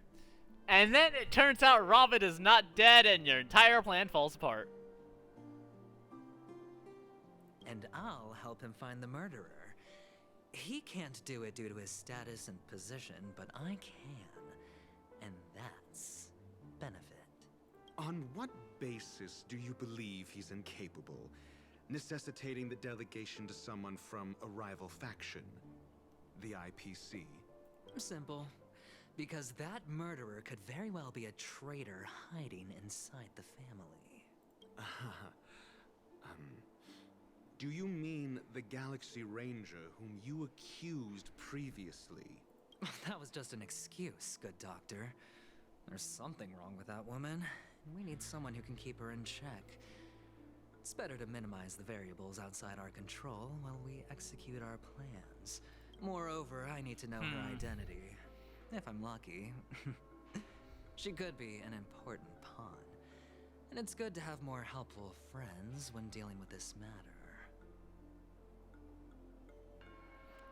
And then it turns out Robin is not dead and your entire plan falls apart. And I'll help him find the murderer. He can't do it due to his status and position, but I can. And that's benefit. On what basis do you believe he's incapable, necessitating the delegation to someone from a rival faction? The IPC? Simple. Because that murderer could very well be a traitor hiding inside the family. Do you mean the Galaxy Ranger whom you accused previously? That was just an excuse, good doctor. There's something wrong with that woman. We need someone who can keep her in check. It's better to minimize the variables outside our control while we execute our plans. Moreover, I need to know her identity. If I'm lucky. She could be an important pawn. And it's good to have more helpful friends when dealing with this matter.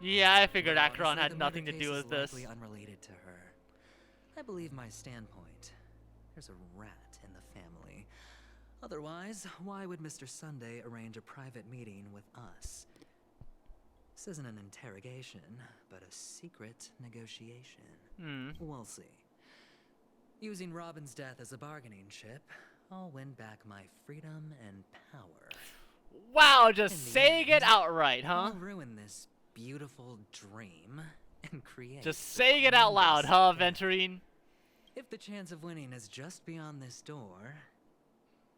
Yeah, I figured Well, Acheron honestly, had the nothing to murder do case with is this. likely unrelated to her. I believe my standpoint. There's a rat in the family. Otherwise, why would Mr. Sunday arrange a private meeting with us? This isn't an interrogation, but a secret negotiation. We'll see. Using Robin's death as a bargaining chip, I'll win back my freedom and power. Wow, just saying it outright, huh? I'll ruin this beautiful dream and create... Just saying it out loud, huh, Venturine? If the chance of winning is just beyond this door,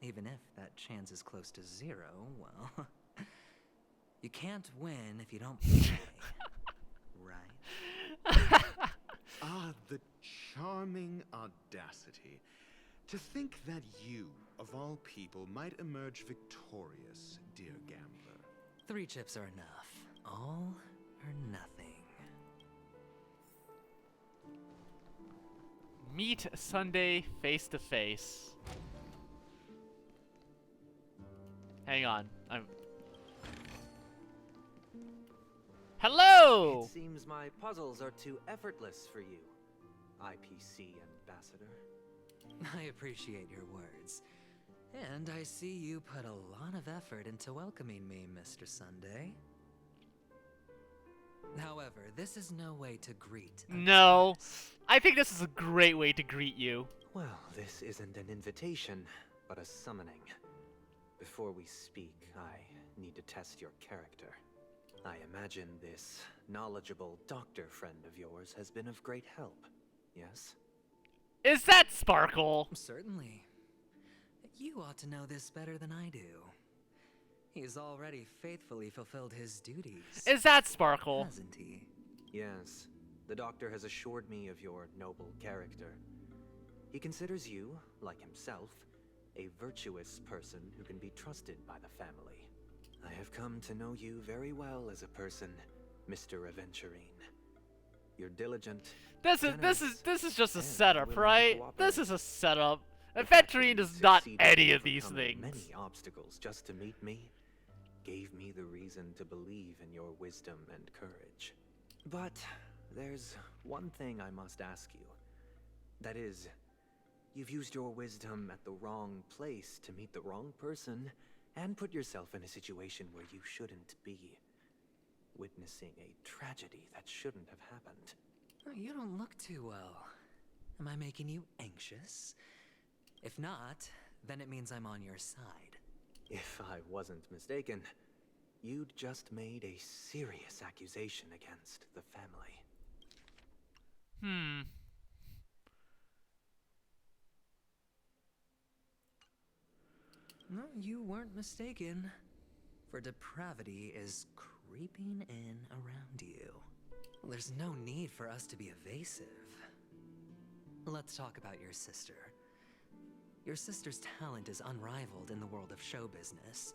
Even if that chance is close to 0, well, you can't win if you don't play, right? Ah, the charming audacity. To think that you, of all people, might emerge victorious, dear gambler. 3 chips are enough. All or nothing. Meet Sunday face to face. Hang on. Hello! It seems my puzzles are too effortless for you, IPC ambassador. I appreciate your words. And I see you put a lot of effort into welcoming me, Mr. Sunday. However, this is no way to greet. No. I think this is a great way to greet you. Well, this isn't an invitation, but a summoning. Before we speak, I need to test your character. I imagine this knowledgeable doctor friend of yours has been of great help, yes? Is that Sparkle? Certainly. You ought to know this better than I do. He's already faithfully fulfilled his duties. Is that Sparkle? Hasn't he? Yes. The doctor has assured me of your noble character. He considers you, like himself, a virtuous person who can be trusted by the family. I have come to know you very well as a person, Mr. Aventurine. You're diligent. This is just a setup, right? This is a setup. Aventurine is not any of these things. Many obstacles just to meet me gave me the reason to believe in your wisdom and courage. But there's one thing I must ask you. That is, you've used your wisdom at the wrong place to meet the wrong person and put yourself in a situation where you shouldn't be. Witnessing a tragedy that shouldn't have happened. You don't look too well. Am I making you anxious? If not, then it means I'm on your side. If I wasn't mistaken, you'd just made a serious accusation against the family. No, you weren't mistaken. For depravity is creeping in around you. There's no need for us to be evasive. Let's talk about your sister. Your sister's talent is unrivaled in the world of show business.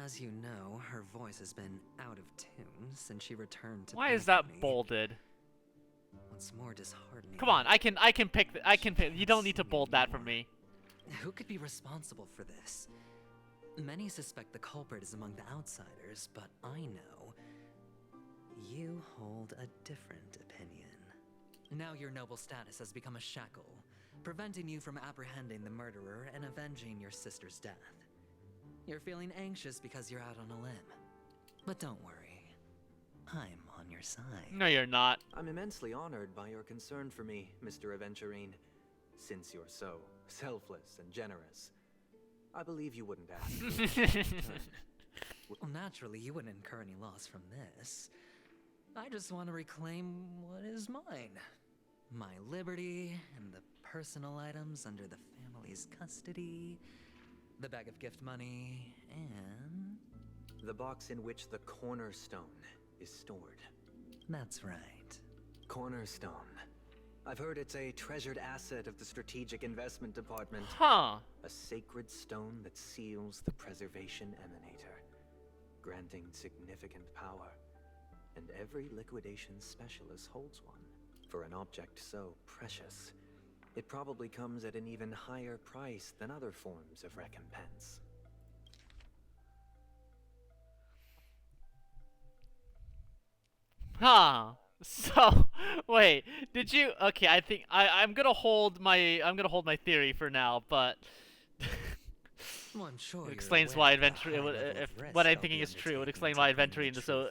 As you know, her voice has been out of tune since she returned to Why is that Penacony. bolded? What's more disheartening... Come on, I can pick. I can pick. You don't need to bold that for me. Who could be responsible for this? Many suspect the culprit is among the outsiders, but I know you hold a different opinion. Now your noble status has become a shackle, preventing you from apprehending the murderer and avenging your sister's death. You're feeling anxious because you're out on a limb. But don't worry, I'm on your side. No, you're not. I'm immensely honored by your concern for me, Mr. Aventurine. Since you're so selfless and generous, I believe you wouldn't ask. Well, naturally, you wouldn't incur any loss from this. I just want to reclaim what is mine. My liberty and the personal items under the family's custody, the bag of gift money, and... the box in which the cornerstone is stored. That's right. Cornerstone. I've heard it's a treasured asset of the Strategic Investment Department. Huh. A sacred stone that seals the Preservation Emanator, granting significant power. And every liquidation specialist holds one. For an object so precious, it probably comes at an even higher price than other forms of recompense. Huh. So, wait, did you? Okay, I think I'm gonna hold my theory for now, but Well, I'm sure it explains why if what I'm thinking is true, it would explain why Aventurine is so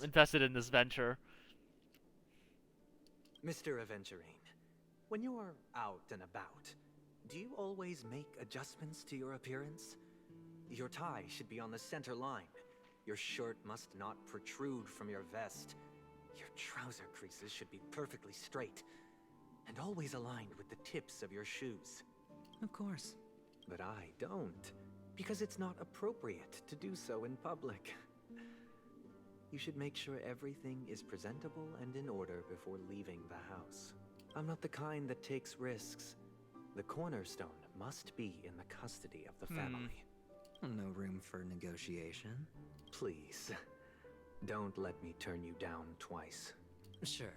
invested in this venture. Mr. Aventurine, when you're out and about, do you always make adjustments to your appearance? Your tie should be on the center line. Your shirt must not protrude from your vest. Your trouser creases should be perfectly straight and always aligned with the tips of your shoes. Of course. But I don't, because it's not appropriate to do so in public. You should make sure everything is presentable and in order before leaving the house. I'm not the kind that takes risks. The cornerstone must be in the custody of the family. No room for negotiation? Please, don't let me turn you down twice. Sure.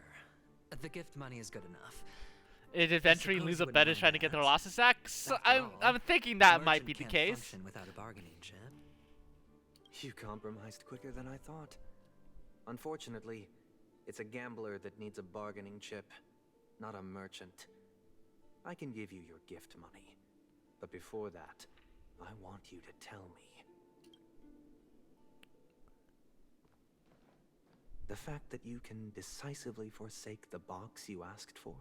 The gift money is good enough. Is eventually Elizabeth is trying to get their losses back? So I'm thinking that might be the case. Without a bargaining chip. You compromised quicker than I thought. Unfortunately, it's a gambler that needs a bargaining chip, not a merchant. I can give you your gift money, but before that, I want you to tell me. The fact that you can decisively forsake the box you asked for,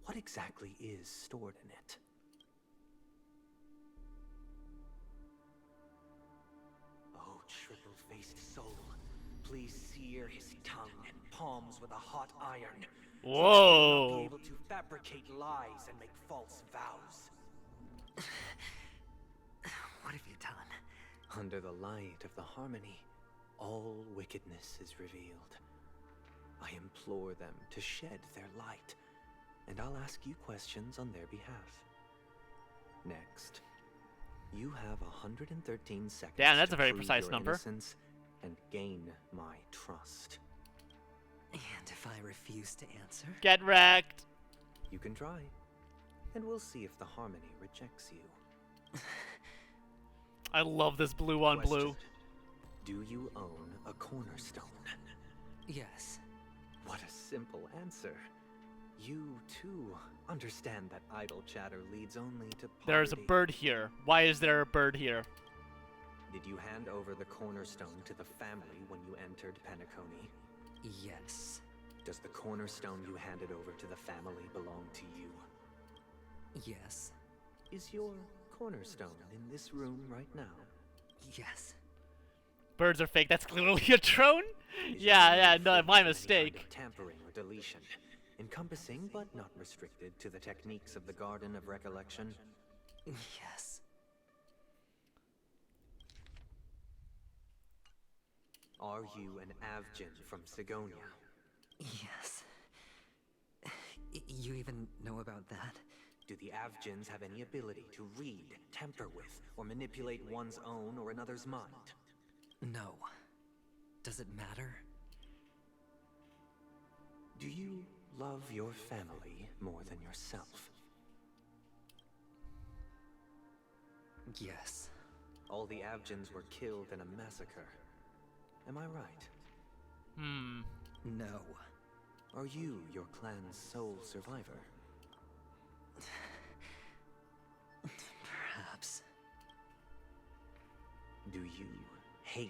what exactly is stored in it? Oh, triple-faced soul, please sear his tongue and palms with a hot iron. Whoa! So that he will not be able to fabricate lies and make false vows. What have you done? Under the light of the harmony, all wickedness is revealed. I implore them to shed their light, and I'll ask you questions on their behalf. Next, you have 113 seconds. Damn, that's to a very prove precise your number. innocence and gain my trust. And if I refuse to answer? Get wrecked. You can try, and we'll see if the harmony rejects you. I love this blue on blue. Do you own a cornerstone? Yes. What a simple answer. You, too, understand that idle chatter leads only to poverty. There's a bird here. Why is there a bird here? Did you hand over the cornerstone to the family when you entered Penacony? Yes. Does the cornerstone you handed over to the family belong to you? Yes. Is your cornerstone in this room right now? Yes. Birds are fake. That's clearly a drone? Yeah, no, my mistake. Kind of tampering or deletion, encompassing but not restricted to the techniques of the Garden of Recollection? Yes. Are you an Avgin from Sigonia? Yes. You even know about that? Do the Avgins have any ability to read, tamper with, or manipulate one's own or another's mind? No. Does it matter? Do you love your family more than yourself? Yes. All the Avgins were killed in a massacre. Am I right? No. Are you your clan's sole survivor? Perhaps. Do you hate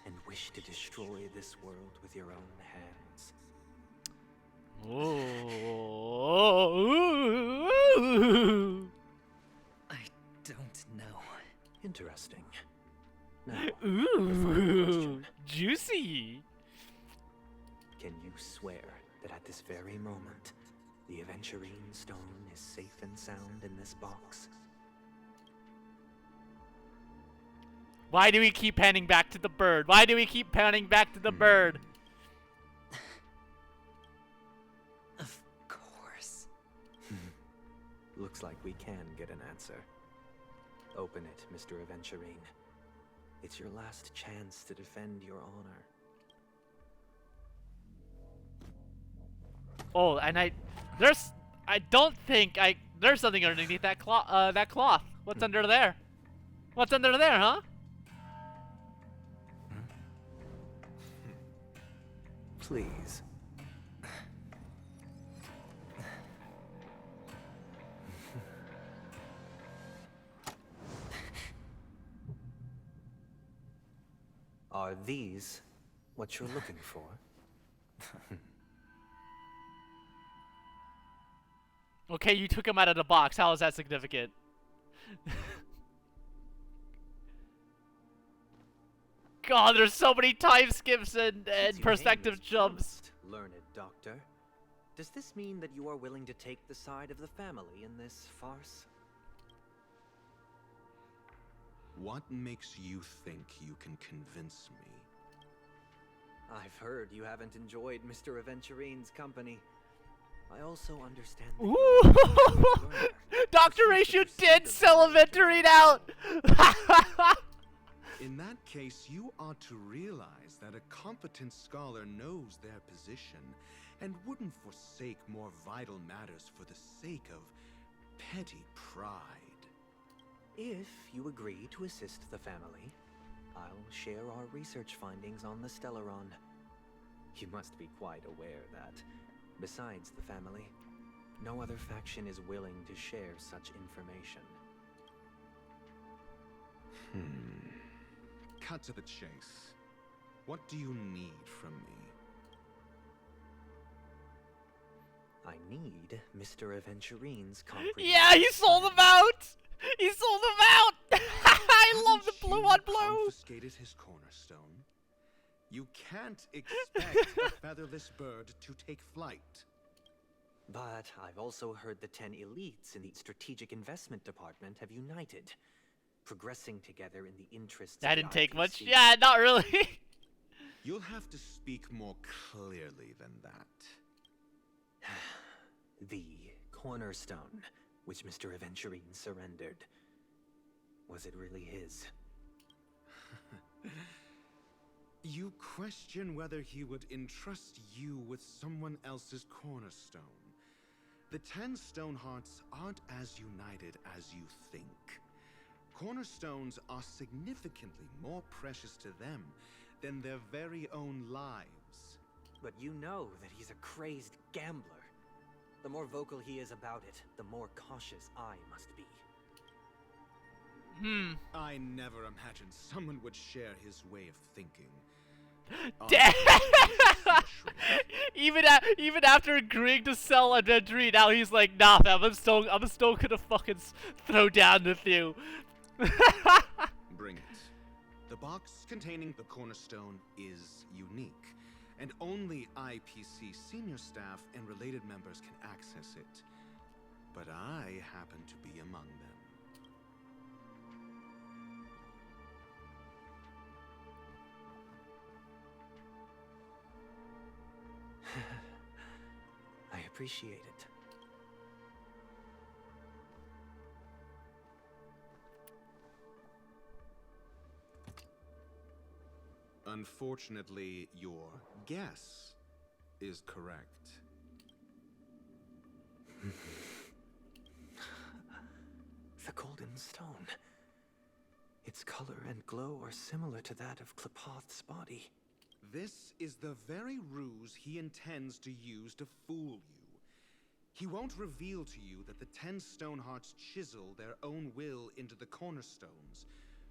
and wish to destroy this world with your own hands? I don't know. Interesting. Now, Ooh, juicy. Can you swear that at this very moment, the Aventurine stone is safe and sound in this box? Why do we keep panning back to the bird? Why do we keep panning back to the bird? Of course. Looks like we can get an answer. Open it, Mr. Aventurine. It's your last chance to defend your honor. Oh, and I don't think there's something underneath that cloth. What's under there? What's under there, huh? Please. Are these what you're looking for? Okay, you took him out of the box. How is that significant? God, there's so many time skips and perspective jumps. Learned doctor. Does this mean that you are willing to take the side of the family in this farce? What makes you think you can convince me? I've heard you haven't enjoyed Mr. Aventurine's company. I also understand that Ooh! Dr. Ratio did sell Aventurine out! In that case, you ought to realize that a competent scholar knows their position and wouldn't forsake more vital matters for the sake of petty pride. If you agree to assist the family, I'll share our research findings on the Stellaron. You must be quite aware that, besides the family, no other faction is willing to share such information. Cut to the chase. What do you need from me? I need Mr. Aventurine's comprehensive... Yeah, he sold them out! He sold them out! I love the blue on blue! Confiscated his cornerstone. You can't expect a featherless bird to take flight. But I've also heard the 10 elites in the Strategic Investment Department have united, progressing together in the interests That of didn't the take IPC. much. Yeah, not really. You'll have to speak more clearly than that. The cornerstone, which Mr. Aventurine surrendered. Was it really his? You question whether he would entrust you with someone else's cornerstone. The 10 Stonehearts aren't as united as you think. Cornerstones are significantly more precious to them than their very own lives. But you know that he's a crazed gambler. The more vocal he is about it, the more cautious I must be. I never imagined someone would share his way of thinking. Damn! even after agreeing to sell Aventurine, now he's like, nah, fam, I'm still gonna fucking throw down with you. Bring it. The box containing the cornerstone is unique, and only IPC senior staff and related members can access it. But I happen to be among them. I appreciate it. Unfortunately, your guess is correct. The golden stone. Its color and glow are similar to that of Klepoth's body. This is the very ruse he intends to use to fool you. He won't reveal to you that the 10 Stonehearts chisel their own will into the cornerstones,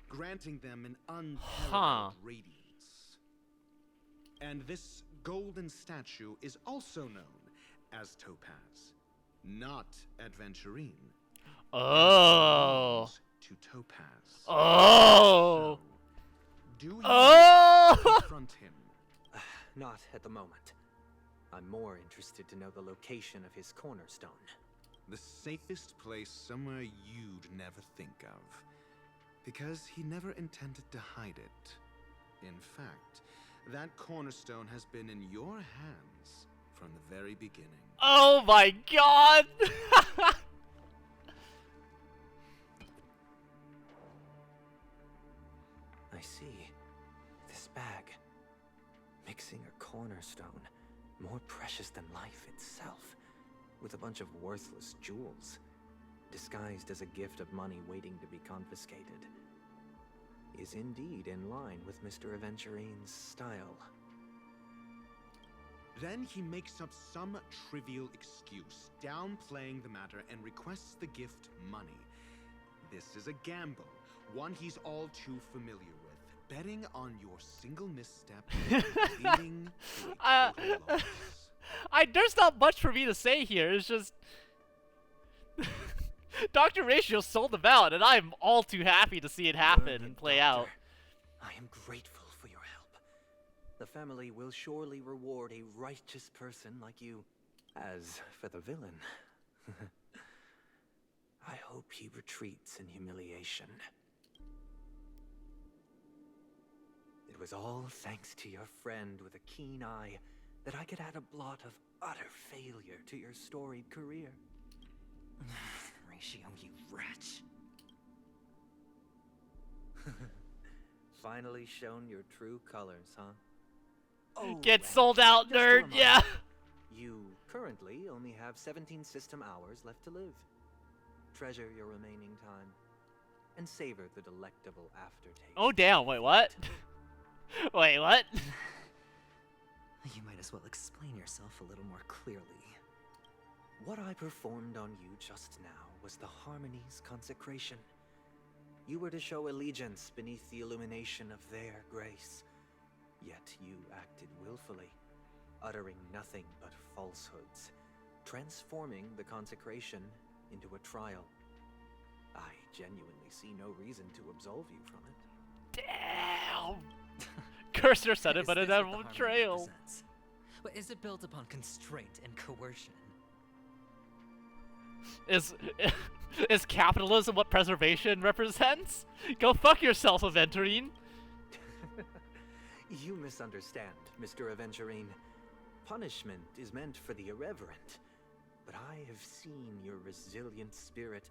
granting them an unparalleled radiance. And this golden statue is also known as Topaz, not Aventurine. Oh. To Topaz. Oh. So, do you confront him? Not at the moment. I'm more interested to know the location of his cornerstone. The safest place somewhere you'd never think of. Because he never intended to hide it. In fact, that cornerstone has been in your hands from the very beginning. Oh my god! I see. This bag. Mixing a cornerstone, more precious than life itself, with a bunch of worthless jewels, disguised as a gift of money waiting to be confiscated, is indeed in line with Mr. Aventurine's style. Then he makes up some trivial excuse, downplaying the matter, and requests the gift money. This is a gamble, one he's all too familiar with, betting on your single misstep, leading to a total loss. There's not much for me to say here. It's just Dr. Ratio sold them out, and I'm all too happy to see it happen and play out. I am grateful for your help. The family will surely reward a righteous person like you. As for the villain, I hope he retreats in humiliation. It was all thanks to your friend with a keen eye that I could add a blot of utter failure to your storied career. Ratio, you wretch. Finally shown your true colors, huh? Oh, Get sold out, nerd. Yeah. You currently only have 17 system hours left to live. Treasure your remaining time and savor the delectable aftertaste. Oh damn! Wait, what? Wait, what? You might as well explain yourself a little more clearly. What I performed on you just now was the Harmony's consecration. You were to show allegiance beneath the illumination of their grace. Yet you acted willfully, uttering nothing but falsehoods, transforming the consecration into a trial. I genuinely see no reason to absolve you from it. Damn! Cursor said it, but it had a trail. But is it built upon constraint and coercion? Is capitalism what preservation represents? Go fuck yourself, Aventurine. You misunderstand, Mr. Aventurine. Punishment is meant for the irreverent. But I have seen your resilient spirit,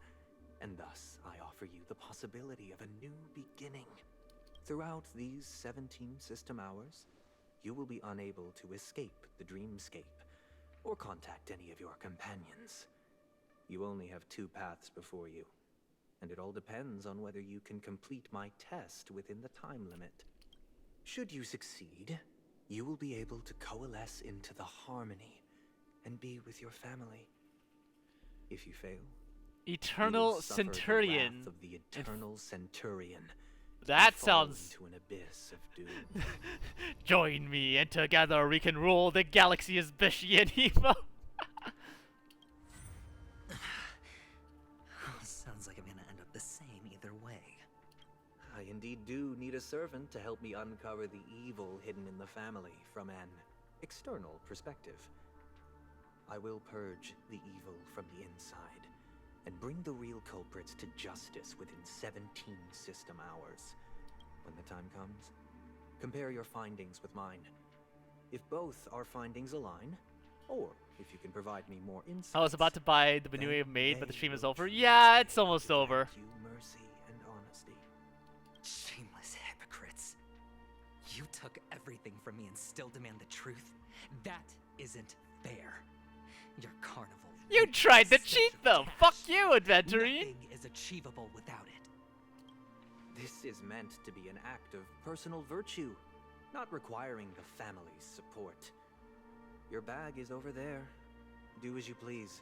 and thus I offer you the possibility of a new beginning. Throughout these 17 system hours, you will be unable to escape the dreamscape or contact any of your companions. You only have 2 paths before you, and it all depends on whether you can complete my test within the time limit. Should you succeed, you will be able to coalesce into the Harmony and be with your family. If you fail, Eternal you will suffer Centurion. the wrath of the Eternal Centurion. That and fall sounds. into an abyss of doom. Join me, and together we can rule the galaxy as Bishy and Evo. Sounds like I'm gonna end up the same either way. I indeed do need a servant to help me uncover the evil hidden in the family from an external perspective. I will purge the evil from the inside and bring the real culprits to justice within 17 system hours. When the time comes, compare your findings with mine. If both our findings align, or if you can provide me more insight. I was about to buy the Benue Maid, but the stream is over. Yeah, it's almost over. You mercy and honesty. Shameless hypocrites. You took everything from me and still demand the truth? That isn't fair. Your carnival. You tried to cheat though. Fuck you, Aventurine. Nothing is achievable without it. This is meant to be an act of personal virtue, not requiring the family's support. Your bag is over there. Do as you please.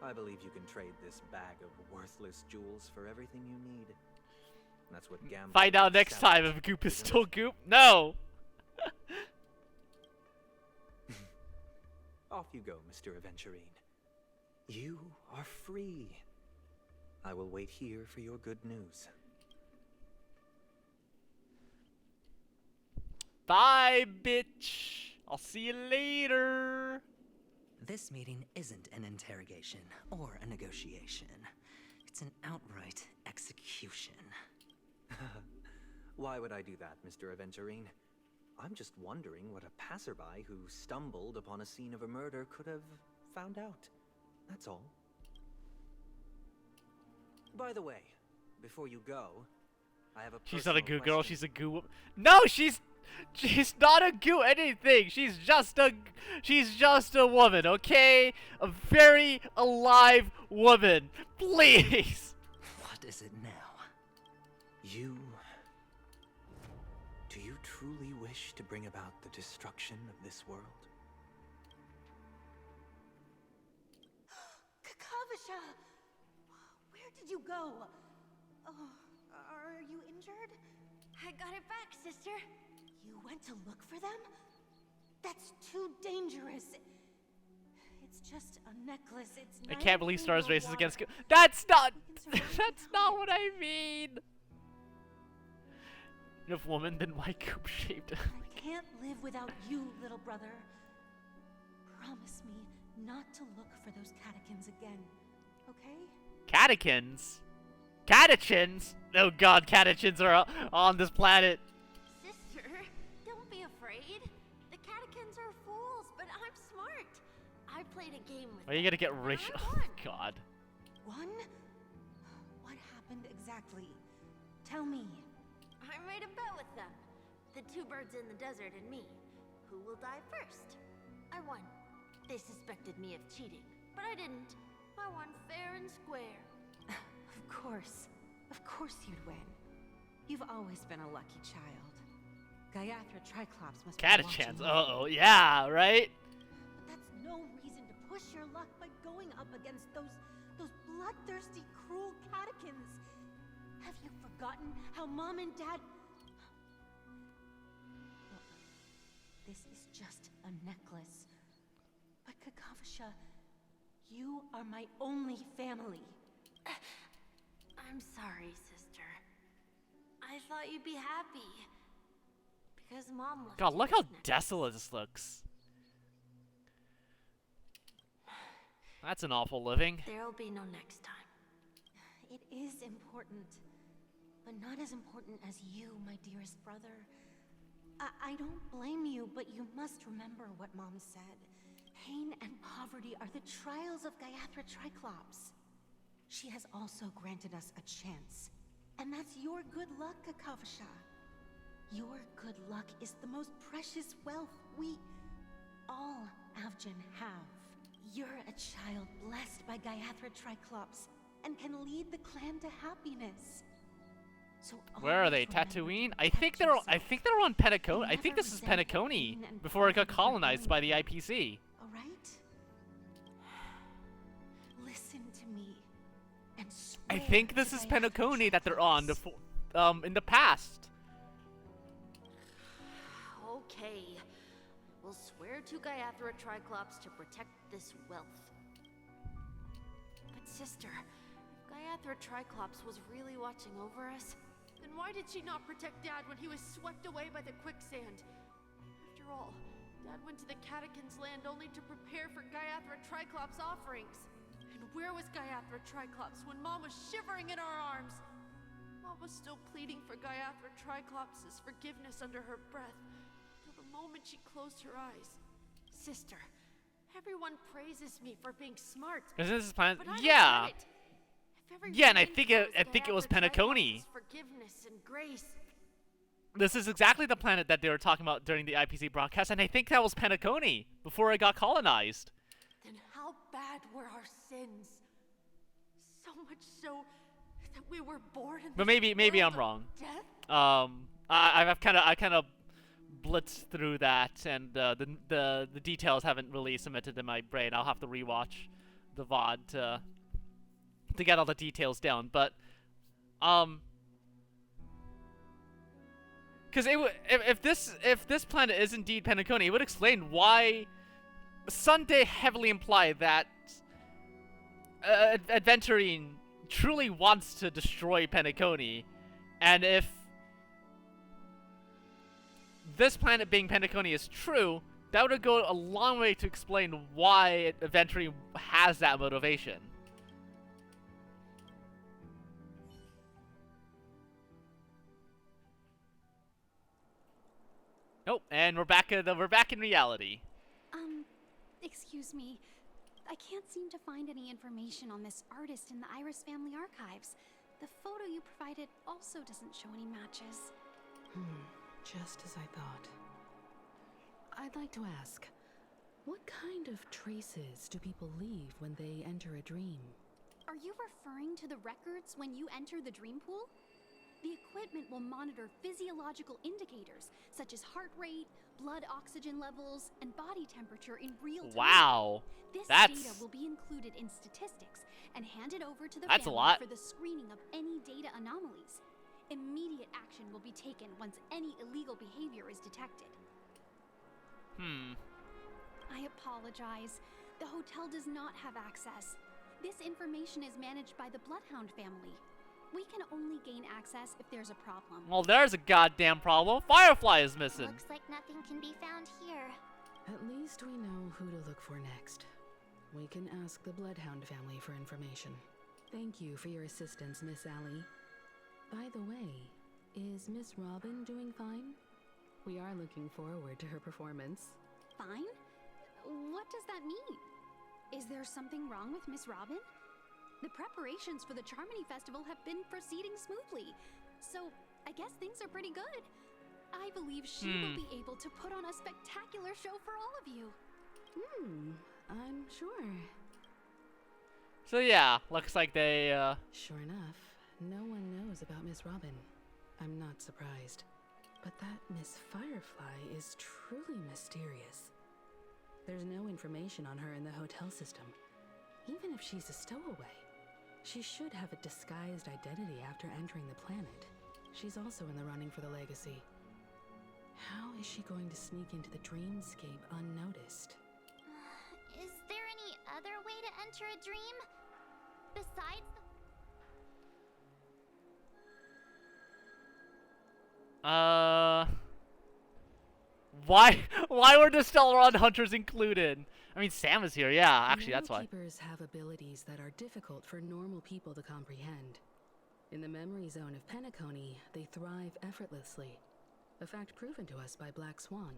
I believe you can trade this bag of worthless jewels for everything you need. That's what gambling. Find out next time if Goop is still Goop. No. Off you go, Mr. Aventurine. You are free. I will wait here for your good news. Bye, bitch. I'll see you later. This meeting isn't an interrogation or a negotiation. It's an outright execution. Why would I do that, Mr. Aventurine? I'm just wondering what a passerby who stumbled upon a scene of a murder could have found out. That's all. By the way, before you go, I have a She's not a goo girl, question. she's a goo. No, she's not a goo anything. She's just a woman, okay? A very alive woman. Please. What is it now? Do you truly wish to bring about the destruction of this world? Kakavasha! Where did you go? Oh, are you injured? I got it back, sister. You went to look for them? That's too dangerous. It's just a necklace. It's I can't believe Stars races against goo. That's not what I mean. If woman, then why Goop shaped? I can't live without you, little brother. Promise me not to look for those catechins again, okay? Catechins? Catechins? Oh god, catechins are on this planet. Sister, afraid. The catechins are fools, but I'm smart. I played a game with Are you gonna get racial? Oh, God. One? What happened exactly? Tell me. I made a bet with them. The two birds in the desert and me. Who will die first? I won. They suspected me of cheating, but I didn't. I won fair and square. Of course. Of course you'd win. You've always been a lucky child. Gaiathra Triclops must be Catechins. watching you. Uh-oh. Yeah, right? But that's no reason to push your luck by going up against those bloodthirsty, cruel catechins. Have you forgotten how Mom and Dad... Look, this is just a necklace. But Kakavasha, you are my only family. I'm sorry, sister. I thought you'd be happy. Because Mom left God, you look this how necklace. desolate this looks. That's an awful living. There'll be no next time. It is important, but not as important as you, my dearest brother. I don't blame you, but you must remember what Mom said. Pain and poverty are the trials of Gaiathra Triclops. She has also granted us a chance. And that's your good luck, Kakavasha. Your good luck is the most precious wealth we, all Avgin, have. You're a child blessed by Gaiathra Triclops and can lead the clan to happiness. So Where are they? Tatooine? I think they're on Penacony. I think this is Penacony before it got colonized by the IPC. All right? Listen to me and swear I think this to is Gaiathra Penacony that they're on in the past. Okay. We'll swear to Gaiathra Triclops to protect this wealth. But sister, if Gaiathra Triclops was really watching over us, then why did she not protect Dad when he was swept away by the quicksand? After all, Dad went to the Catechins' land only to prepare for Gaiathra Triclops' offerings. And where was Gaiathra Triclops when Mom was shivering in our arms? Mom was still pleading for Gaiathra Triclops' forgiveness under her breath, till the moment she closed her eyes. Sister, everyone praises me for being smart. Isn't this planet? But I don't Yeah. get it. If everyone Yeah, and I thinks think it was Gaiathra Penacony. Triclops' forgiveness and grace. This is exactly the planet that they were talking about during the IPC broadcast, and I think that was Penacony before it got colonized. Then how bad were our sins? So much so that we were born in But this maybe world I'm wrong. of death? I kind of blitzed through that, and the details haven't really cemented in my brain. I'll have to rewatch the VOD to get all the details down. But because if this planet is indeed Penacony, it would explain why Sunday heavily implied that Adventuring truly wants to destroy Penacony, and if this planet being Penacony is true, that would go a long way to explain why Adventuring has that motivation. Nope, and we're back in reality. Excuse me. I can't seem to find any information on this artist in the Iris family archives. The photo you provided also doesn't show any matches. Just as I thought. I'd like to ask, what kind of traces do people leave when they enter a dream? Are you referring to the records when you enter the dream pool? The equipment will monitor physiological indicators such as heart rate, blood oxygen levels, and body temperature in real time. Wow. This That's data will be included in statistics and handed over to the That's a family lot. for the screening of any data anomalies. Immediate action will be taken once any illegal behavior is detected. I apologize. The hotel does not have access. This information is managed by the Bloodhound family. We can only gain access if there's a problem. Well, there's a goddamn problem. Firefly is missing. Looks like nothing can be found here. At least we know who to look for next. We can ask the Bloodhound family for information. Thank you for your assistance, Miss Allie. By the way, is Miss Robin doing fine? We are looking forward to her performance. Fine? What does that mean? Is there something wrong with Miss Robin? The preparations for the Charmony Festival have been proceeding smoothly, so I guess things are pretty good. I believe she will be able to put on a spectacular show for all of you. I'm sure. So yeah, looks like they, Sure enough, no one knows about Miss Robin. I'm not surprised. But that Miss Firefly is truly mysterious. There's no information on her in the hotel system. Even if she's a stowaway, she should have a disguised identity after entering the planet. She's also in the running for the legacy. How is she going to sneak into the dreamscape unnoticed? Is there any other way to enter a dream? Besides why were the Stellaron hunters included? I mean, Sam is here, yeah, actually, that's why. Keepers have abilities that are difficult for normal people to comprehend. In the memory zone of Penacony, they thrive effortlessly, a fact proven to us by Black Swan.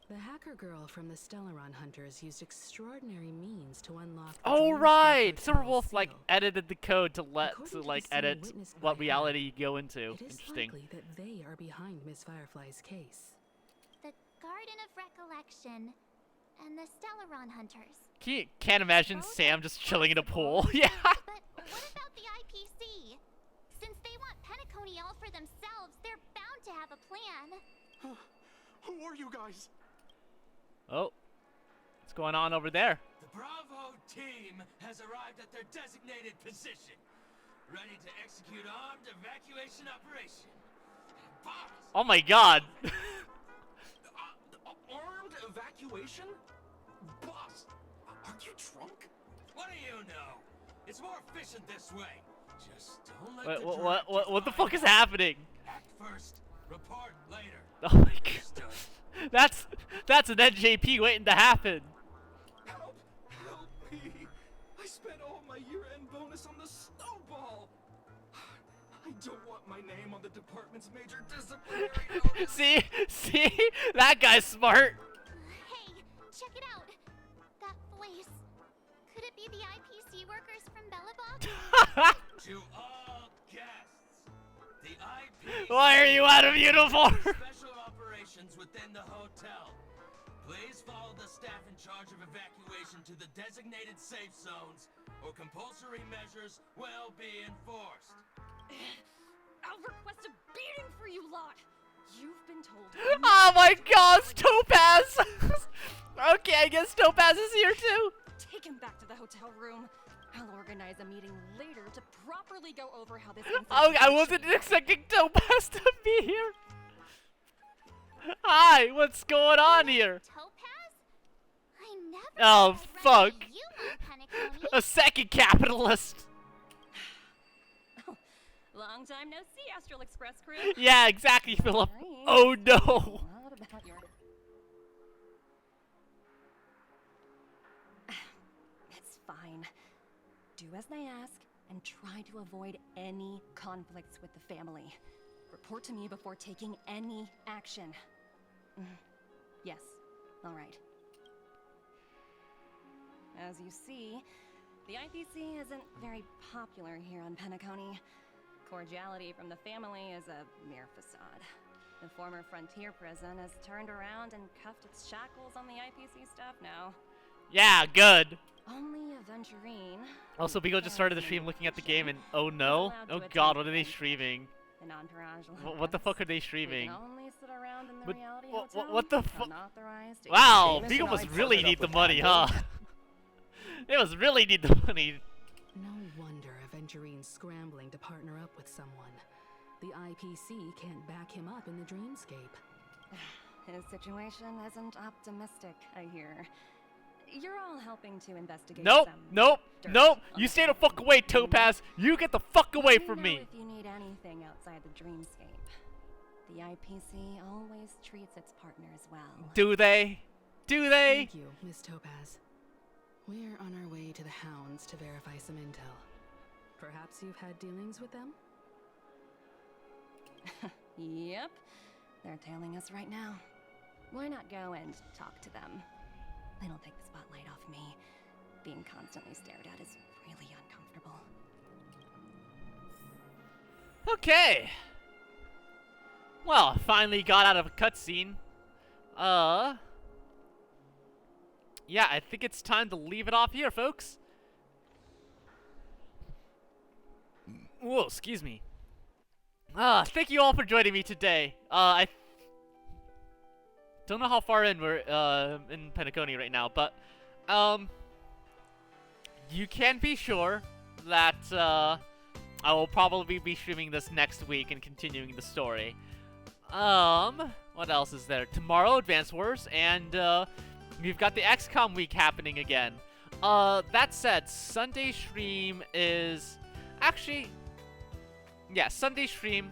The hacker girl from the Stellaron hunters used extraordinary means to unlock the Oh dreamscape right, hotel Silverwolf seal. edited the code to According to the seal edit witnessed what by reality you go into. It is Interesting. likely that they are behind Miss Firefly's case. the Garden of Recollection and the Stellaron Hunters. Can't imagine Sam just chilling in a pool. Yeah. But what about the IPC? Since they want Penacony all for themselves, they're bound to have a plan. Who are you guys? Oh, what's going on over there? The Bravo team has arrived at their designated position, ready to execute armed evacuation operation. Boss! Oh my God. Armed evacuation? Boss, aren't you drunk? What do you know? It's more efficient this way. Just don't let Wait, the what the fuck is happening? Act first, report later. Oh my God. That's an NJP waiting to happen. Help me. I spent all my year-end bonus on the snowball. I don't want my name on the department's major disciplinary notice. See? That guy's smart. Hey, check it out. That voice. Could it be the IPC workers from Bellabog? To all guests, the IPC. Why are you out of uniform? Special operations within the hotel. Please follow the staff in charge of evacuation to the designated safe zones, or compulsory measures will be enforced. I'll request a beating for you lot. You've been told. Oh my God, it's Topaz. Okay, I guess Topaz is here too. Take him back to the hotel room. I'll organize a meeting later to properly go over how this. Oh, I wasn't expecting Topaz to be here. Hi, what's going on here? Topaz? I never Oh, fuck. you on Penacony. A second capitalist. Long time no see, Astral Express crew. Yeah, exactly, Philip. Oh no. What about your... It's fine. Do as they ask and try to avoid any conflicts with the family. Report to me before taking any action. Yes, all right. As you see, the IPC isn't very popular here on Penacony. Cordiality from the family is a mere facade. The former frontier prison has turned around and cuffed its shackles on the IPC staff now. Yeah, good. Only Aventurine. Also, Beagle just started the stream looking at the game and oh no. Oh God, what are they streaming? An entourage. What the fuck are they streaming? Only sit around in the But reality what the fuck? Unauthorized. Wow, Beagle must really need the money, huh? They must really need the money. No wonder Aventurine's scrambling to partner up with someone. The IPC can't back him up in the dreamscape. His situation isn't optimistic, I hear. You're all helping to investigate Nope, some nope, dirt nope. on You the stay the fuck away, Topaz. You get the fuck away Let me from know me. If you need anything outside the dreamscape, the IPC always treats its partners well. Do they? Do they? Thank you, Miss Topaz. We're on our way to the Hounds to verify some intel. Perhaps you've had dealings with them? Yep. They're tailing us right now. Why not go and talk to them? They don't take the spotlight off me. Being constantly stared at is really uncomfortable. Okay. Well, finally got out of a cutscene. Yeah, I think it's time to leave it off here, folks. Whoa, excuse me. Thank you all for joining me today. I don't know how far in we're in Penacony right now, but you can be sure that I will probably be streaming this next week and continuing the story. What else is there? Tomorrow, Advance Wars, and we've got the XCOM week happening again. That said, Sunday stream is actually, yeah, Sunday stream.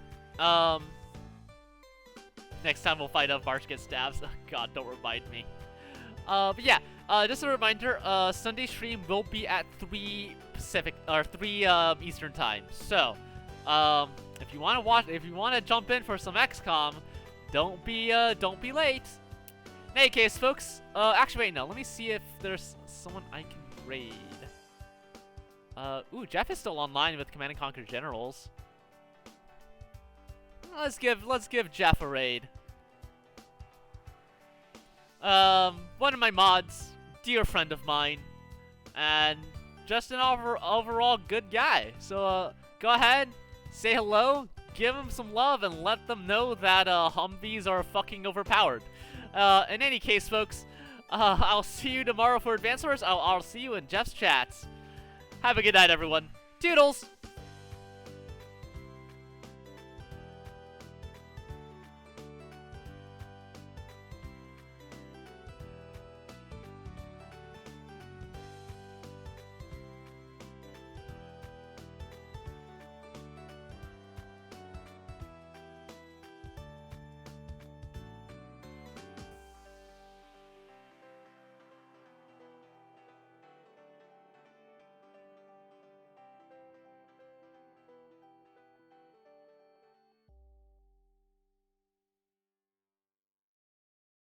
Next time we'll fight out March gets stabs. Oh, God, don't remind me. But yeah, just a reminder, Sunday stream will be at 3 Pacific or 3 Eastern time. So, if you want to watch, if you want to jump in for some XCOM, don't be late. In any case, folks, actually wait, no, let me see if there's someone I can raid. Ooh, Jeff is still online with Command & Conquer Generals. Let's give Jeff a raid. One of my mods, dear friend of mine, and just an overall good guy. So, go ahead, say hello, give him some love, and let them know that, Humvees are fucking overpowered. In any case, folks, I'll see you tomorrow for Advance Wars. I'll see you in Jeff's chats. Have a good night, everyone. Toodles!